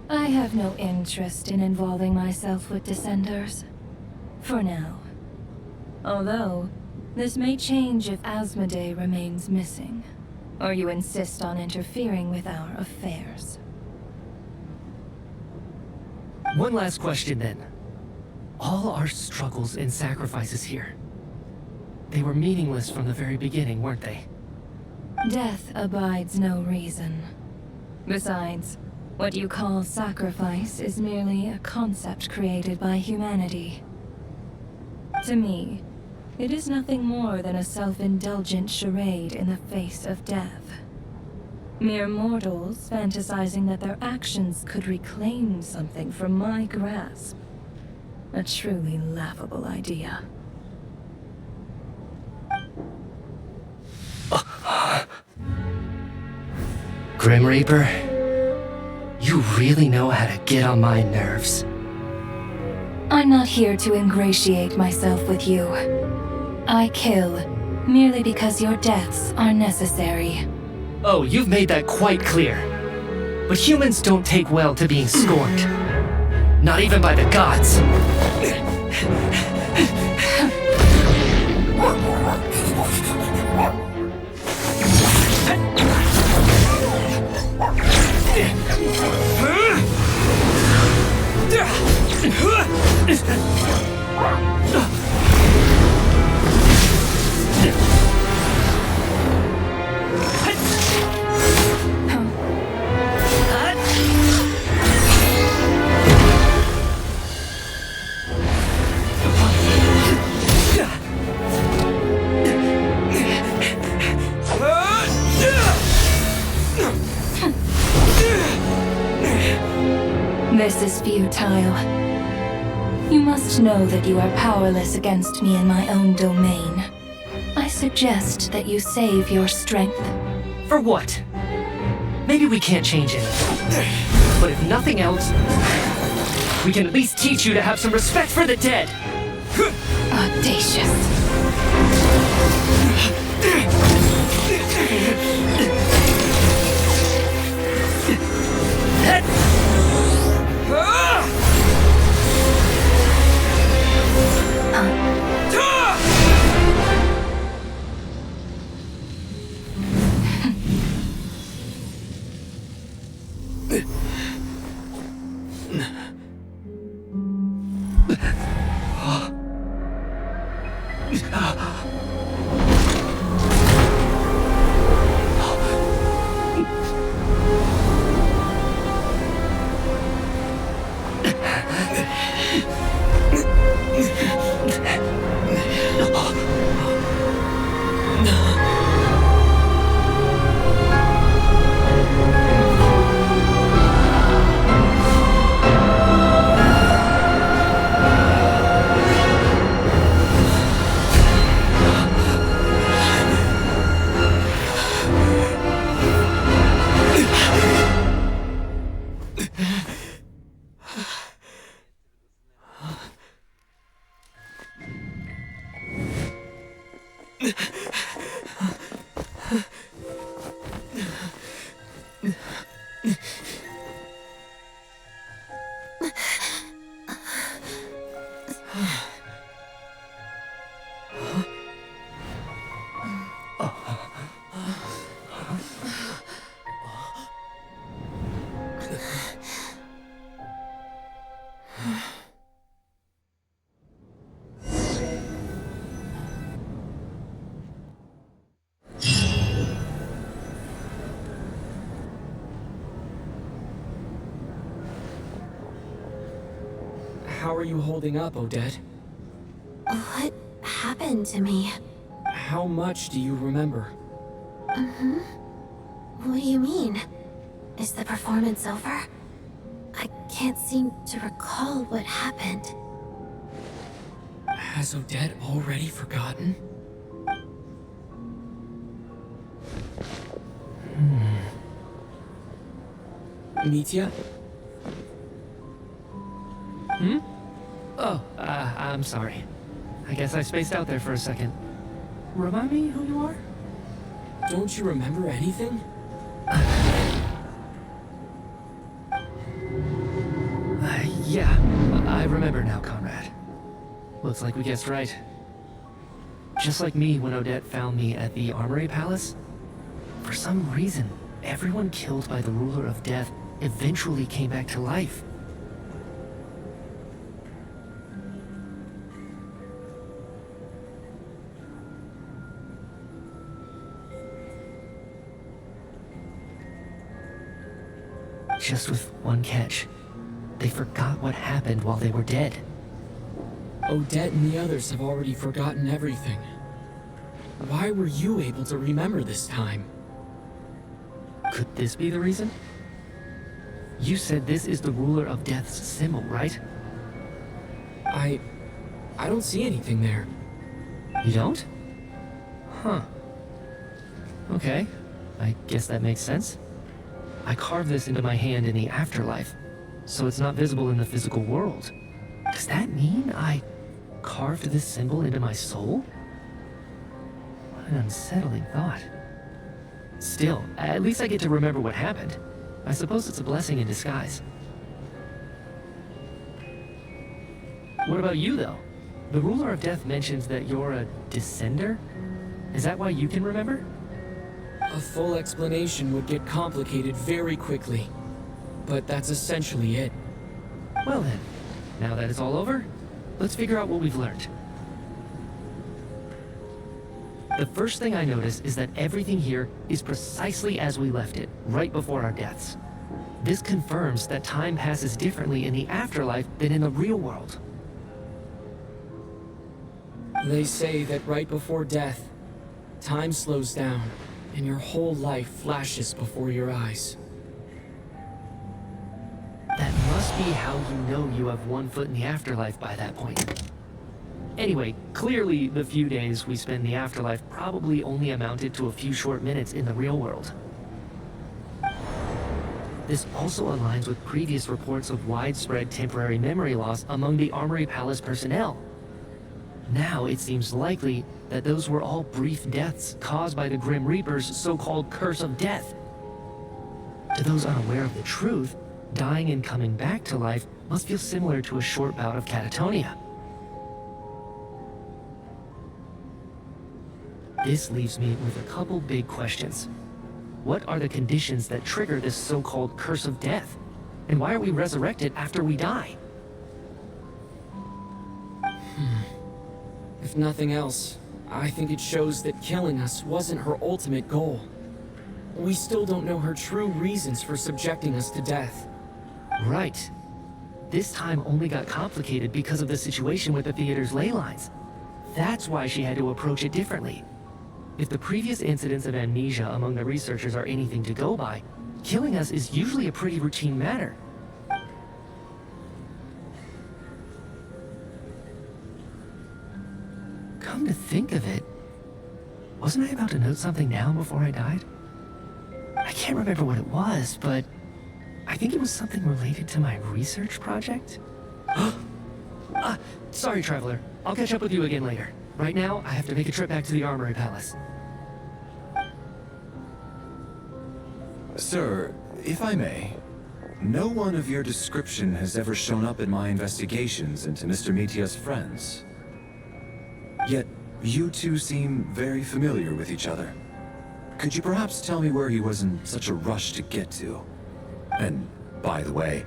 I have no interest in involving myself with Descenders, for now. Although, this may change if Asmodee remains missing, or you insist on interfering with our affairs. One last question then. All our struggles and sacrifices here, they were meaningless from the very beginning, weren't they? Death abides no reason. Besides, what you call sacrifice is merely a concept created by humanity. To me, it is nothing more than a self-indulgent charade in the face of death. Mere mortals fantasizing that their actions could reclaim something from my grasp. A truly laughable idea. Grim Reaper, you really know how to get on my nerves. I'm not here to ingratiate myself with you. I kill, merely because your deaths are necessary. Oh, you've made that quite clear. But humans don't take well to being scorned. Not even by the gods. This is futile. You must know that you are powerless against me in my own domain. I suggest that you save your strength. For what? Maybe we can't change anything. But if nothing else, we can at least teach you to have some respect for the dead. Audacious. How are you holding up, Odette? What happened to me? How much do you remember? What do you mean? Is the performance over? I can't seem to recall what happened. Has Odette already forgotten? Mitya? Oh, I'm sorry. I guess I spaced out there for a second. Remind me who you are? Don't you remember anything? Yeah, I remember now, Conrad. Looks like we guessed right. Just like me when Odette found me at the Armory Palace. For some reason, everyone killed by the Ruler of Death eventually came back to life. Just with one catch. They forgot what happened while they were dead. Odette and the others have already forgotten everything. Why were you able to remember this time? Could this be the reason? You said this is the Ruler of Death's symbol, right? I don't see anything there. You don't? Huh. Okay. I guess that makes sense. I carved this into my hand in the afterlife, so it's not visible in the physical world. Does that mean I carved this symbol into my soul? What an unsettling thought. Still, at least I get to remember what happened. I suppose it's a blessing in disguise. What about you, though? The Ruler of Death mentions that you're a descender? Is that why you can remember? A full explanation would get complicated very quickly. But that's essentially it. Well then, now that it's all over, let's figure out what we've learned. The first thing I notice is that everything here is precisely as we left it, right before our deaths. This confirms that time passes differently in the afterlife than in the real world. They say that right before death, time slows down, and your whole life flashes before your eyes. That must be how you know you have one foot in the afterlife by that point. Anyway, clearly the few days we spend in the afterlife probably only amounted to a few short minutes in the real world. This also aligns with previous reports of widespread temporary memory loss among the Armory Palace personnel. Now it seems likely that those were all brief deaths caused by the Grim Reaper's so-called curse of death. To those unaware of the truth, dying and coming back to life must feel similar to a short bout of catatonia. This leaves me with a couple big questions. What are the conditions that trigger this so-called curse of death? And why are we resurrected after we die? If nothing else, I think it shows that killing us wasn't her ultimate goal. We still don't know her true reasons for subjecting us to death. Right. This time only got complicated because of the situation with the theater's ley lines. That's why she had to approach it differently. If the previous incidents of amnesia among the researchers are anything to go by, killing us is usually a pretty routine matter. Come to think of it, wasn't I about to note something down before I died? I can't remember what it was, but I think it was something related to my research project. Sorry, Traveler. I'll catch up with you again later. Right now, I have to make a trip back to the Armory Palace. Sir, if I may, no one of your description has ever shown up in my investigations into Mr. Mitia's friends. Yet, you two seem very familiar with each other. Could you perhaps tell me where he was in such a rush to get to? And, by the way,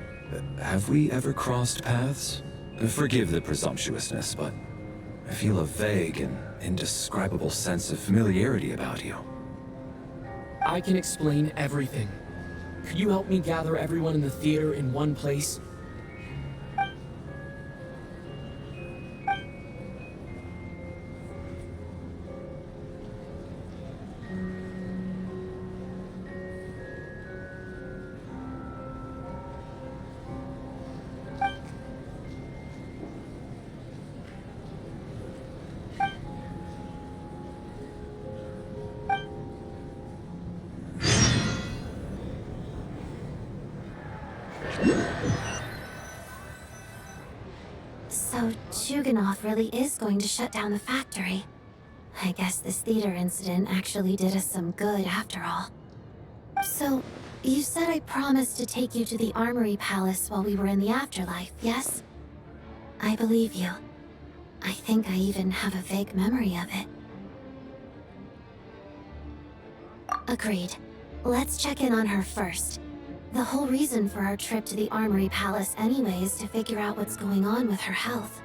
have we ever crossed paths? Forgive the presumptuousness, but I feel a vague and indescribable sense of familiarity about you. I can explain everything. Could you help me gather everyone in the theater in one place? So Chuganov really is going to shut down the factory. I guess this theater incident actually did us some good after all. So, you said I promised to take you to the Armory Palace while we were in the afterlife, yes? I believe you. I think I even have a vague memory of it. Agreed. Let's check in on her first. The whole reason for our trip to the Armory Palace anyway is to figure out what's going on with her health.